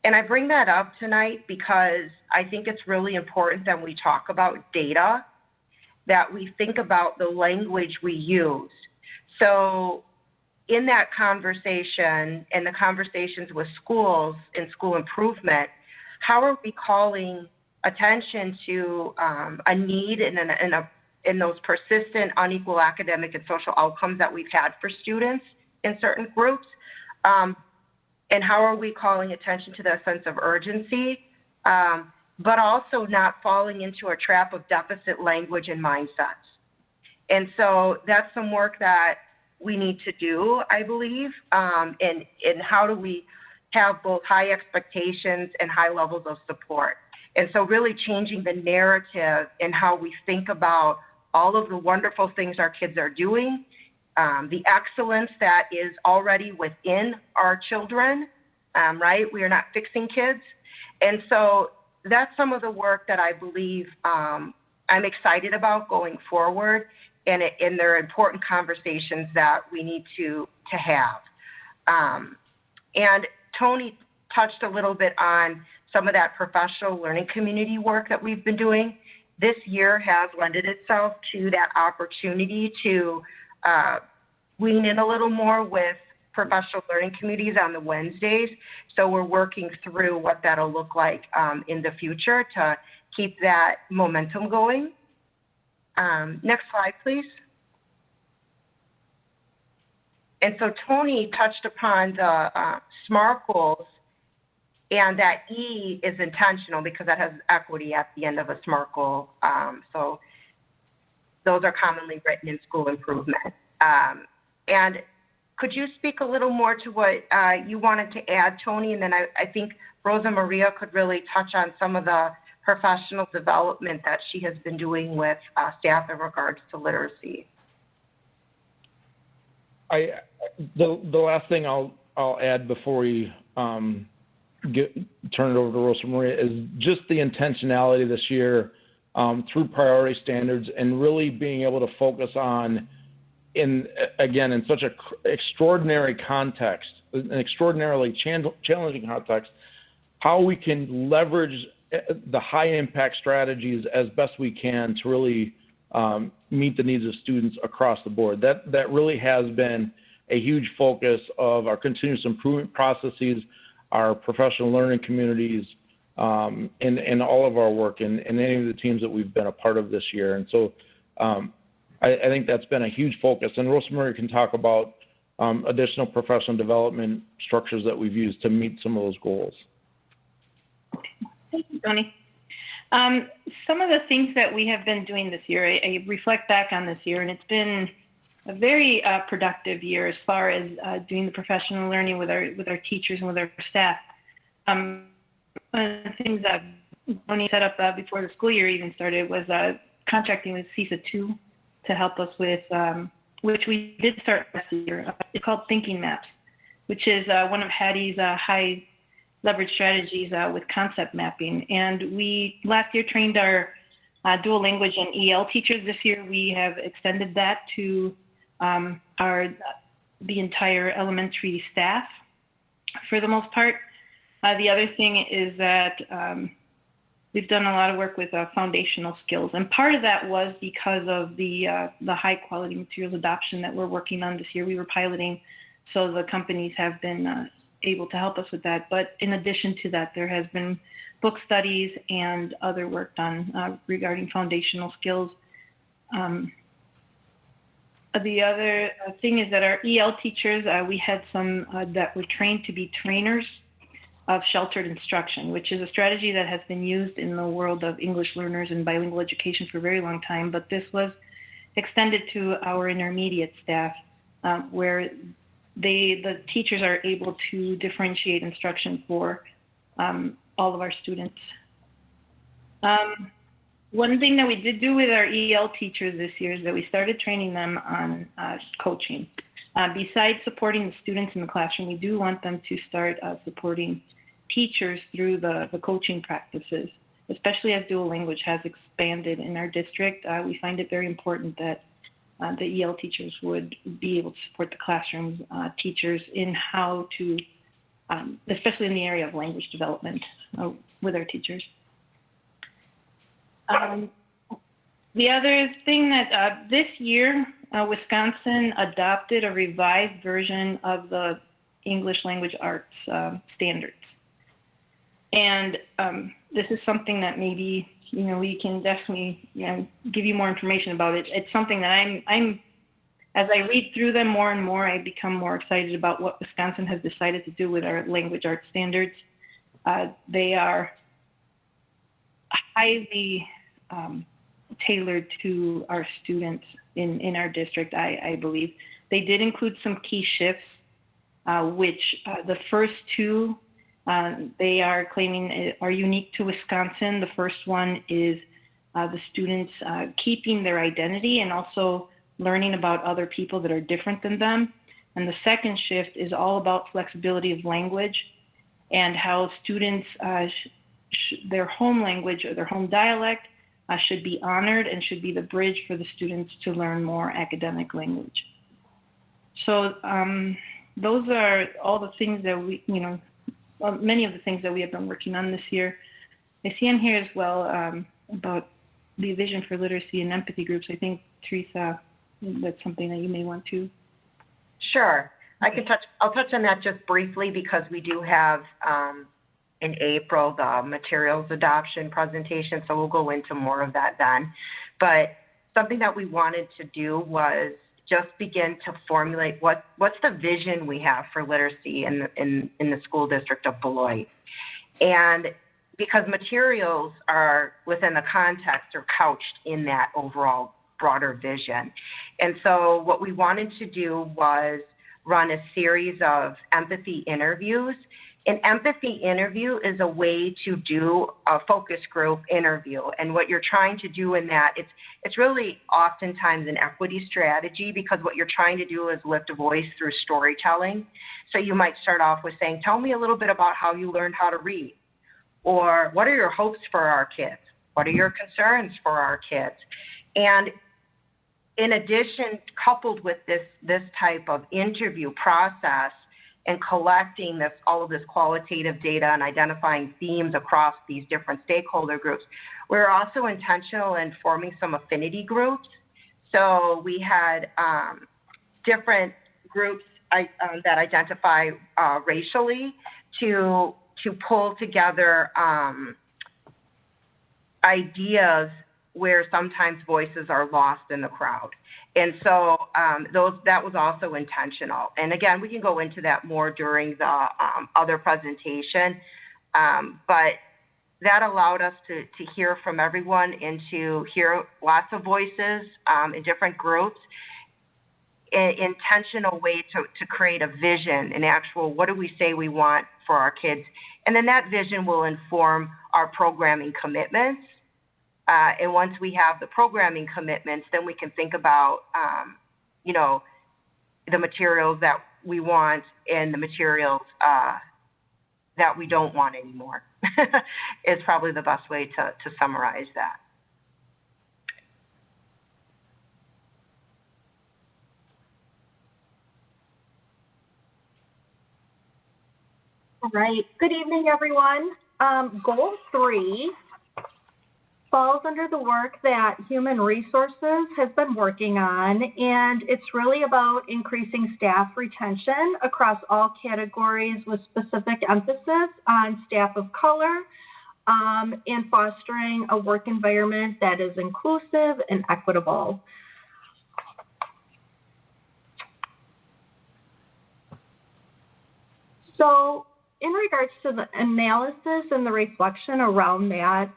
And I bring that up tonight because I think it's really important that we talk about data, that we think about the language we use. So in that conversation and the conversations with schools and school improvement, how are we calling attention to a need in those persistent unequal academic and social outcomes that we've had for students in certain groups? And how are we calling attention to that sense of urgency, but also not falling into a trap of deficit language and mindsets? And so that's some work that we need to do, I believe, and how do we have both high expectations and high levels of support. And so really changing the narrative and how we think about all of the wonderful things our kids are doing, the excellence that is already within our children, right? We are not fixing kids. And so that's some of the work that I believe I'm excited about going forward, and there are important conversations that we need to have. And Tony touched a little bit on some of that professional learning community work that we've been doing. This year has lended itself to that opportunity to lean in a little more with professional learning communities on the Wednesdays. So we're working through what that'll look like in the future to keep that momentum going. Next slide, please. And so Tony touched upon the SMART goals, and that E is intentional because that has equity at the end of a SMART goal. So those are commonly written in school improvement. And could you speak a little more to what you wanted to add, Tony? And then I think Rosa Maria could really touch on some of the professional development that she has been doing with staff in regards to literacy. The last thing I'll add before we turn it over to Rosa Maria is just the intentionality this year through priority standards and really being able to focus on, in such an extraordinary context, an extraordinarily challenging context, how we can leverage the high impact strategies as best we can to really meet the needs of students across the board. That really has been a huge focus of our continuous improvement processes, our professional learning communities, and all of our work in any of the teams that we've been a part of this year. And so I think that's been a huge focus. And Rosa Maria can talk about additional professional development structures that we've used to meet some of those goals. Thank you, Tony. Some of the things that we have been doing this year, I reflect back on this year, and it's been a very productive year as far as doing the professional learning with our teachers and with our staff. One of the things that Tony set up before the school year even started was contracting with CISA 2 to help us with, which we did start last year. It's called Thinking Maps, which is one of Hattie's high leverage strategies with concept mapping. And we last year trained our dual language and EL teachers. This year we have extended that to the entire elementary staff for the most part. The other thing is that we've done a lot of work with foundational skills, and part of that was because of the high quality materials adoption that we're working on this year. We were piloting, so the companies have been able to help us with that. But in addition to that, there has been book studies and other work done regarding foundational skills. The other thing is that our EL teachers, we had some that were trained to be trainers of sheltered instruction, which is a strategy that has been used in the world of English learners and bilingual education for a very long time. But this was extended to our intermediate staff, where the teachers are able to differentiate instruction for all of our students. One thing that we did do with our EL teachers this year is that we started training them on coaching. Besides supporting the students in the classroom, we do want them to start supporting teachers through the coaching practices, especially as dual language has expanded in our district. We find it very important that the EL teachers would be able to support the classroom teachers in how to, especially in the area of language development with our teachers. The other thing that this year, Wisconsin adopted a revised version of the English language arts standards. And this is something that maybe, we can definitely, give you more information about it. It's something that I'm, as I read through them more and more, I become more excited about what Wisconsin has decided to do with our language arts standards. They are highly tailored to our students in our district, I believe. They did include some key shifts, which the first two they are claiming are unique to Wisconsin. The first one is the students keeping their identity and also learning about other people that are different than them. And the second shift is all about flexibility of language and how students, their home language or their home dialect should be honored and should be the bridge for the students to learn more academic language. So those are all the things that we, many of the things that we have been working on this year. I see in here as well about the vision for literacy and empathy groups. I think, Teresa, that's something that you may want to. Sure. I'll touch on that just briefly because we do have in April the materials adoption presentation, so we'll go into more of that then. But something that we wanted to do was just begin to formulate what's the vision we have for literacy in the school district of Beloit. And because materials are within the context or couched in that overall broader vision. And so what we wanted to do was run a series of empathy interviews. An empathy interview is a way to do a focus group interview. And what you're trying to do in that, it's really oftentimes an equity strategy, because what you're trying to do is lift a voice through storytelling. So you might start off with saying, tell me a little bit about how you learned how to read. Or what are your hopes for our kids? What are your concerns for our kids? And in addition, coupled with this type of interview process, and collecting all of this qualitative data and identifying themes across these different stakeholder groups, we're also intentional in forming some affinity groups. So we had different groups that identify racially to pull together ideas where sometimes voices are lost in the crowd. And so that was also intentional. And again, we can go into that more during the other presentation, but that allowed us to hear from everyone and to hear lots of voices in different groups, an intentional way to create a vision, an actual, what do we say we want for our kids? And then that vision will inform our programming commitments. And once we have the programming commitments, then we can think about, the materials that we want and the materials that we don't want anymore is probably the best way to summarize that. All right. Good evening, everyone. Goal 3 falls under the work that Human Resources has been working on, and it's really about increasing staff retention across all categories with specific emphasis on staff of color, and fostering a work environment that is inclusive and equitable. So in regards to the analysis and the reflection around that,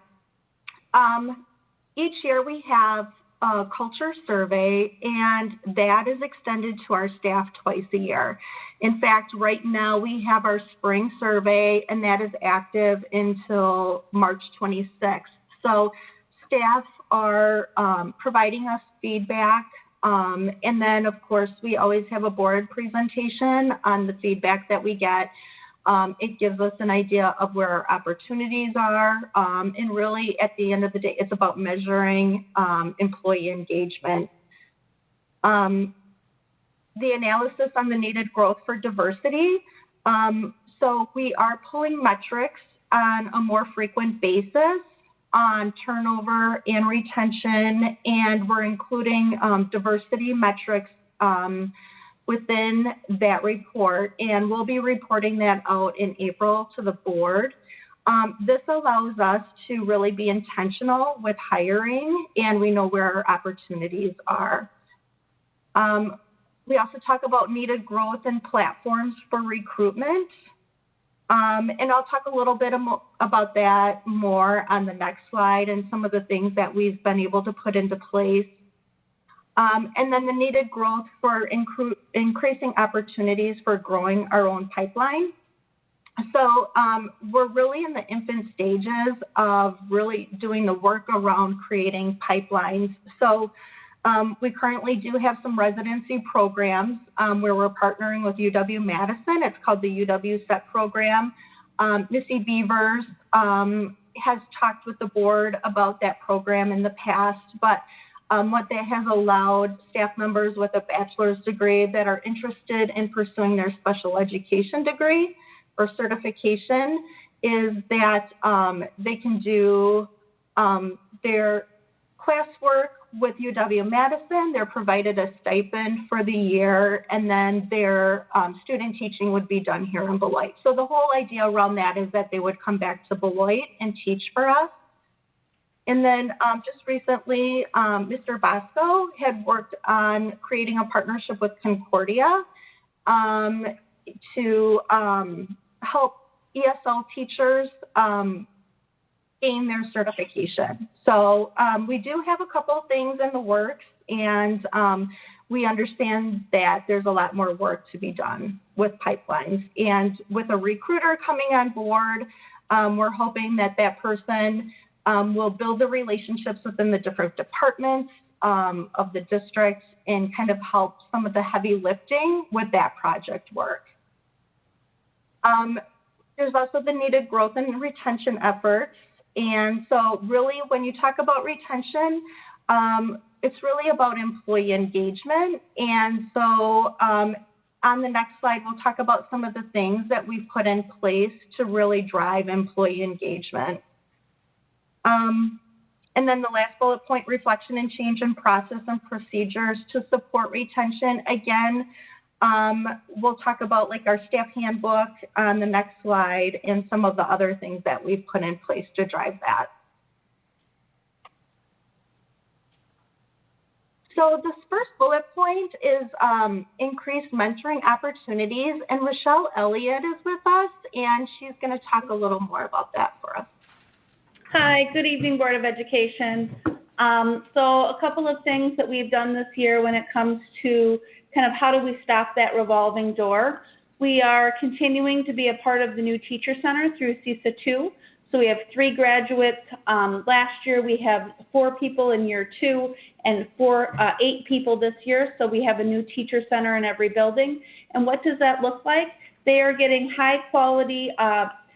each year we have a culture survey, and that is extended to our staff twice a year. In fact, right now we have our spring survey, and that is active until March 26th. So staff are providing us feedback, and then of course we always have a board presentation on the feedback that we get. It gives us an idea of where our opportunities are, and really at the end of the day, it's about measuring employee engagement. The analysis on the needed growth for diversity. So we are pulling metrics on a more frequent basis on turnover and retention, and we're including diversity metrics within that report, and we'll be reporting that out in April to the board. This allows us to really be intentional with hiring, and we know where our opportunities are. We also talk about needed growth and platforms for recruitment, and I'll talk a little bit about that more on the next slide and some of the things that we've been able to put into place. And then the needed growth for increasing opportunities for growing our own pipeline. So we're really in the infant stages of really doing the work around creating pipelines. So we currently do have some residency programs where we're partnering with UW-Madison. It's called the UW-SET program. Missy Beavers has talked with the board about that program in the past, but what that has allowed staff members with a bachelor's degree that are interested in pursuing their special education degree or certification is that they can do their classwork with UW-Madison. They're provided a stipend for the year, and then their student teaching would be done here in Beloit. So the whole idea around that is that they would come back to Beloit and teach for us. And then just recently, Mr. Bosco had worked on creating a partnership with Concordia to help ESL teachers gain their certification. So we do have a couple of things in the works, and we understand that there's a lot more work to be done with pipelines. And with a recruiter coming on board, we're hoping that that person will build the relationships within the different departments of the district and kind of help some of the heavy lifting with that project work. There's also the needed growth and retention efforts. And so really when you talk about retention, it's really about employee engagement. And so on the next slide, we'll talk about some of the things that we've put in place to really drive employee engagement. And then the last bullet point, reflection and change in process and procedures to support retention. Again, we'll talk about like our staff handbook on the next slide and some of the other things that we've put in place to drive that. So this first bullet point is increased mentoring opportunities, and Michelle Elliott is with us, and she's going to talk a little more about that for us. Hi, good evening, Board of Education. So a couple of things that we've done this year when it comes to kind of how do we stop that revolving door. We are continuing to be a part of the new Teacher Center through CISA 2. So we have 3 graduates. Last year we have 4 people in year 2 and 8 people this year. So we have a new Teacher Center in every building. And what does that look like? They are getting high quality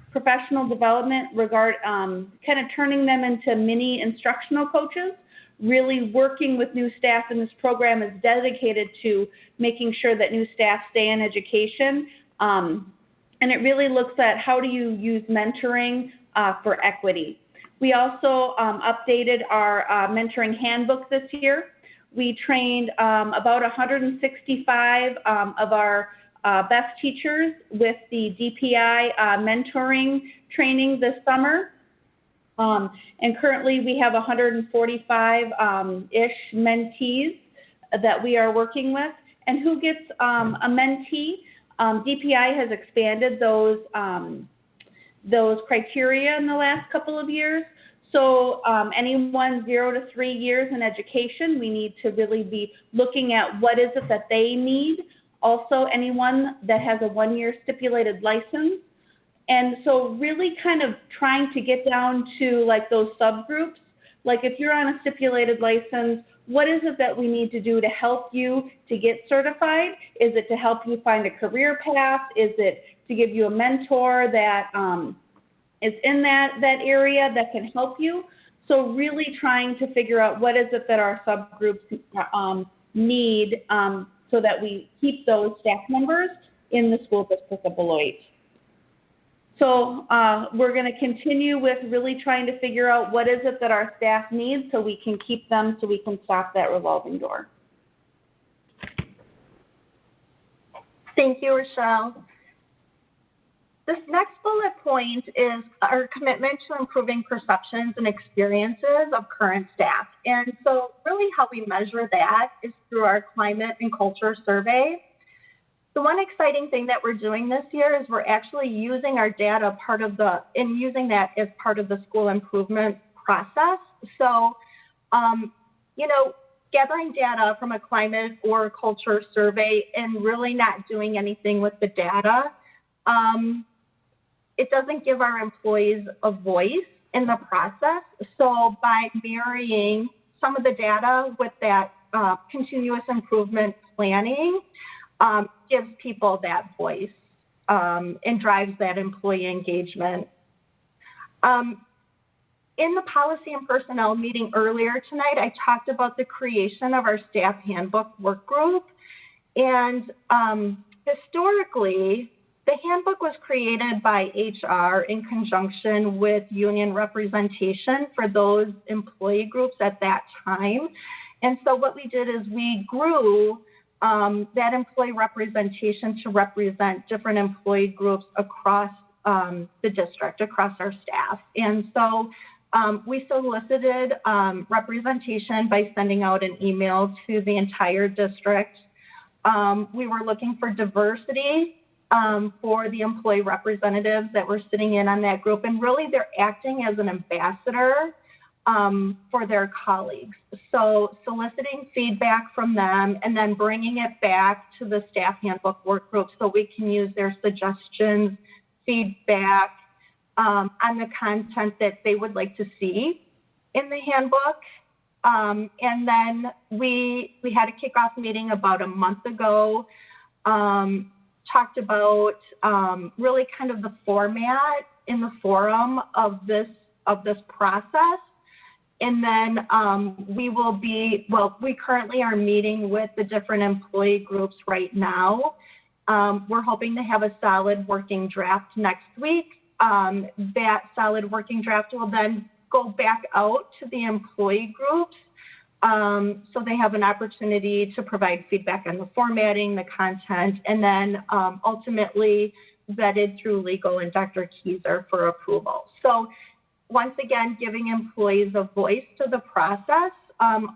professional development kind of turning them into mini instructional coaches, really working with new staff, and this program is dedicated to making sure that new staff stay in education. And it really looks at how do you use mentoring for equity. We also updated our mentoring handbook this year. We trained about 165 of our best teachers with the DPI mentoring training this summer. And currently we have 145-ish mentees that we are working with. And who gets a mentee? DPI has expanded those criteria in the last couple of years. So anyone 0 to 3 years in education, we need to really be looking at what is it that they need. Also, anyone that has a 1-year stipulated license. And so really kind of trying to get down to like those subgroups. Like if you're on a stipulated license, what is it that we need to do to help you to get certified? Is it to help you find a career path? Is it to give you a mentor that is in that area that can help you? So really trying to figure out what is it that our subgroups need so that we keep those staff members in the school district of Beloit. So we're going to continue with really trying to figure out what is it that our staff needs so we can keep them, so we can stop that revolving door. Thank you, Rochelle. This next bullet point is our commitment to improving perceptions and experiences of current staff. And so really how we measure that is through our climate and culture survey. The one exciting thing that we're doing this year is we're actually using our data using that as part of the school improvement process. So, gathering data from a climate or culture survey and really not doing anything with the data, it doesn't give our employees a voice in the process. So by marrying some of the data with that continuous improvement planning, gives people that voice and drives that employee engagement. In the policy and personnel meeting earlier tonight, I talked about the creation of our staff handbook work group. And historically, the handbook was created by HR in conjunction with union representation for those employee groups at that time. And so what we did is we grew that employee representation to represent different employee groups across the district, across our staff. And so we solicited representation by sending out an email to the entire district. We were looking for diversity for the employee representatives that were sitting in on that group. And really they're acting as an ambassador for their colleagues. So soliciting feedback from them and then bringing it back to the staff handbook work group so we can use their suggestions, feedback on the content that they would like to see in the handbook. And then we had a kickoff meeting about a month ago, talked about really kind of the format in the forum of this process. And then we currently are meeting with the different employee groups right now. We're hoping to have a solid working draft next week. That solid working draft will then go back out to the employee groups so they have an opportunity to provide feedback on the formatting, the content, and then ultimately vetted through legal and Dr. Keyser for approval. So once again, giving employees a voice to the process,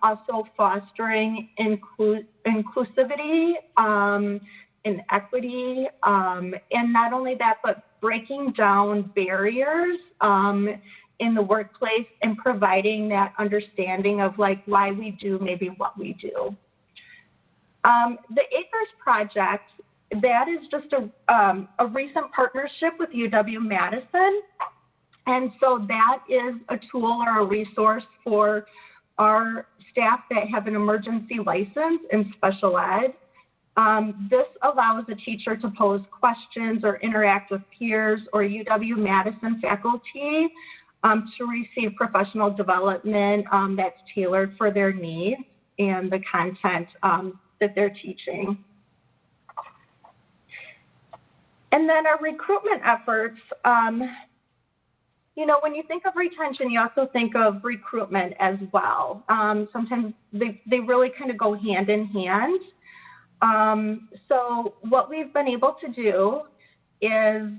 also fostering inclusivity and equity, and not only that, but breaking down barriers in the workplace and providing that understanding of like why we do maybe what we do. The ACRES project, that is just a recent partnership with UW-Madison. And so that is a tool or a resource for our staff that have an emergency license in special ed. This allows a teacher to pose questions or interact with peers or UW-Madison faculty to receive professional development that's tailored for their needs and the content that they're teaching. And then our recruitment efforts, you know, when you think of retention, you also think of recruitment as well. Sometimes they really kind of go hand in hand. So what we've been able to do is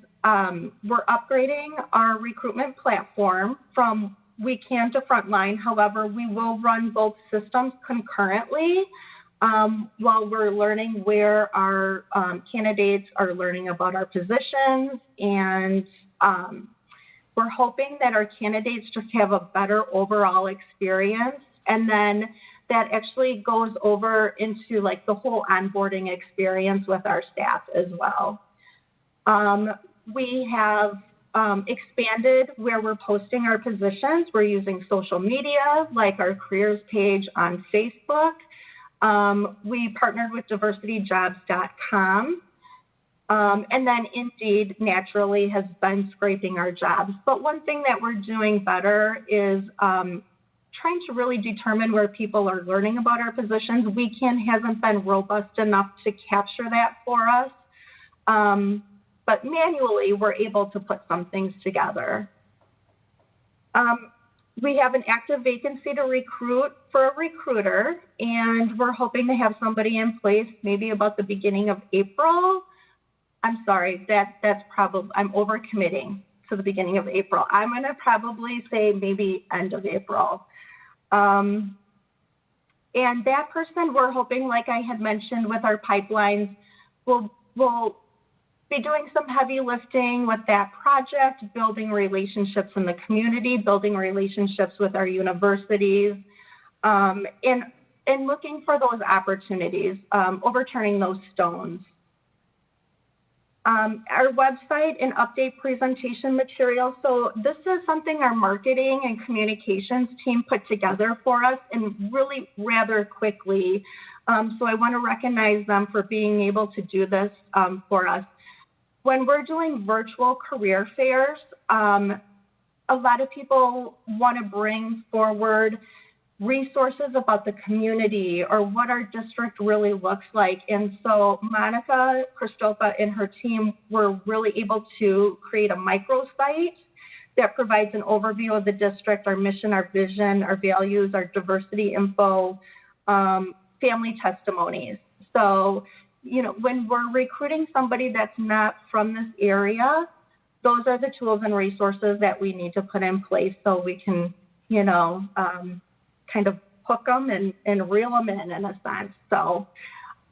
we're upgrading our recruitment platform from WeCan to Frontline. However, we will run both systems concurrently while we're learning where our candidates are learning about our positions, and we're hoping that our candidates just have a better overall experience, and then that actually goes over into like the whole onboarding experience with our staff as well. We have expanded where we're posting our positions. We're using social media like our careers page on Facebook. We partnered with diversityjobs.com. And then Indeed naturally has been scraping our jobs. But one thing that we're doing better is trying to really determine where people are learning about our positions. WeCan hasn't been robust enough to capture that for us. But manually, we're able to put some things together. We have an active vacancy to recruit for a recruiter, and we're hoping to have somebody in place maybe about the beginning of April. I'm sorry, that's probably, I'm overcommitting to the beginning of April. I'm going to probably say maybe end of April. And that person, we're hoping, like I had mentioned with our pipelines, will be doing some heavy lifting with that project, building relationships in the community, building relationships with our universities, and looking for those opportunities, overturning those stones. Our website and update presentation material. So this is something our marketing and communications team put together for us and really rather quickly. So I want to recognize them for being able to do this for us. When we're doing virtual career fairs, a lot of people want to bring forward resources about the community or what our district really looks like. And so Monica Christofa and her team were really able to create a microsite that provides an overview of the district, our mission, our vision, our values, our diversity info, family testimonies. So, you know, when we're recruiting somebody that's not from this area, those are the tools and resources that we need to put in place so we can, you know, kind of hook them and reel them in a sense. So,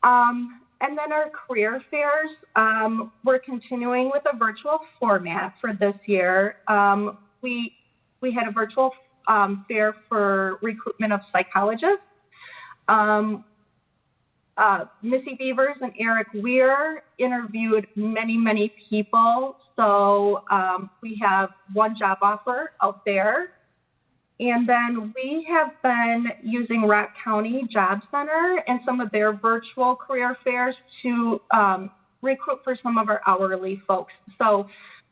and then our career fairs, we're continuing with a virtual format for this year. We had a virtual fair for recruitment of psychologists. Missy Beavers and Eric Weir interviewed many people. So we have one job offer out there. And then we have been using Rock County Job Center and some of their virtual career fairs to recruit for some of our hourly folks. So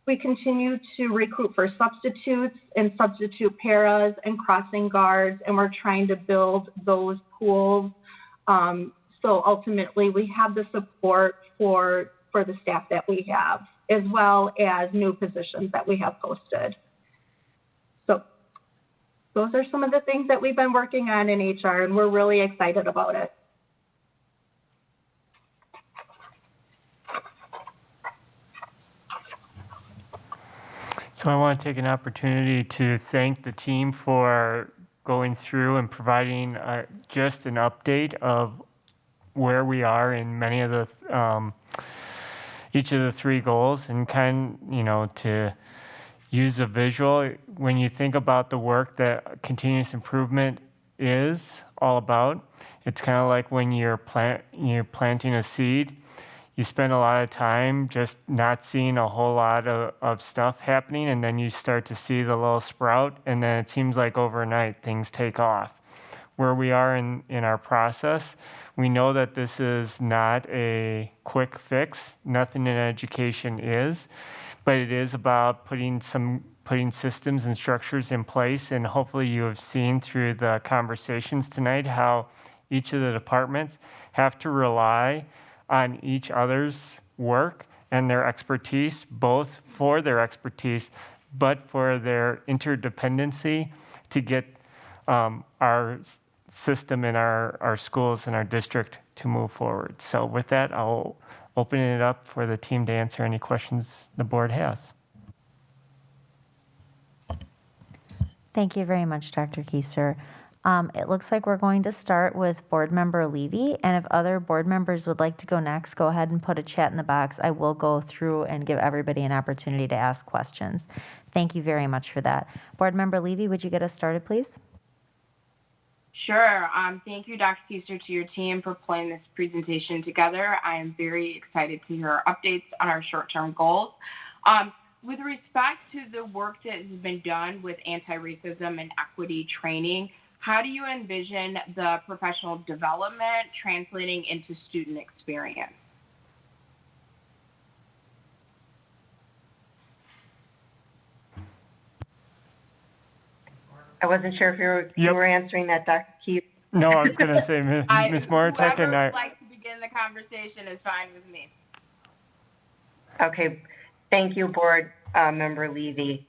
we continue to recruit for substitutes and substitute paras and crossing guards, and we're trying to build those pools. So ultimately, we have the support for the staff that we have, as well as new positions that we have posted. So those are some of the things that we've been working on in HR, and we're really excited about it. So I want to take an opportunity to thank the team for going through and providing just an update of where we are in many of the each of the three goals, and to use a visual when you think about the work that continuous improvement is all about. It's kind of like when you're planting a seed. You spend a lot of time just not seeing a whole lot of stuff happening, and then you start to see the little sprout, and then it seems like overnight things take off. Where we are in our process, we know that this is not a quick fix. Nothing in education is, but it is about putting systems and structures in place, and hopefully you have seen through the conversations tonight how each of the departments have to rely on each other's work and their expertise, both for their expertise, but for their interdependency to get our system in our schools and our district to move forward. So with that, I'll open it up for the team to answer any questions the board has. Thank you very much, Dr. Keister. It looks like we're going to start with Board Member Levy, and if other board members would like to go next, go ahead and put a chat in the box. I will go through and give everybody an opportunity to ask questions. Thank you very much for that. Board Member Levy, would you get us started, please? Sure. Thank you, Dr. Keister, to your team for putting this presentation together. I am very excited to hear updates on our short-term goals. With respect to the work that has been done with anti-racism and equity training, how do you envision the professional development translating into student experience? I wasn't sure if you were answering that, Dr. Keith. No, I was going to say, Ms. Moratek and I. Whoever would like to begin the conversation is fine with me. Okay. Thank you, Board Member Levy.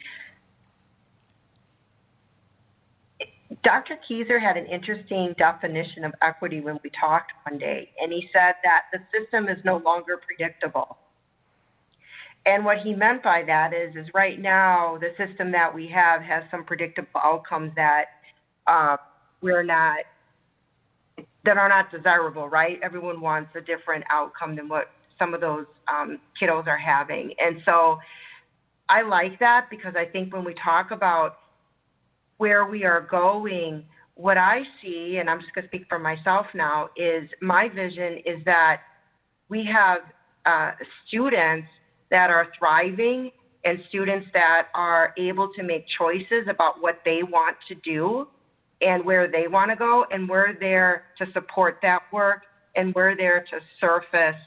Dr. Keiser had an interesting definition of equity when we talked one day, and he said that the system is no longer predictable. And what he meant by that is right now the system that we have has some predictable outcomes that are not desirable, right? Everyone wants a different outcome than what some of those kiddos are having. And so I like that, because I think when we talk about where we are going, what I see, and I'm just going to speak for myself now, is my vision is that we have students that are thriving and students that are able to make choices about what they want to do and where they want to go, and we're there to support that work, and we're there to surface,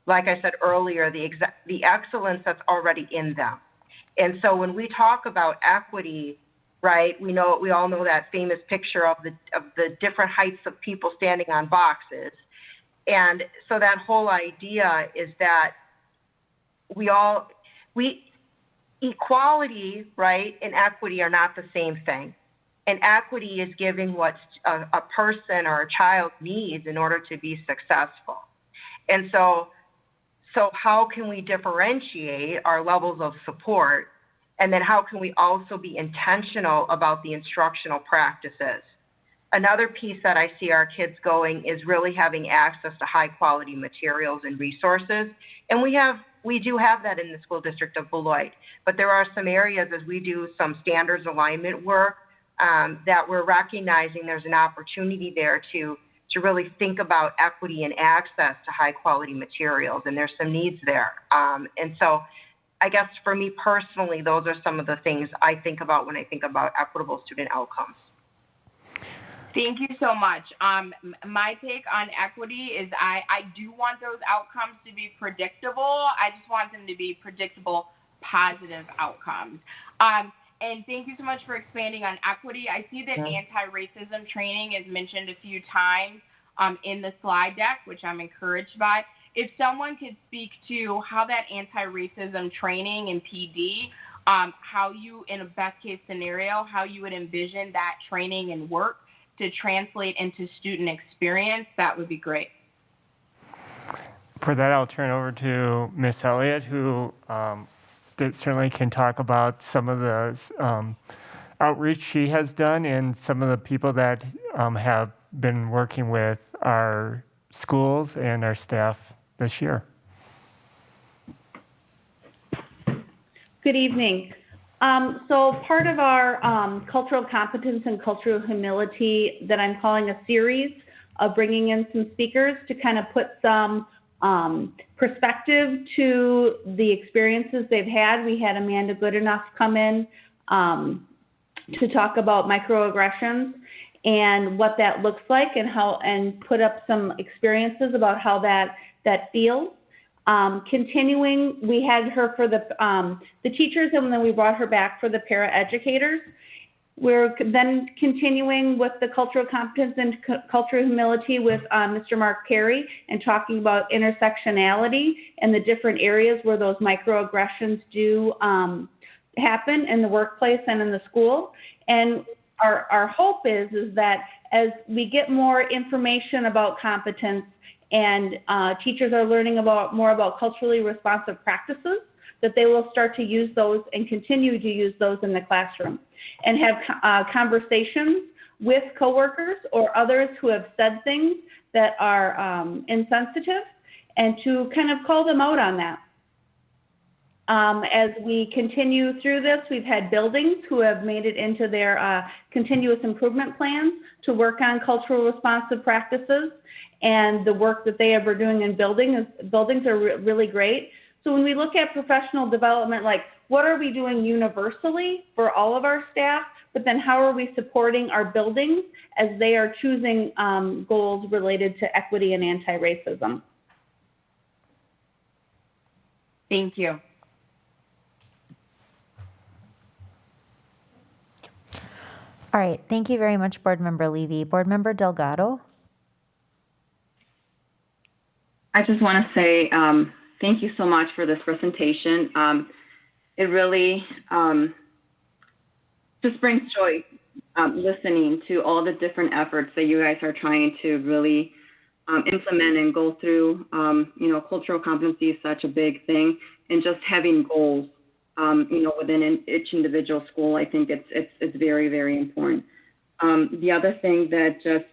like I said earlier, the excellence that's already in them. And so when we talk about equity, right, we all know that famous picture of the different heights of people standing on boxes. And so that whole idea is that equality, right, and equity are not the same thing. And equity is giving what a person or a child needs in order to be successful. And so how can we differentiate our levels of support? And then how can we also be intentional about the instructional practices? Another piece that I see our kids going is really having access to high quality materials and resources. And we have we do have that in the school district of Beloit, but there are some areas as we do some standards alignment work that we're recognizing there's an opportunity there to really think about equity and access to high quality materials, and there's some needs there. And so I guess for me personally, those are some of the things I think about when I think about equitable student outcomes. Thank you so much. My take on equity is I do want those outcomes to be predictable. I just want them to be predictable, positive outcomes. And thank you so much for expanding on equity. I see that anti-racism training is mentioned a few times in the slide deck, which I'm encouraged by. If someone could speak to how that anti-racism training in PD, how you, in a best case scenario, how you would envision that training and work to translate into student experience, that would be great. For that, I'll turn over to Ms. Elliott, who that certainly can talk about some of the outreach she has done and some of the people that have been working with our schools and our staff this year. Good evening. So part of our cultural competence and cultural humility that I'm calling a series of bringing in some speakers to kind of put some perspective to the experiences they've had. We had Amanda Goodenough come in to talk about microaggressions and what that looks like and put up some experiences about how that feels. Continuing, we had her for the teachers, and then we brought her back for the paraeducators. We're then continuing with the cultural competence and cultural humility with Mr. Mark Perry and talking about intersectionality and the different areas where those microaggressions do happen in the workplace and in the school. And our hope is that as we get more information about competence and teachers are learning more about culturally responsive practices, that they will start to use those and continue to use those in the classroom and have conversations with coworkers or others who have said things that are insensitive and to kind of call them out on that. As we continue through this, we've had buildings who have made it into their continuous improvement plans to work on cultural responsive practices, and the work that they are doing in buildings are really great. So when we look at professional development, like what are we doing universally for all of our staff, but then how are we supporting our buildings as they are choosing goals related to equity and anti-racism? Thank you. All right, thank you very much, Board Member Levy. Board Member Delgado? I just want to say thank you so much for this presentation. It really just brings joy listening to all the different efforts that you guys are trying to really implement and go through. Cultural competency is such a big thing, and just having goals, within each individual school, I think it's very, very important. The other thing that just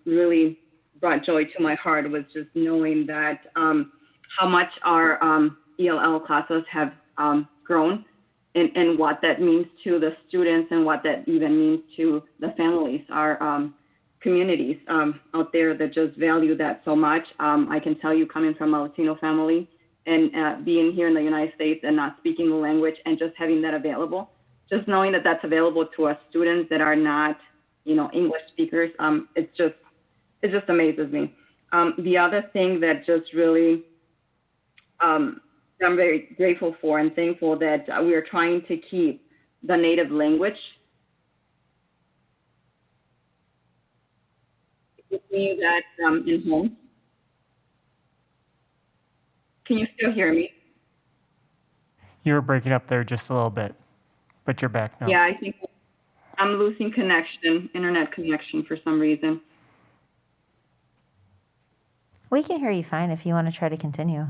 really brought joy to my heart was just knowing that how much our ELL classes have grown and what that means to the students and what that even means to the families, our communities out there that just value that so much. I can tell you, coming from a Latino family and being here in the United States and not speaking the language and just having that available, just knowing that that's available to us students that are not, English speakers, it just amazes me. The other thing that just really I'm very grateful for and thankful that we are trying to keep the native language. Continue that in homes. Can you still hear me? You were breaking up there just a little bit, but you're back now. Yeah, I think I'm losing internet connection for some reason. We can hear you fine if you want to try to continue.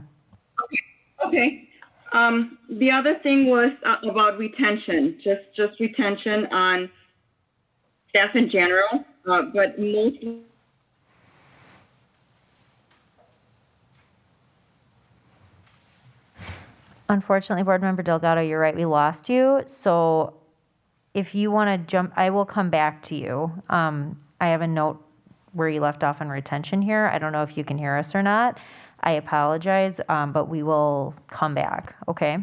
Okay. The other thing was about retention, just retention on staff in general, but mostly. Unfortunately, Board Member Delgado, you're right, we lost you. So if you want to jump, I will come back to you. I have a note where you left off on retention here. I don't know if you can hear us or not. I apologize, but we will come back, okay?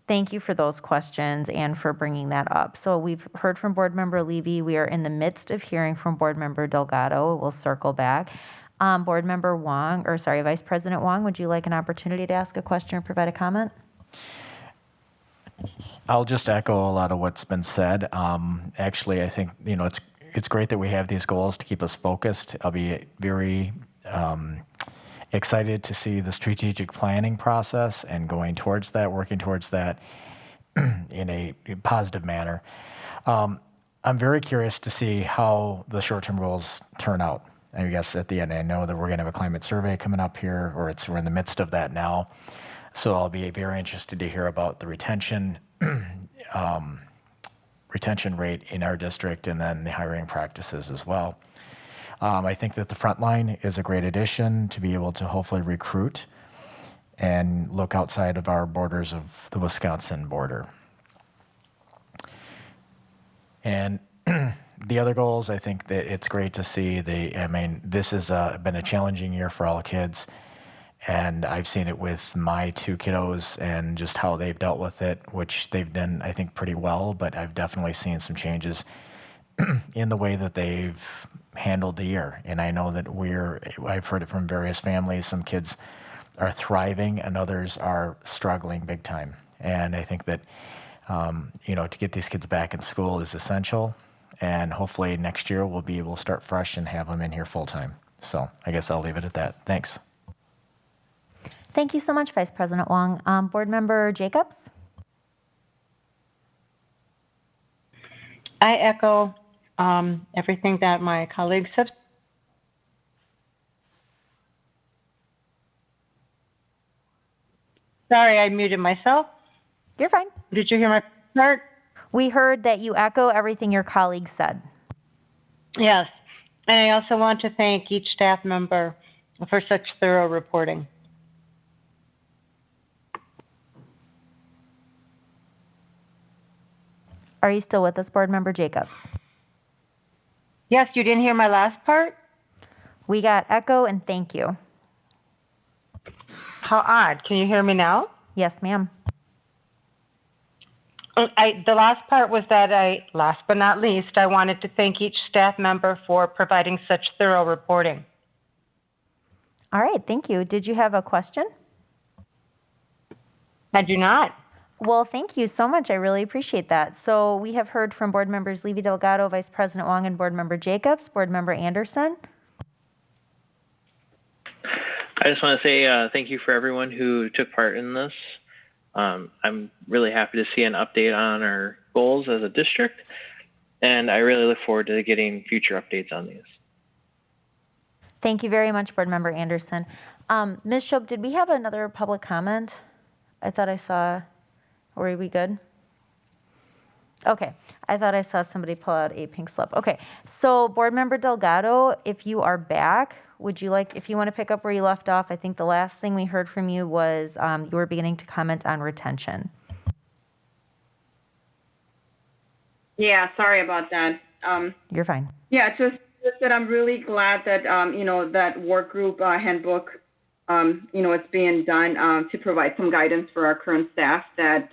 Thank you for those questions and for bringing that up. So we've heard from Board Member Levy. We are in the midst of hearing from Board Member Delgado. We'll circle back. Board Member Wong, or sorry, Vice President Wong, would you like an opportunity to ask a question or provide a comment? I'll just echo a lot of what's been said. Actually, I think, it's great that we have these goals to keep us focused. I'll be very excited to see the strategic planning process and going towards that, working towards that in a positive manner. I'm very curious to see how the short-term goals turn out. I guess at the end, I know that we're going to have a climate survey coming up here, or we're in the midst of that now. So I'll be very interested to hear about the retention rate in our district, and then the hiring practices as well. I think that the front line is a great addition to be able to hopefully recruit and look outside of our borders of the Wisconsin border. And the other goals, I think that it's great to see this has been a challenging year for all kids. And I've seen it with my two kiddos and just how they've dealt with it, which they've done, I think, pretty well. But I've definitely seen some changes in the way that they've handled the year. And I know that I've heard it from various families. Some kids are thriving and others are struggling big time. And I think that, to get these kids back in school is essential. And hopefully next year we'll be able to start fresh and have them in here full time. So I guess I'll leave it at that. Thanks. Thank you so much, Vice President Wong. Board Member Jacobs? I echo everything that my colleagues have. Sorry, I muted myself. You're fine. Did you hear my part? We heard that you echo everything your colleagues said. Yes. And I also want to thank each staff member for such thorough reporting. Are you still with us, Board Member Jacobs? Yes, you didn't hear my last part? We got echo and thank you. How odd. Can you hear me now? Yes, ma'am. The last part was that last but not least, I wanted to thank each staff member for providing such thorough reporting. All right, thank you. Did you have a question? I do not. Well, thank you so much. I really appreciate that. So we have heard from Board Members Levy Delgado, Vice President Wong, and Board Member Jacobs. Board Member Anderson? I just want to say thank you for everyone who took part in this. I'm really happy to see an update on our goals as a district, and I really look forward to getting future updates on these. Thank you very much, Board Member Anderson. Ms. Shope, did we have another public comment? I thought I saw, were we good? Okay, I thought I saw somebody pull out a pink slip. Okay, so Board Member Delgado, if you are back, if you want to pick up where you left off, I think the last thing we heard from you was you were beginning to comment on retention. Yeah, sorry about that. You're fine. Yeah, just that I'm really glad that, that work group handbook, it's being done to provide some guidance for our current staff that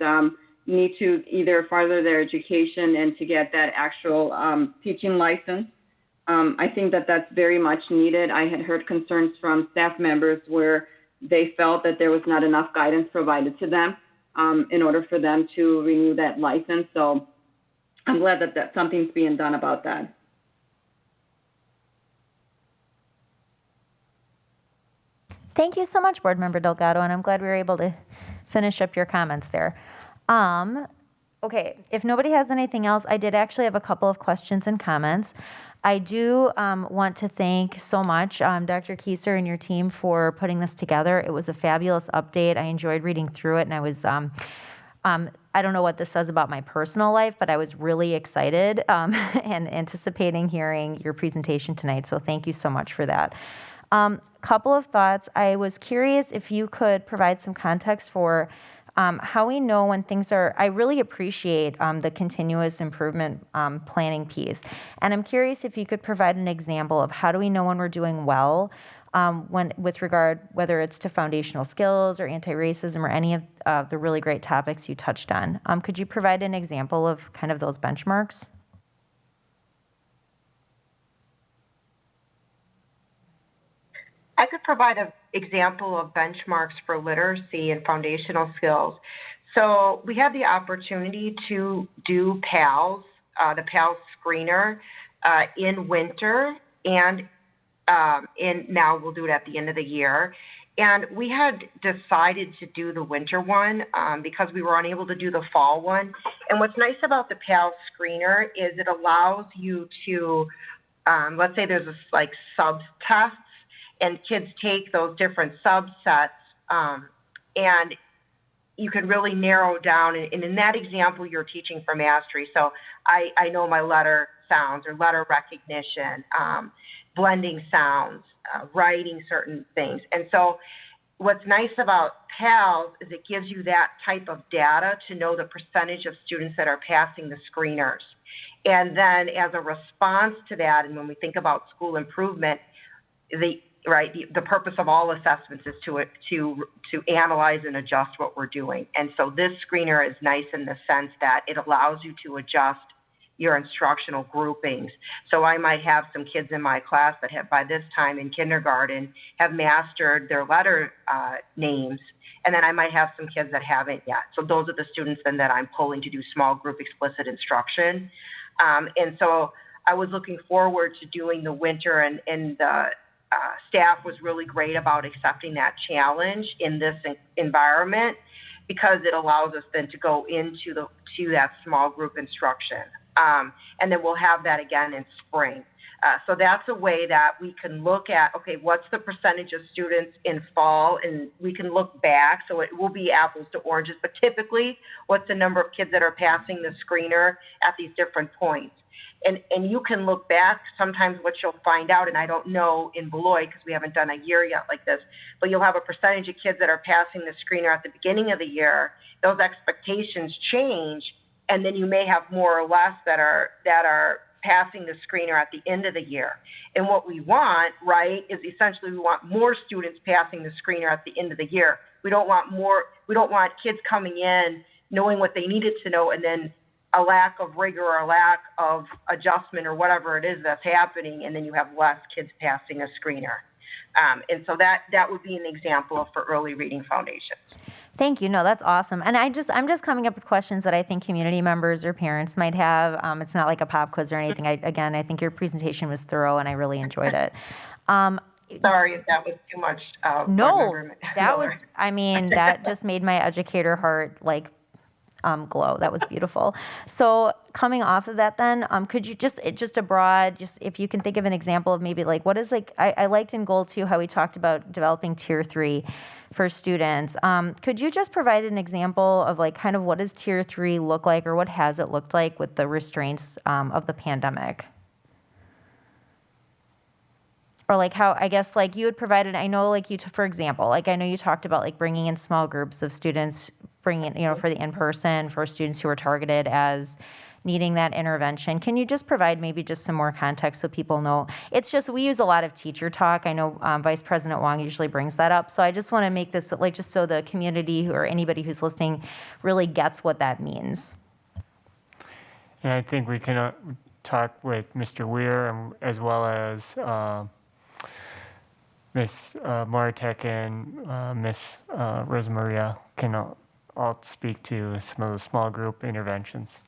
need to either further their education and to get that actual teaching license. I think that that's very much needed. I had heard concerns from staff members where they felt that there was not enough guidance provided to them in order for them to renew that license. So I'm glad that something's being done about that. Thank you so much, Board Member Delgado, and I'm glad we were able to finish up your comments there. Okay, if nobody has anything else, I did actually have a couple of questions and comments. I do want to thank so much Dr. Kieser and your team for putting this together. It was a fabulous update. I enjoyed reading through it, and I was, I don't know what this says about my personal life, but I was really excited and anticipating hearing your presentation tonight, so thank you so much for that. Couple of thoughts. I was curious if you could provide some context for how we know when things are, I really appreciate the continuous improvement planning piece. And I'm curious if you could provide an example of how do we know when we're doing well when with regard, whether it's to foundational skills or anti-racism or any of the really great topics you touched on. Could you provide an example of kind of those benchmarks? I could provide an example of benchmarks for literacy and foundational skills. So we had the opportunity to do PALS, the PALS screener, in winter, and now we'll do it at the end of the year. And we had decided to do the winter one because we were unable to do the fall one. And what's nice about the PALS screener is it allows you to, let's say there's like sub-tests, and kids take those different subsets, and you can really narrow down. And in that example, you're teaching for mastery. So I know my letter sounds or letter recognition, blending sounds, writing certain things. And so what's nice about PALS is it gives you that type of data to know the percentage of students that are passing the screeners. And then as a response to that, and when we think about school improvement, the purpose of all assessments is to analyze and adjust what we're doing. And so this screener is nice in the sense that it allows you to adjust your instructional groupings. So I might have some kids in my class that have, by this time in kindergarten, have mastered their letter names, and then I might have some kids that haven't yet. So those are the students then that I'm pulling to do small group explicit instruction. And so I was looking forward to doing the winter, and the staff was really great about accepting that challenge in this environment because it allows us then to go into that small group instruction. And then we'll have that again in spring. So that's a way that we can look at, okay, what's the percentage of students in fall? And we can look back, so it will be apples to oranges, but typically what's the number of kids that are passing the screener at these different points? And you can look back, sometimes what you'll find out, and I don't know in Beloit because we haven't done a year yet like this, but you'll have a percentage of kids that are passing the screener at the beginning of the year. Those expectations change, and then you may have more or less that are passing the screener at the end of the year. And what we want, right, is essentially we want more students passing the screener at the end of the year. We don't want kids coming in knowing what they needed to know and then a lack of rigor or a lack of adjustment or whatever it is that's happening, and then you have less kids passing a screener. And so that would be an example for early reading foundations. Thank you. No, that's awesome. And I'm just coming up with questions that I think community members or parents might have. It's not like a pop quiz or anything. I think your presentation was thorough and I really enjoyed it. Sorry if that was too much. No, that was, that just made my educator heart glow. That was beautiful. So coming off of that then, could you just if you can think of an example of maybe what is I liked in goal 2 how we talked about developing tier 3 for students. Could you just provide an example of kind of what does tier 3 look like, or what has it looked like with the restraints of the pandemic? Or how, I guess, you had provided, I know, for example, I know you talked about bringing in small groups of students, bringing, for the in-person, for students who are targeted as needing that intervention. Can you just provide maybe just some more context so people know? It's just, we use a lot of teacher talk. I know Vice President Wong usually brings that up. So I just want to make this, just so the community or anybody who's listening really gets what that means. And I think we can talk with Mr. Weir as well as Ms. Martek and Ms. Rosemaria can all speak to some of the small group interventions.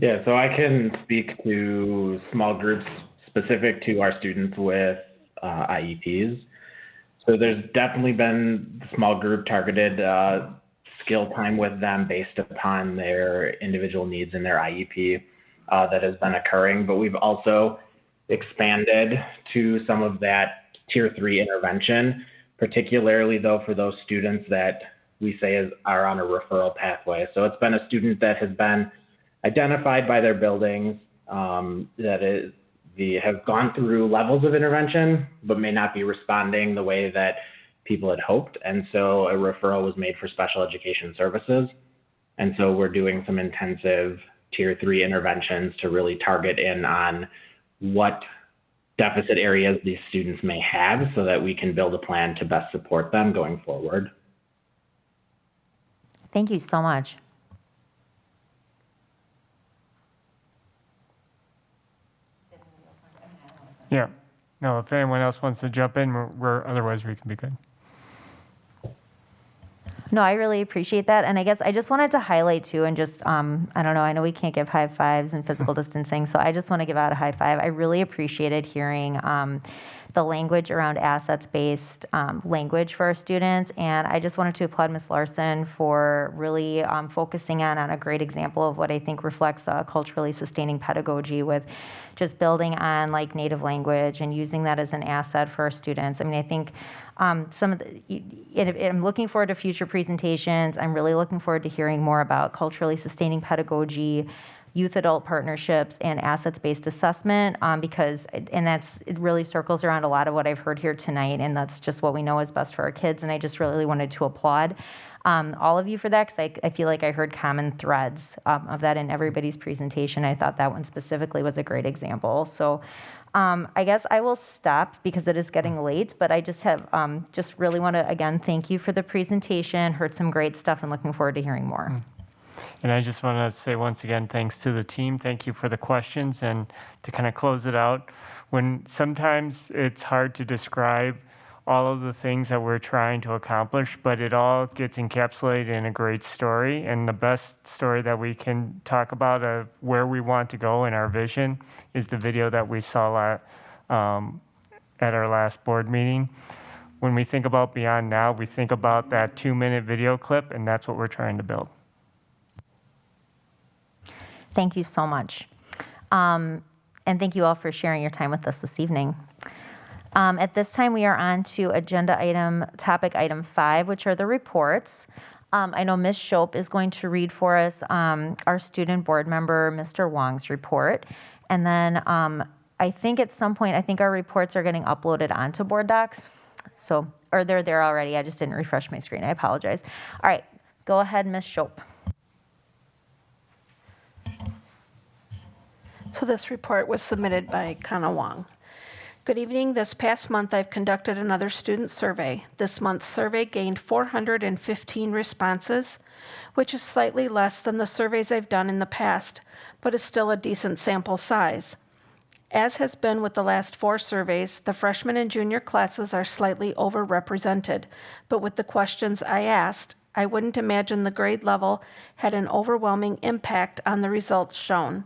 Yeah, so I can speak to small groups specific to our students with IEPs. So there's definitely been small group targeted skill time with them based upon their individual needs in their IEP that has been occurring, but we've also expanded to some of that tier 3 intervention, particularly though for those students that we say are on a referral pathway. So it's been a student that has been identified by their buildings, that have gone through levels of intervention, but may not be responding the way that people had hoped. And so a referral was made for special education services. And so we're doing some intensive tier 3 interventions to really target in on what deficit areas these students may have so that we can build a plan to best support them going forward. Thank you so much. Yeah. No, if anyone else wants to jump in, otherwise we can be good. No, I really appreciate that. And I guess I just wanted to highlight too, and just, I don't know, I know we can't give high fives and physical distancing, so I just want to give out a high five. I really appreciated hearing the language around assets-based language for our students. And I just wanted to applaud Ms. Larson for really focusing on a great example of what I think reflects culturally sustaining pedagogy with just building on like native language and using that as an asset for our students. I mean, I think some of I'm looking forward to future presentations. I'm really looking forward to hearing more about culturally sustaining pedagogy, youth-adult partnerships, and assets-based assessment, because it really circles around a lot of what I've heard here tonight, and that's just what we know is best for our kids, and I just really wanted to applaud all of you for that, because I feel like I heard common threads of that in everybody's presentation. I thought that one specifically was a great example. So I guess I will stop because it is getting late, but I just have just really want to, again, thank you for the presentation, heard some great stuff, and looking forward to hearing more. And I just want to say once again, thanks to the team. Thank you for the questions. And to kind of close it out, when sometimes it's hard to describe all of the things that we're trying to accomplish, but it all gets encapsulated in a great story. And the best story that we can talk about of where we want to go in our vision is the video that we saw at our last board meeting. When we think about Beyond Now, we think about that 2-minute video clip, and that's what we're trying to build. Thank you so much. And thank you all for sharing your time with us this evening. At this time, we are on to topic item 5, which are the reports. I know Ms. Shope is going to read for us our student board member, Mr. Wong's report. And then I think at some point, our reports are getting uploaded onto board docs. So, or they're there already. I just didn't refresh my screen. I apologize. All right, go ahead, Ms. Shope. So this report was submitted by Kana Wong. Good evening. This past month, I've conducted another student survey. This month's survey gained 415 responses, which is slightly less than the surveys I've done in the past, but is still a decent sample size. As has been with the last 4 surveys, the freshman and junior classes are slightly overrepresented, but with the questions I asked, I wouldn't imagine the grade level had an overwhelming impact on the results shown.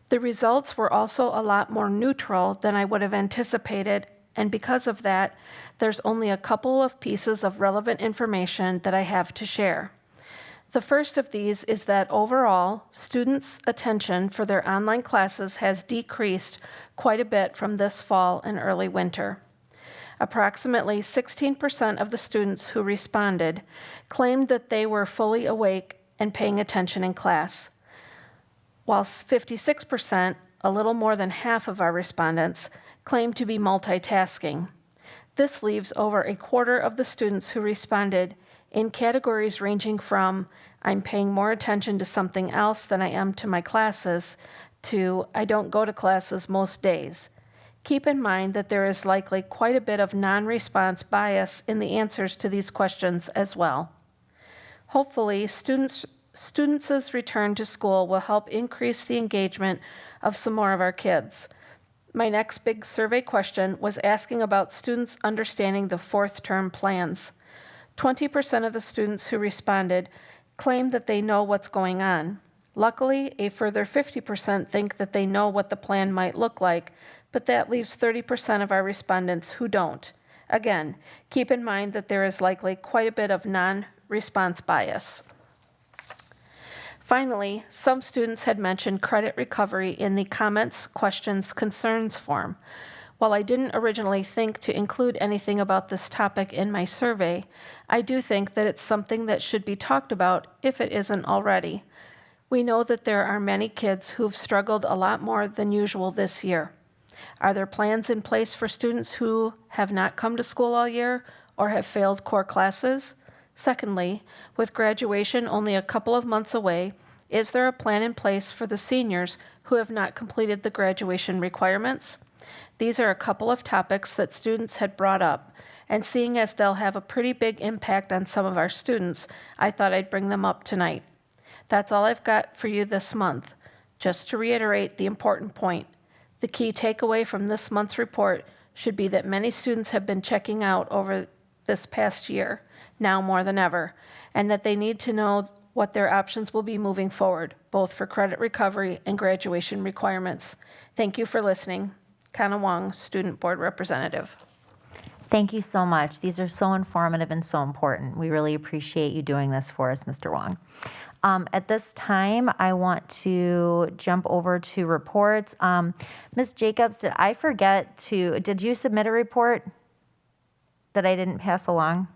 The results were also a lot more neutral than I would have anticipated, and because of that, there's only a couple of pieces of relevant information that I have to share. The first of these is that overall, students' attention for their online classes has decreased quite a bit from this fall and early winter. Approximately 16% of the students who responded claimed that they were fully awake and paying attention in class, while 56%, a little more than half of our respondents, claimed to be multitasking. This leaves over a quarter of the students who responded in categories ranging from I'm paying more attention to something else than I am to my classes to I don't go to classes most days. Keep in mind that there is likely quite a bit of non-response bias in the answers to these questions as well. Hopefully, students' return to school will help increase the engagement of some more of our kids. My next big survey question was asking about students understanding the 4th term plans. 20% of the students who responded claimed that they know what's going on. Luckily, a further 50% think that they know what the plan might look like, but that leaves 30% of our respondents who don't. Again, keep in mind that there is likely quite a bit of non-response bias. Finally, some students had mentioned credit recovery in the comments, questions, concerns form. While I didn't originally think to include anything about this topic in my survey, I do think that it's something that should be talked about if it isn't already. We know that there are many kids who've struggled a lot more than usual this year. Are there plans in place for students who have not come to school all year or have failed core classes? Secondly, with graduation only a couple of months away, is there a plan in place for the seniors who have not completed the graduation requirements? These are a couple of topics that students had brought up, and seeing as they'll have a pretty big impact on some of our students, I thought I'd bring them up tonight. That's all I've got for you this month. Just to reiterate the important point, the key takeaway from this month's report should be that many students have been checking out over this past year, now more than ever, and that they need to know what their options will be moving forward, both for credit recovery and graduation requirements. Thank you for listening. Kana Wong, Student Board Representative. Thank you so much. These are so informative and so important. We really appreciate you doing this for us, Mr. Wong. At this time, I want to jump over to reports. Ms. Jacobs, did you submit a report that I didn't pass along?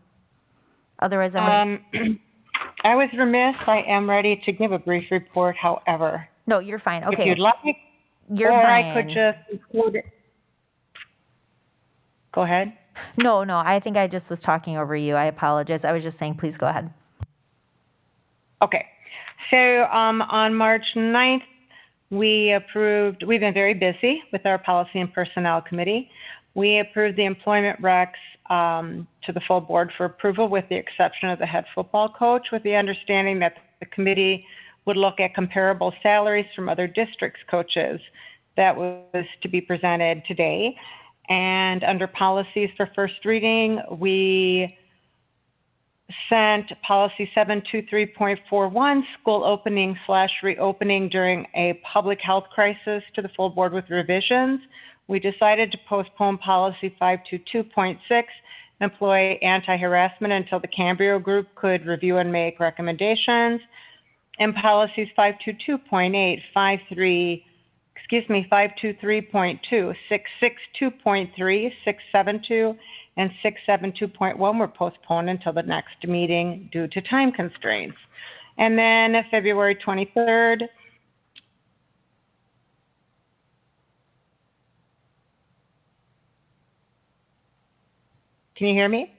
Otherwise, I was remiss. I am ready to give a brief report, however. No, you're fine. Okay. If you'd like, you're or fine. I could just include it. Go ahead. No, I think I just was talking over you. I apologize. I was just saying, please go ahead. Okay. So on March 9th, we've been very busy with our Policy and Personnel Committee. We approved the employment recs to the full board for approval with the exception of the head football coach, with the understanding that the committee would look at comparable salaries from other districts' coaches. That was to be presented today. And under policies for first reading, we sent policy 723.41, school opening/reopening during a public health crisis, to the full board with revisions. We decided to postpone policy 522.6, employee anti-harassment, until the Cambria group could review and make recommendations. And policies 522.8, 523.2, 662.3, 672, and 672.1 were postponed until the next meeting due to time constraints. And then February 23rd, can you hear me?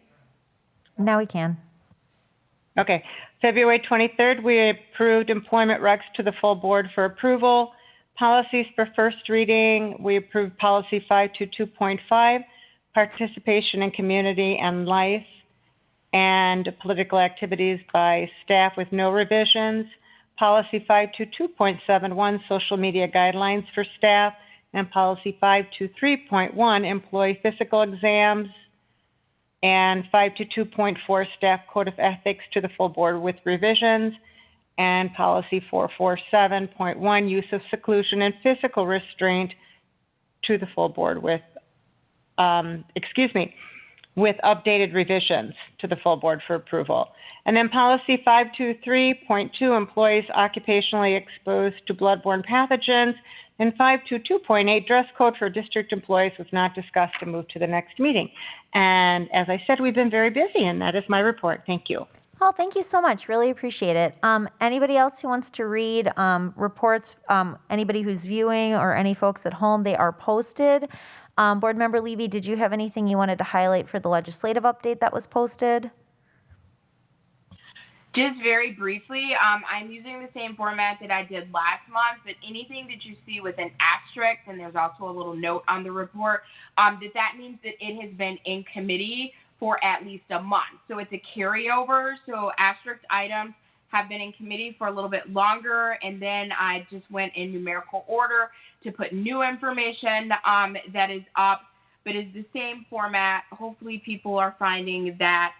Now we can. Okay. February 23rd, we approved employment recs to the full board for approval. Policies for first reading, we approved policy 522.5, participation in community and life and political activities by staff with no revisions. Policy 522.71, social media guidelines for staff, and policy 523.1, employee physical exams, and 522.4, staff code of ethics to the full board with revisions, and policy 447.1, use of seclusion and physical restraint to the full board with, with updated revisions to the full board for approval. And then policy 523.2, employees occupationally exposed to bloodborne pathogens, and 522.8, dress code for district employees, was not discussed and moved to the next meeting. And as I said, we've been very busy, and that is my report. Thank you. Oh, thank you so much. Really appreciate it. Anybody else who wants to read reports, anybody who's viewing or any folks at home, they are posted. Board Member Levy, did you have anything you wanted to highlight for the legislative update that was posted? Just very briefly, I'm using the same format that I did last month, but anything that you see with an asterisk, and there's also a little note on the report, that means that it has been in committee for at least a month. So it's a carryover. So asterisk items have been in committee for a little bit longer, and then I just went in numerical order to put new information that is up, but it's the same format. Hopefully people are finding that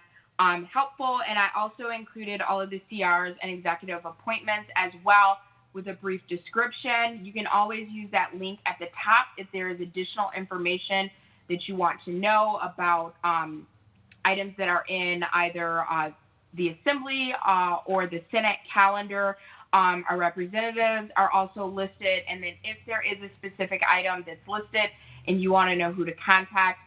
helpful, and I also included all of the CRs and executive appointments as well with a brief description. You can always use that link at the top if there is additional information that you want to know about items that are in either the Assembly or the Senate calendar. Our representatives are also listed, and then if there is a specific item that's listed and you want to know who to contact,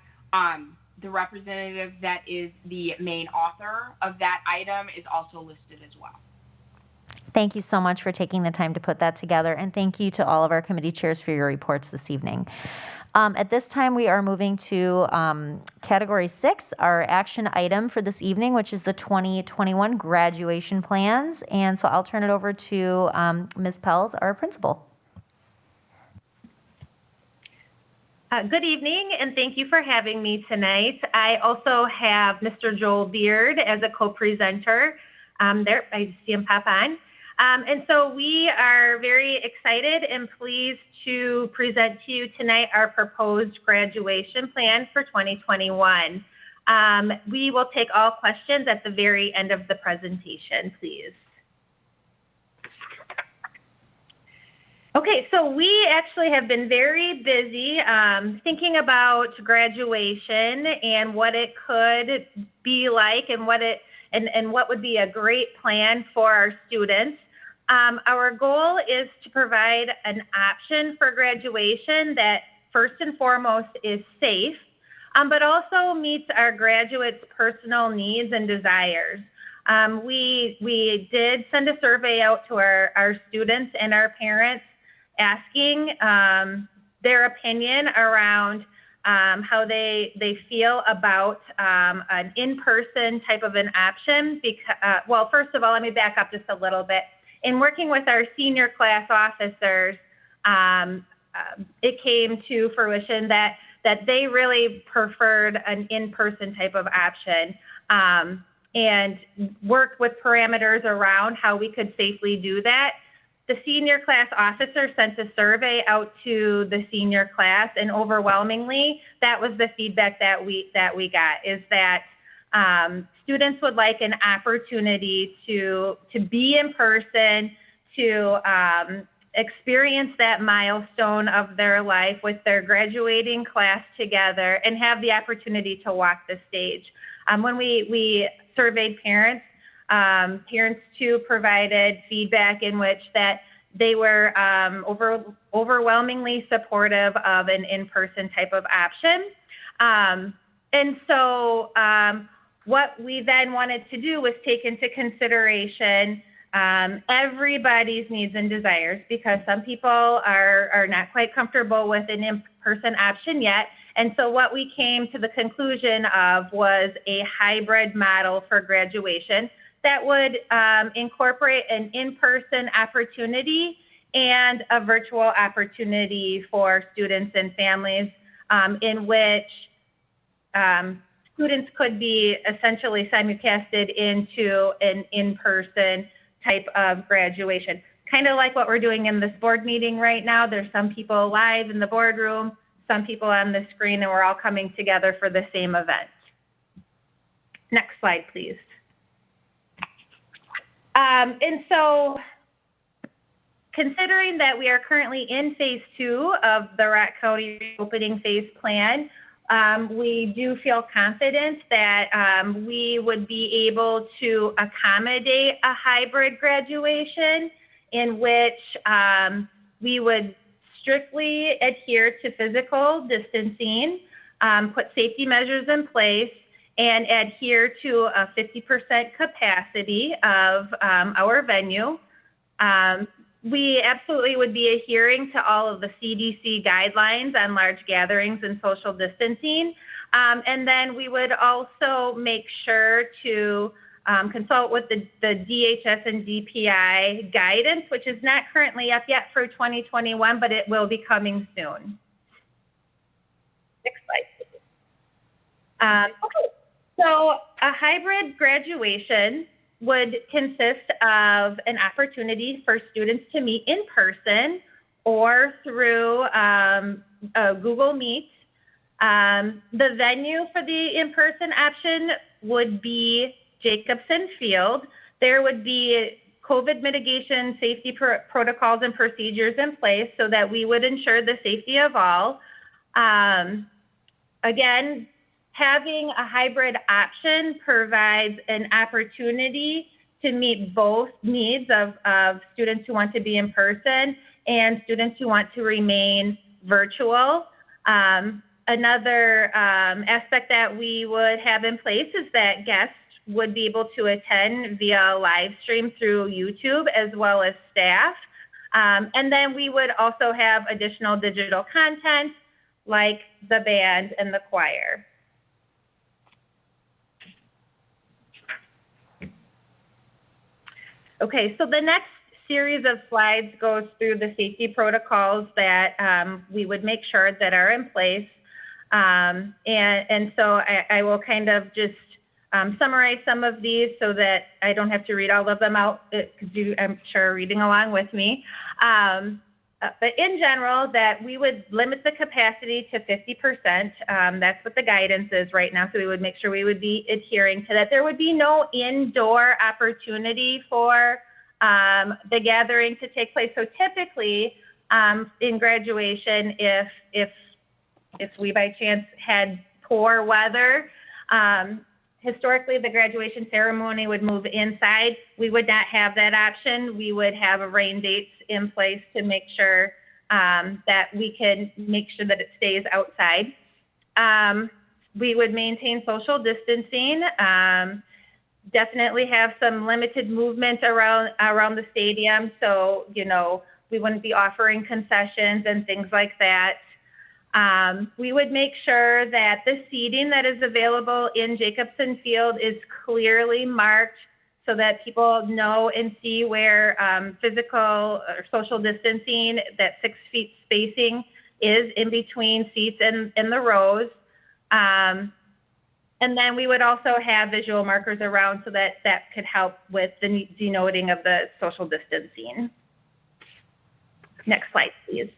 the representative that is the main author of that item is also listed as well. Thank you so much for taking the time to put that together, and thank you to all of our committee chairs for your reports this evening. At this time, we are moving to Category 6, our action item for this evening, which is the 2021 graduation plans. And so I'll turn it over to Ms. Pels, our principal. Good evening, and thank you for having me tonight. I also have Mr. Joel Beard as a co-presenter. There, I see him pop on. And so we are very excited and pleased to present to you tonight our proposed graduation plan for 2021. We will take all questions at the very end of the presentation, please. Okay, so we actually have been very busy thinking about graduation and what it could be like and what would be a great plan for our students. Our goal is to provide an option for graduation that first and foremost is safe, but also meets our graduates' personal needs and desires. We did send a survey out to our students and our parents asking their opinion around how they feel about an in-person type of an option. Well, first of all, let me back up just a little bit. In working with our senior class officers, it came to fruition that they really preferred an in-person type of option and worked with parameters around how we could safely do that. The senior class officer sent a survey out to the senior class, and overwhelmingly, that was the feedback that we got, is that students would like an opportunity to be in person, to experience that milestone of their life with their graduating class together, and have the opportunity to walk the stage. When we surveyed parents, parents too provided feedback in which that they were overwhelmingly supportive of an in-person type of option. And so what we then wanted to do was take into consideration everybody's needs and desires, because some people are not quite comfortable with an in-person option yet. And so what we came to the conclusion of was a hybrid model for graduation that would incorporate an in-person opportunity and a virtual opportunity for students and families, in which students could be essentially simulcasted into an in-person type of graduation. Kind of like what we're doing in this board meeting right now. There's some people live in the boardroom, some people on the screen, and we're all coming together for the same event. Next slide, please. And so, considering that we are currently in phase 2 of the Rock County Reopening Phase Plan, we do feel confident that we would be able to accommodate a hybrid graduation in which we would strictly adhere to physical distancing, put safety measures in place, and adhere to a 50% capacity of our venue. We absolutely would be adhering to all of the CDC guidelines on large gatherings and social distancing. And then we would also make sure to consult with the DHS and DPI guidance, which is not currently up yet for 2021, but it will be coming soon. Next slide. Okay. So a hybrid graduation would consist of an opportunity for students to meet in person or through Google Meet. The venue for the in-person option would be Jacobson Field. There would be COVID mitigation safety protocols and procedures in place so that we would ensure the safety of all. Again, having a hybrid option provides an opportunity to meet both needs of students who want to be in person and students who want to remain virtual. Another aspect that we would have in place is that guests would be able to attend via live stream through YouTube as well as staff. And then we would also have additional digital content like the band and the choir. Okay, so the next series of slides goes through the safety protocols that we would make sure that are in place. And so I will kind of just summarize some of these so that I don't have to read all of them out, because you, I'm sure, are reading along with me. But in general, that we would limit the capacity to 50%. That's what the guidance is right now. So we would make sure we would be adhering to that. There would be no indoor opportunity for the gathering to take place. So typically, in graduation, if we by chance had poor weather, historically the graduation ceremony would move inside. We would not have that option. We would have a rain dates in place to make sure that we can make sure that it stays outside. We would maintain social distancing. Definitely have some limited movement around the stadium. So, you know, we wouldn't be offering concessions and things like that. We would make sure that the seating that is available in Jacobson Field is clearly marked so that people know and see where physical or social distancing, that 6 feet spacing is in between seats and the rows. And then we would also have visual markers around so that could help with the denoting of the social distancing. Next slide, please.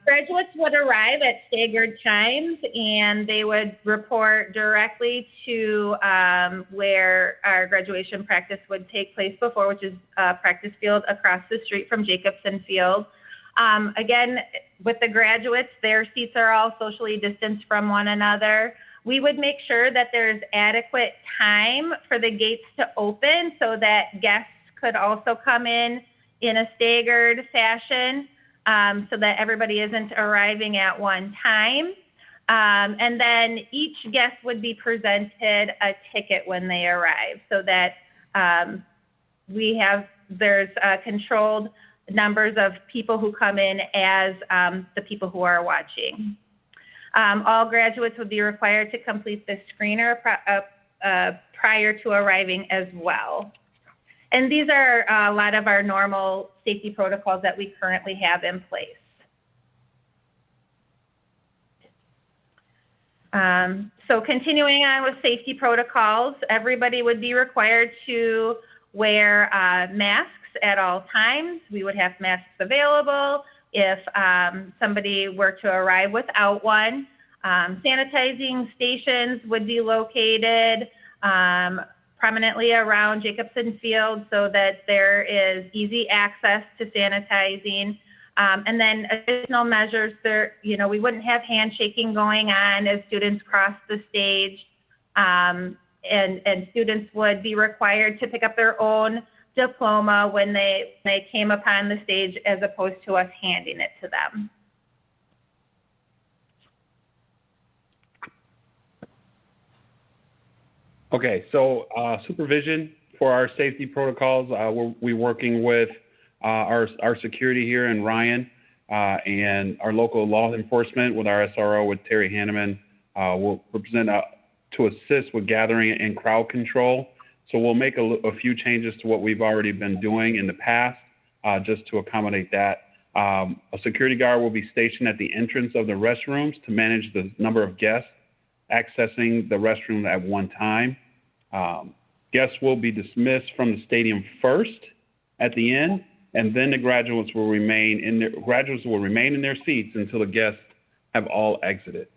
Graduates would arrive at staggered chimes, and they would report directly to where our graduation practice would take place before, which is practice field across the street from Jacobson Field. Again, with the graduates, their seats are all socially distanced from one another. We would make sure that there's adequate time for the gates to open so that guests could also come in a staggered fashion, so that everybody isn't arriving at one time. And then each guest would be presented a ticket when they arrive, so that there's controlled numbers of people who come in as the people who are watching. All graduates would be required to complete the screener prior to arriving as well. And these are a lot of our normal safety protocols that we currently have in place. So continuing on with safety protocols, everybody would be required to wear masks at all times. We would have masks available if somebody were to arrive without one. Sanitizing stations would be located prominently around Jacobson Field so that there is easy access to sanitizing. And then additional measures there, you know, we wouldn't have handshaking going on as students cross the stage. And students would be required to pick up their own diploma when they came upon the stage, as opposed to us handing it to them. Okay, so supervision for our safety protocols, we're working with our security here in Ryan and our local law enforcement with our SRO with Terry Hanneman. Will represent to assist with gathering and crowd control. So we'll make a few changes to what we've already been doing in the past just to accommodate that. A security guard will be stationed at the entrance of the restrooms to manage the number of guests accessing the restroom at one time. Guests will be dismissed from the stadium first at the end, and then the graduates will remain in their seats until the guests have all exited.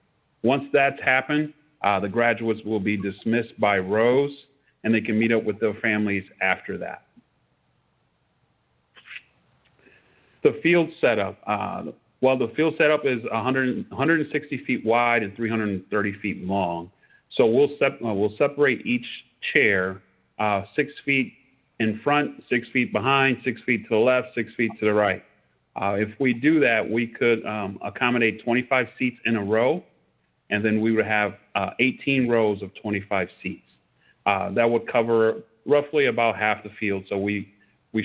Once that's happened, the graduates will be dismissed by rows, and they can meet up with their families after that. The field setup. Well, the field setup is 160 feet wide and 330 feet long. So we'll separate each chair 6 feet in front, 6 feet behind, 6 feet to the left, 6 feet to the right. If we do that, we could accommodate 25 seats in a row, and then we would have 18 rows of 25 seats. That would cover roughly about half the field, so we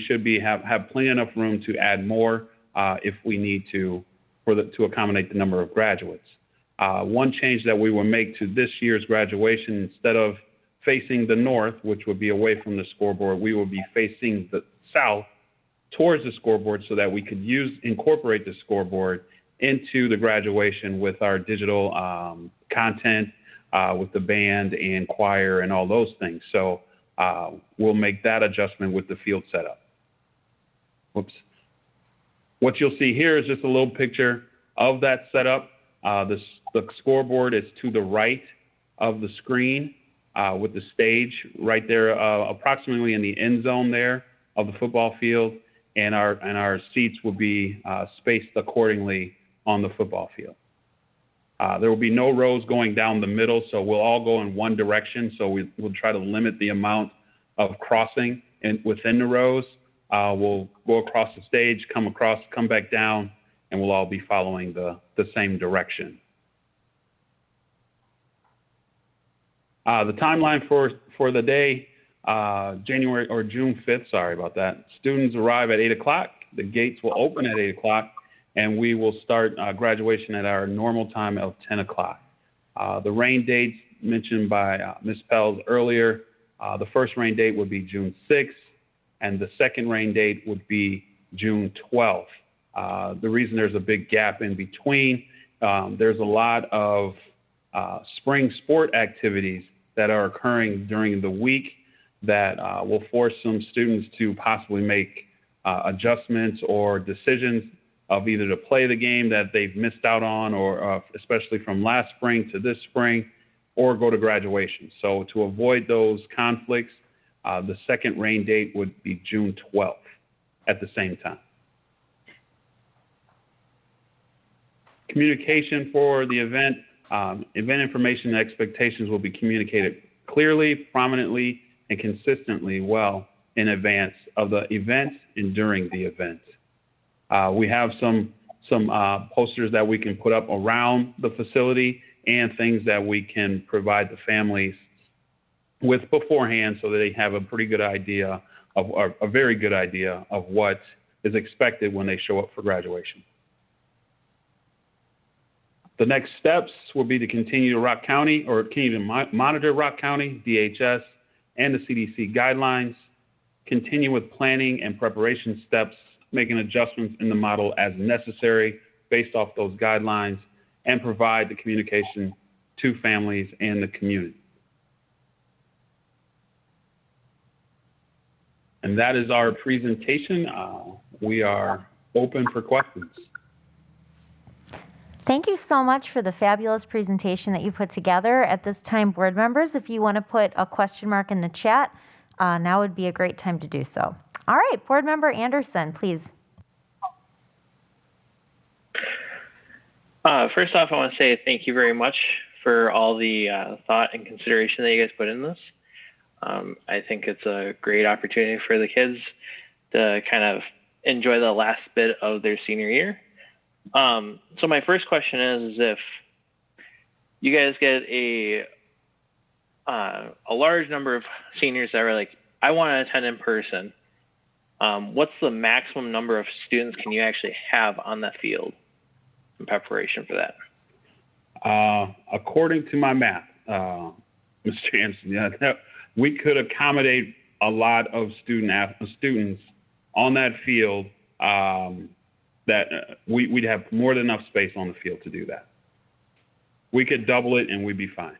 should have plenty enough room to add more if we need to to accommodate the number of graduates. One change that we will make to this year's graduation, instead of facing the north, which would be away from the scoreboard, we will be facing the south towards the scoreboard so that we could incorporate the scoreboard into the graduation with our digital content, with the band and choir and all those things. So we'll make that adjustment with the field setup. Whoops. What you'll see here is just a little picture of that setup. The scoreboard is to the right of the screen with the stage right there, approximately in the end zone there of the football field, and our seats will be spaced accordingly on the football field. There will be no rows going down the middle, so we'll all go in one direction. So we'll try to limit the amount of crossing within the rows. We'll go across the stage, come back down, and we'll all be following the same direction. The timeline for the day, June 5th, sorry about that. Students arrive at 8 o'clock. The gates will open at 8 o'clock, and we will start graduation at our normal time of 10 o'clock. The rain dates mentioned by Ms. Pels earlier, the first rain date would be June 6th, and the second rain date would be June 12th. The reason there's a big gap in between, there's a lot of spring sport activities that are occurring during the week that will force some students to possibly make adjustments or decisions of either to play the game that they've missed out on, or especially from last spring to this spring, or go to graduation. So to avoid those conflicts, the second rain date would be June 12th at the same time. Communication for the event. Event information and expectations will be communicated clearly, prominently, and consistently well in advance of the event and during the event. We have some posters that we can put up around the facility and things that we can provide the families with beforehand so that they have a pretty good idea of, or a very good idea of what is expected when they show up for graduation. The next steps will be to continue to monitor Rock County, DHS, and the CDC guidelines, continue with planning and preparation steps, making adjustments in the model as necessary based off those guidelines, and provide the communication to families and the community. And that is our presentation. We are open for questions. Thank you so much for the fabulous presentation that you put together. At this time, board members, if you want to put a question mark in the chat, now would be a great time to do so. All right, Board Member Anderson, please. First off, I want to say thank you very much for all the thought and consideration that you guys put in this. I think it's a great opportunity for the kids to kind of enjoy the last bit of their senior year. So my first question is if you guys get a large number of seniors that are like, I want to attend in person, what's the maximum number of students can you actually have on that field in preparation for that? According to my math, Mr. Anderson, we could accommodate a lot of students on that field that we'd have more than enough space on the field to do that. We could double it and we'd be fine.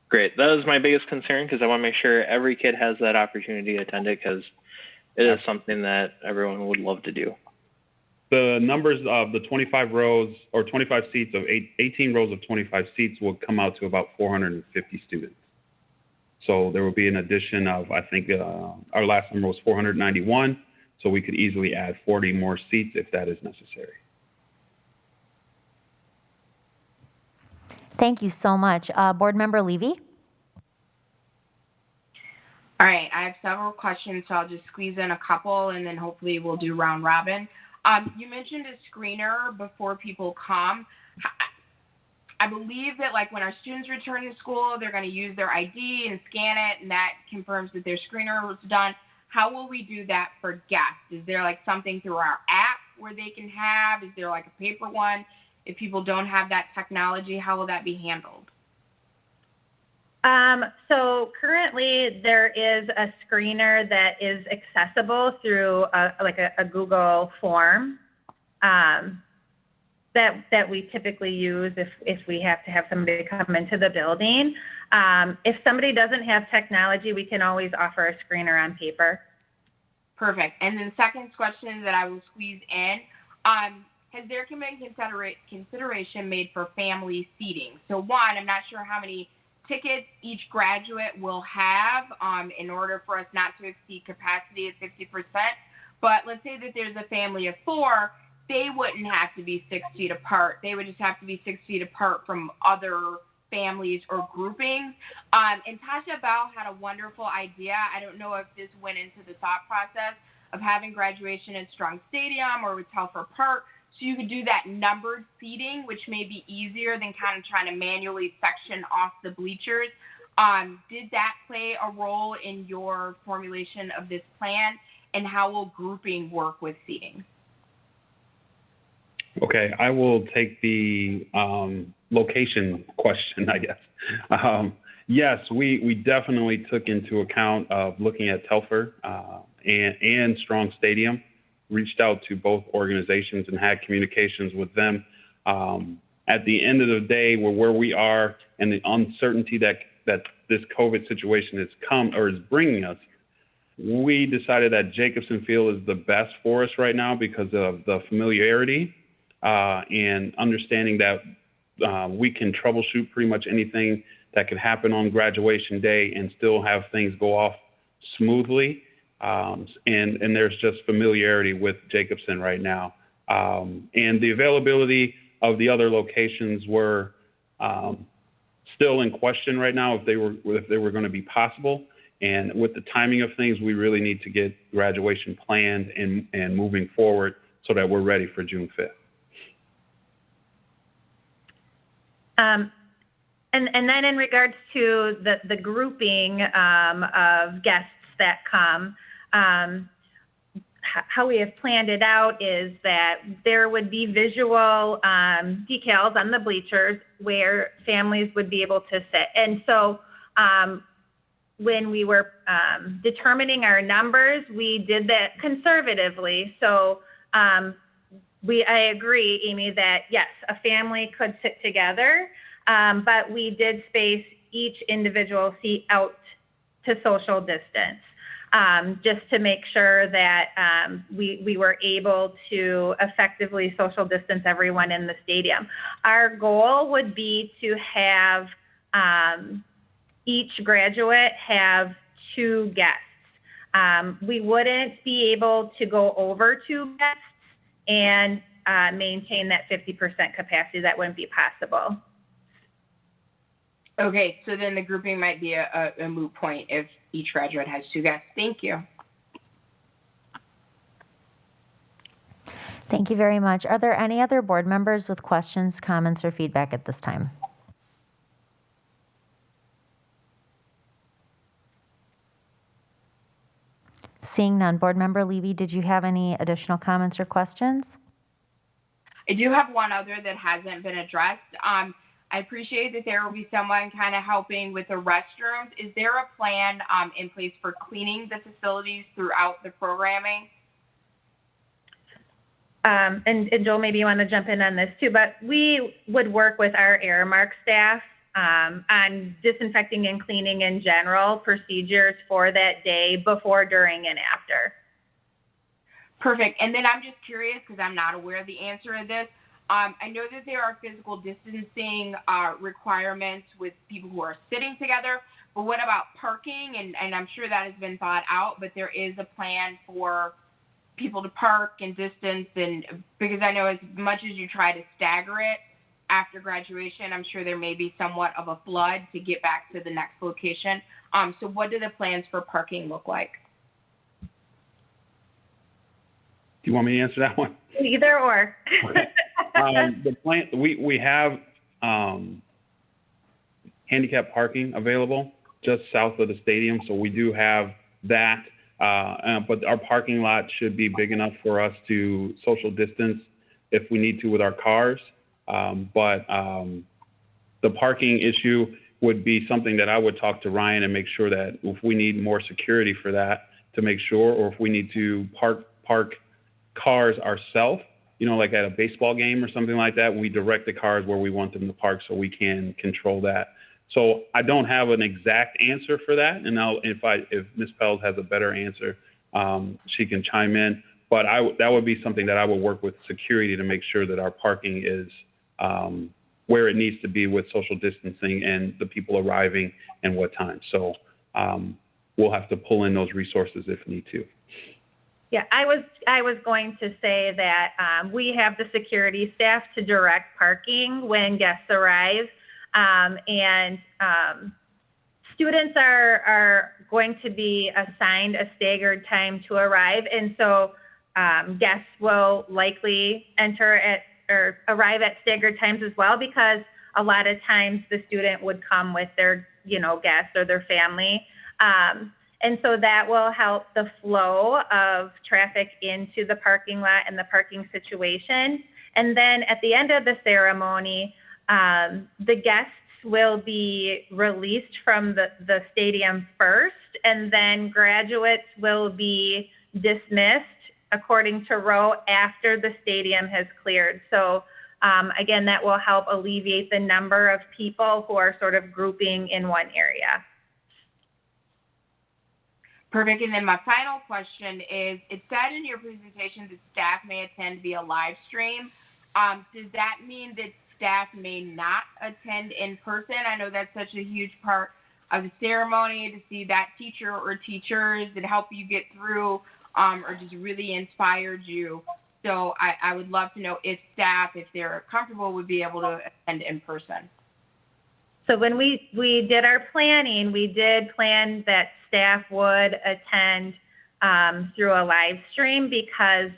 Great. That was my biggest concern because I want to make sure every kid has that opportunity to attend it because it is something that everyone would love to do. The numbers of the 25 rows or 25 seats of 18 rows of 25 seats will come out to about 450 students. So there will be an addition of, I think our last number was 491. So we could easily add 40 more seats if that is necessary. Thank you so much. Board Member Levy? All right, I have several questions, so I'll just squeeze in a couple, and then hopefully we'll do round robin. You mentioned a screener before people come. I believe that like when our students return to school, they're going to use their ID and scan it, and that confirms that their screener was done. how will we do that for guests? Is there like something through our app where they can have? Is there like a paper one? If people don't have that technology, how will that be handled? So currently there is a screener that is accessible through a Google form that we typically use if we have to have somebody come into the building. If somebody doesn't have technology, we can always offer a screener on paper. Perfect. And then the second question that I will squeeze in, has there been consideration made for family seating? So one, I'm not sure how many tickets each graduate will have in order for us not to exceed capacity at 50%. But let's say that there's a family of 4, they wouldn't have to be 6 feet apart. They would just have to be 6 feet apart from other families or groupings. And Tasha Bell had a wonderful idea. I don't know if this went into the thought process of having graduation at Strong Stadium or with Telfair Park. So you could do that numbered seating, which may be easier than kind of trying to manually section off the bleachers. Did that play a role in your formulation of this plan? And how will grouping work with seating? Okay, I will take the location question, I guess. Yes, we definitely took into account of looking at Telfair and Strong Stadium, reached out to both organizations and had communications with them. At the end of the day, where we are and the uncertainty that this COVID situation has come or is bringing us, we decided that Jacobson Field is the best for us right now because of the familiarity and understanding that we can troubleshoot pretty much anything that could happen on graduation day and still have things go off smoothly. And there's just familiarity with Jacobson right now. And the availability of the other locations were still in question right now if they were going to be possible. And with the timing of things, we really need to get graduation planned and moving forward so that we're ready for June 5th. And then in regards to the grouping of guests that come, how we have planned it out is that there would be visual decals on the bleachers where families would be able to sit. And so when we were determining our numbers, we did that conservatively. So I agree, Amy, that yes, a family could sit together, but we did space each individual seat out to social distance. Just to make sure that we were able to effectively social distance everyone in the stadium. Our goal would be to have each graduate have 2 guests. We wouldn't be able to go over 2 guests and maintain that 50% capacity. That wouldn't be possible. Okay, so then the grouping might be a moot point if each graduate has 2 guests. Thank you. Thank you very much. Are there any other board members with questions, comments, or feedback at this time? Seeing none. Board Member Levy, did you have any additional comments or questions? I do have one other that hasn't been addressed. I appreciate that there will be someone kind of helping with the restrooms. Is there a plan in place for cleaning the facilities throughout the programming? And Joel, maybe you want to jump in on this too, but we would work with our Aramark staff on disinfecting and cleaning in general procedures for that day, before, during, and after. Perfect. And then I'm just curious, because I'm not aware of the answer to this. I know that there are physical distancing requirements with people who are sitting together, but what about parking? And I'm sure that has been thought out, but there is a plan for people to park and distance, and because I know as much as you try to stagger it after graduation, I'm sure there may be somewhat of a flood to get back to the next location. So what do the plans for parking look like? Do you want me to answer that one? Either or. Okay. The plan, we have handicap parking available just south of the stadium, so we do have that. But our parking lot should be big enough for us to social distance if we need to with our cars. But the parking issue would be something that I would talk to Ryan and make sure that if we need more security for that, to make sure, or if we need to park cars ourselves, like at a baseball game or something like that, we direct the cars where we want them to park so we can control that. So I don't have an exact answer for that, and if Ms. Pels has a better answer, she can chime in. But that would be something that I would work with security to make sure that our parking is where it needs to be with social distancing and the people arriving and what time. So we'll have to pull in those resources if need to. Yeah, I was going to say that we have the security staff to direct parking when guests arrive, and students are going to be assigned a staggered time to arrive, and so guests will likely arrive at staggered times as well, because a lot of times the student would come with their guest or their family. And so that will help the flow of traffic into the parking lot and the parking situation. And then at the end of the ceremony, the guests will be released from the stadium first, and then graduates will be dismissed according to row after the stadium has cleared. So again, that will help alleviate the number of people who are sort of grouping in one area. Perfect. And then my final question is, it said in your presentation that staff may attend via live stream. Does that mean that staff may not attend in person? I know that's such a huge part of the ceremony, to see that teacher or teachers that help you get through or just really inspired you. So I would love to know if staff, if they're comfortable, would be able to attend in person. So when we did our planning, we did plan that staff would attend through a live stream, because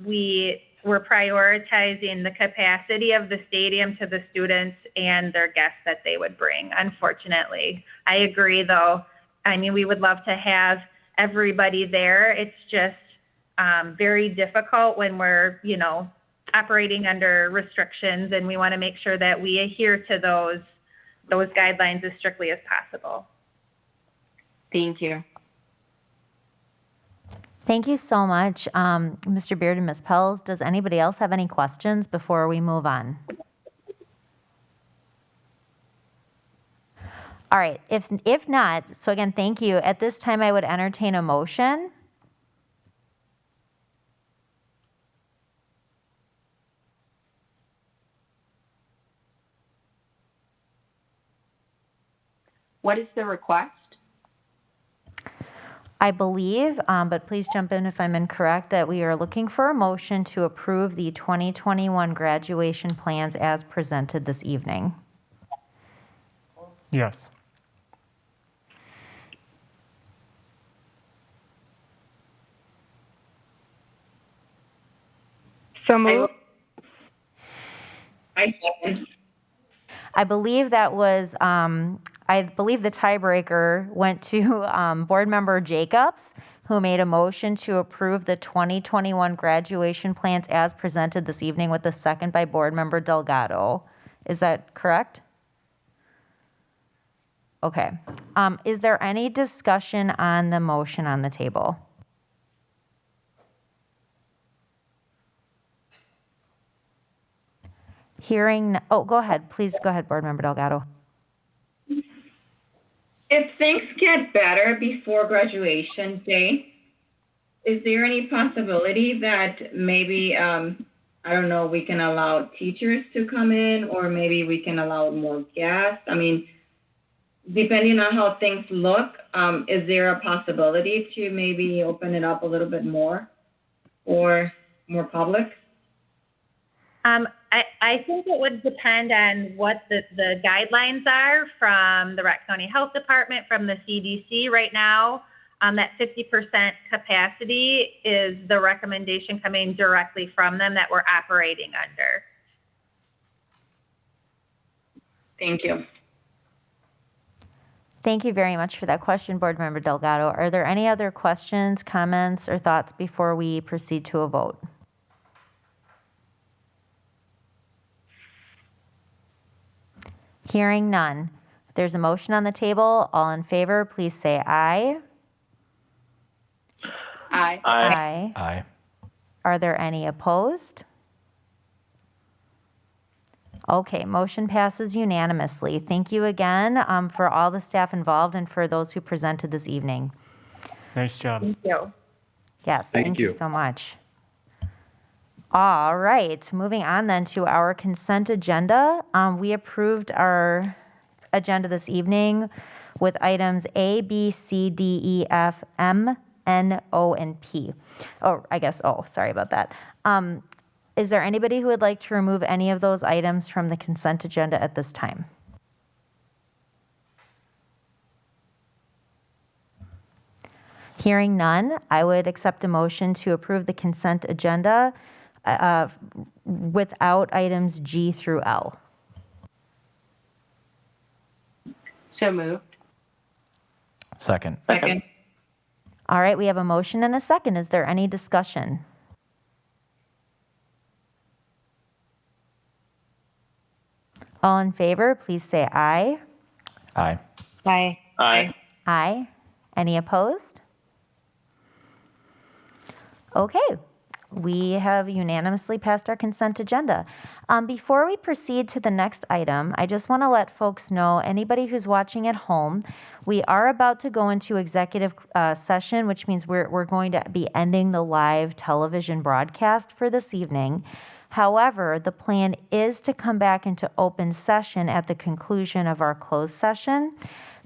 we were prioritizing the capacity of the stadium to the students and their guests that they would bring, unfortunately. I agree, though. I mean, we would love to have everybody there. It's just very difficult when we're, operating under restrictions, and we want to make sure that we adhere to those guidelines as strictly as possible. Thank you. Thank you so much, Mr. Beard and Ms. Pels. Does anybody else have any questions before we move on? All right, if not, so again, thank you. At this time, I would entertain a motion. What is the request? I believe, but please jump in if I'm incorrect, that we are looking for a motion to approve the 2021 graduation plans as presented this evening. Yes. So moved. I believe that was, I believe the tiebreaker went to Board Member Jacobs, who made a motion to approve the 2021 graduation plans as presented this evening, with a second by Board Member Delgado. Is that correct? Okay. Is there any discussion on the motion on the table? Go ahead. Please go ahead, Board Member Delgado. If things get better before graduation day, is there any possibility that maybe, we can allow teachers to come in, or maybe we can allow more guests? I mean, depending on how things look, is there a possibility to maybe open it up a little bit more or more public? I think it would depend on what the guidelines are from the Wright County Health Department, from the CDC. Right now, that 50% capacity is the recommendation coming directly from them that we're operating under. Thank you. Thank you very much for that question, Board Member Delgado. Are there any other questions, comments, or thoughts before we proceed to a vote? Hearing none. There's a motion on the table. All in favor, please say aye. Aye. Aye. Aye. Are there any opposed? Okay, motion passes unanimously. Thank you again for all the staff involved and for those who presented this evening. Nice job. Thank you. Yes, Thank thank you you. so much. All right, moving on then to our consent agenda. We approved our agenda this evening with items A, B, C, D, E, F, M, N, O, and P. Oh, I guess O, sorry about that. Is there anybody who would like to remove any of those items from the consent agenda at this time? Hearing none, I would accept a motion to approve the consent agenda without items G through L. So moved. Second. Second. All right, we have a motion and a second. Is there any discussion? All in favor, please say aye. Aye. Aye. Aye. Aye. Any opposed? Okay, we have unanimously passed our consent agenda. Before we proceed to the next item, I just want to let folks know, anybody who's watching at home, we are about to go into executive session, which means we're going to be ending the live television broadcast for this evening. However, the plan is to come back into open session at the conclusion of our closed session.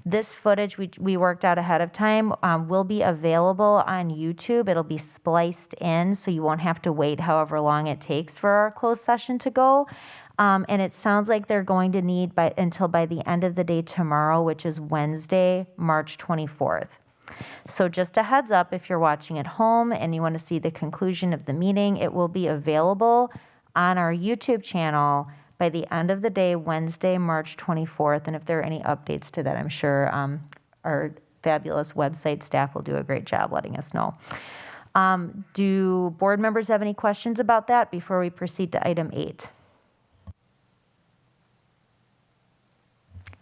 This footage we worked out ahead of time will be available on YouTube. It'll be spliced in, so you won't have to wait however long it takes for our closed session to go. And it sounds like they're going to need until by the end of the day tomorrow, which is Wednesday, March 24th. So just a heads up, if you're watching at home and you want to see the conclusion of the meeting, it will be available on our YouTube channel by the end of the day, Wednesday, March 24th. And if there are any updates to that, I'm sure our fabulous website staff will do a great job letting us know. Do board members have any questions about that before we proceed to item 8?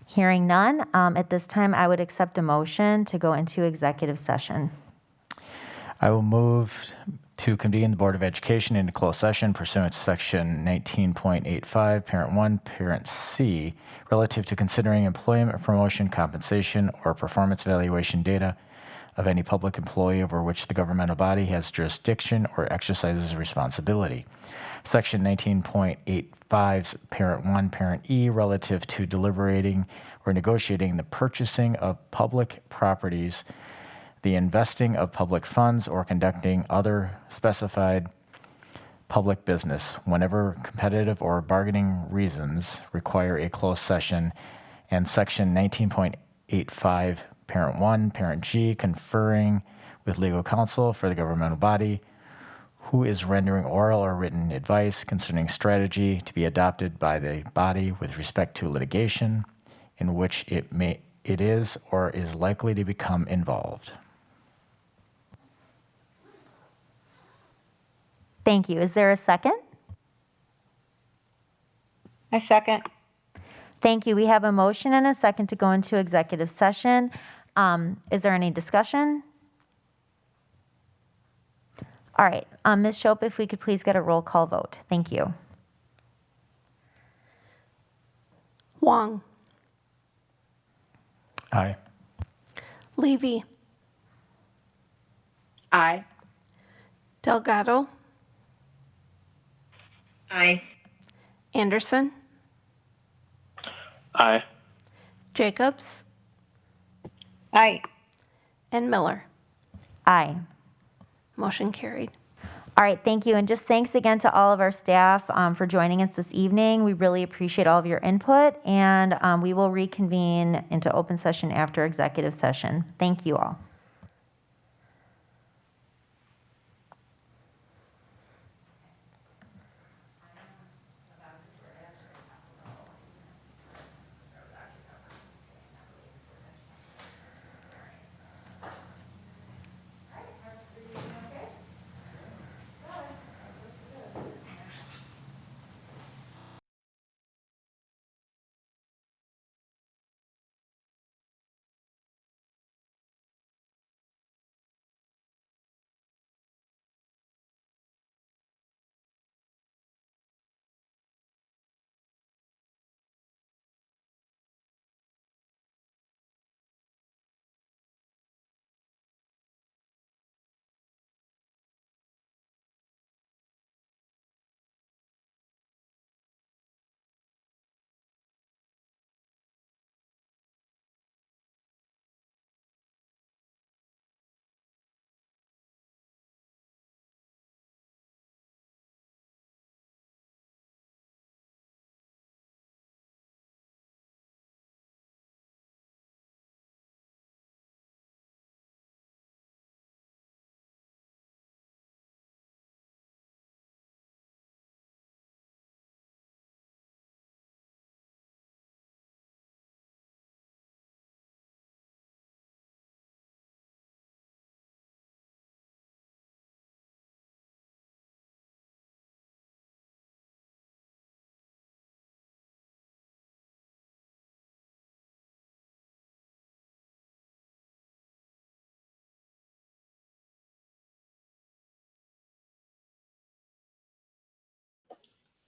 Hearing none, at this time, I would accept a motion to go into executive session. I will move to convene the Board of Education into closed session pursuant to Section 19.85, Parent 1, Parent C, relative to considering employment, promotion, compensation, or performance evaluation data of any public employee over which the governmental body has jurisdiction or exercises responsibility. Section 19.85's Parent 1, Parent E, relative to deliberating or negotiating the purchasing of public properties, the investing of public funds, or conducting other specified public business whenever competitive or bargaining reasons require a closed session, and Section 19.85, Parent 1, Parent G, conferring with legal counsel for the governmental body who is rendering oral or written advice concerning strategy to be adopted by the body with respect to litigation in which it is or is likely to become involved. Thank you. Is there a second? I second. Thank you. We have a motion and a second to go into executive session. Is there any discussion? All right. Ms. Shope, if we could please get a roll call vote. Thank you. Wong, Aye. Levy, Aye. Delgado, Aye. Anderson, Aye. Jacobs, Aye. and Miller. Aye. Motion carried. All right, thank you. And just thanks again to all of our staff for joining us this evening. We really appreciate all of your input, and we will reconvene into open session after executive session. Thank you all.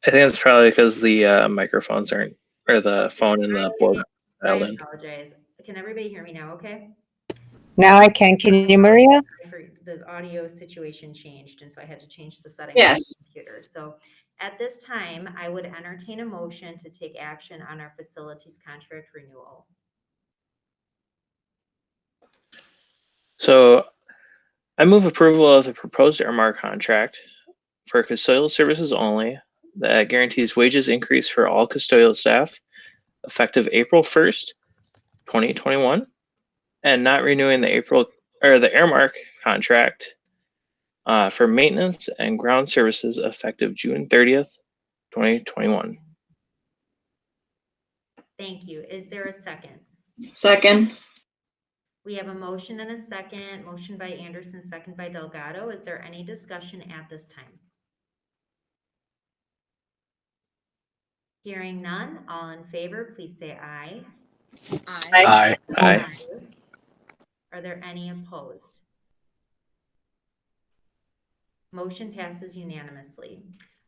I think it's probably because the microphones aren't, or the phone and the board I dialed in. apologize. Can everybody hear me now, okay? Now I can. Can you, Maria? The audio situation changed, and so I had to change the settings Yes. on the computer. So at this time, I would entertain a motion to take action on our facilities contract renewal. So I move approval of the proposed Airmark contract for custodial services only that guarantees wages increase for all custodial staff effective April 1st, 2021, and not renewing the Airmark contract for maintenance and ground services effective June 30th, 2021. Thank you. Is there a second? Second. We have a motion and a second. Motion by Anderson, second by Delgado. Is there any discussion at this time? Hearing none, all in favor, please say aye. Aye. Aye. Are there any opposed? Motion passes unanimously.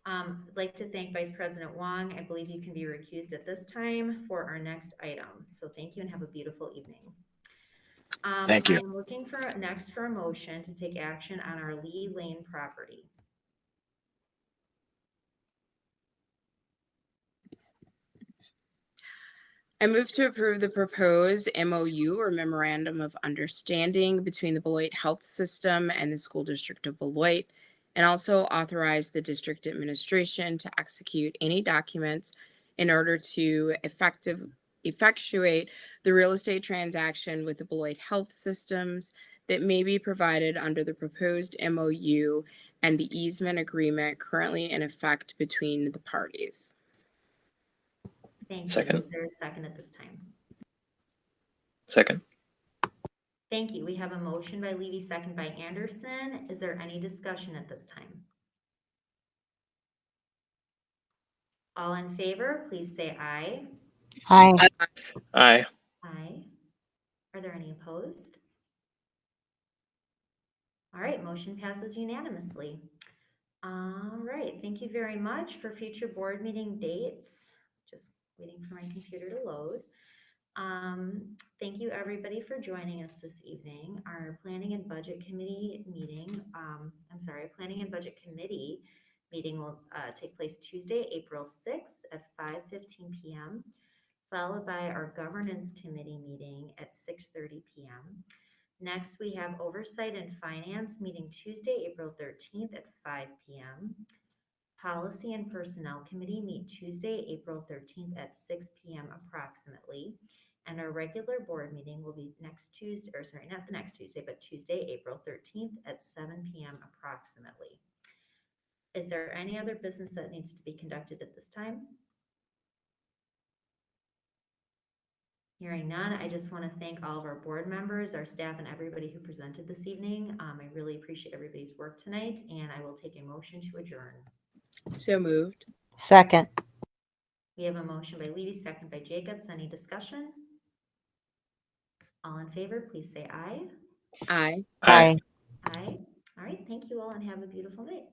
I'd like to thank Vice President Wong. I believe you can be recused at this time for our next item. So thank you and have a beautiful evening. Thank you. I'm looking for next for a motion to take action on our Lee Lane property. I move to approve the proposed MOU or Memorandum of Understanding between the Beloit Health System and the School District of Beloit, and also authorize the district administration to execute any documents in order to effectuate the real estate transaction with the Beloit Health Systems that may be provided under the proposed MOU and the easement agreement currently in effect between the parties. Thank you. Second. Is there a second at this time? Second. Thank you. We have a motion by Levy, second by Anderson. Is there any discussion at this time? All in favor, please say aye. Aye. Aye. Aye. Are there any opposed? All right, motion passes unanimously. All right, thank you very much. For future board meeting dates, just waiting for my computer to load. Thank you everybody for joining us this evening. Our Planning and Budget Committee meeting, Planning and Budget Committee meeting will take place Tuesday, April 6th at 5:15 p.m., followed by our Governance Committee meeting at 6:30 p.m. Next, we have Oversight and Finance meeting Tuesday, April 13th at 5 p.m. Policy and Personnel Committee meet Tuesday, April 13th at 6 p.m. approximately. And our regular board meeting will be next Tuesday, or sorry, not the next Tuesday, but Tuesday, April 13th at 7 p.m. approximately. Is there any other business that needs to be conducted at this time? Hearing none, I just want to thank all of our board members, our staff, and everybody who presented this evening. I really appreciate everybody's work tonight, and I will take a motion to adjourn. So moved. Second. We have a motion by Levy, second by Jacobs. Any discussion? All in favor, please say aye. Aye. Aye. Aye. All right, thank you all and have a beautiful night.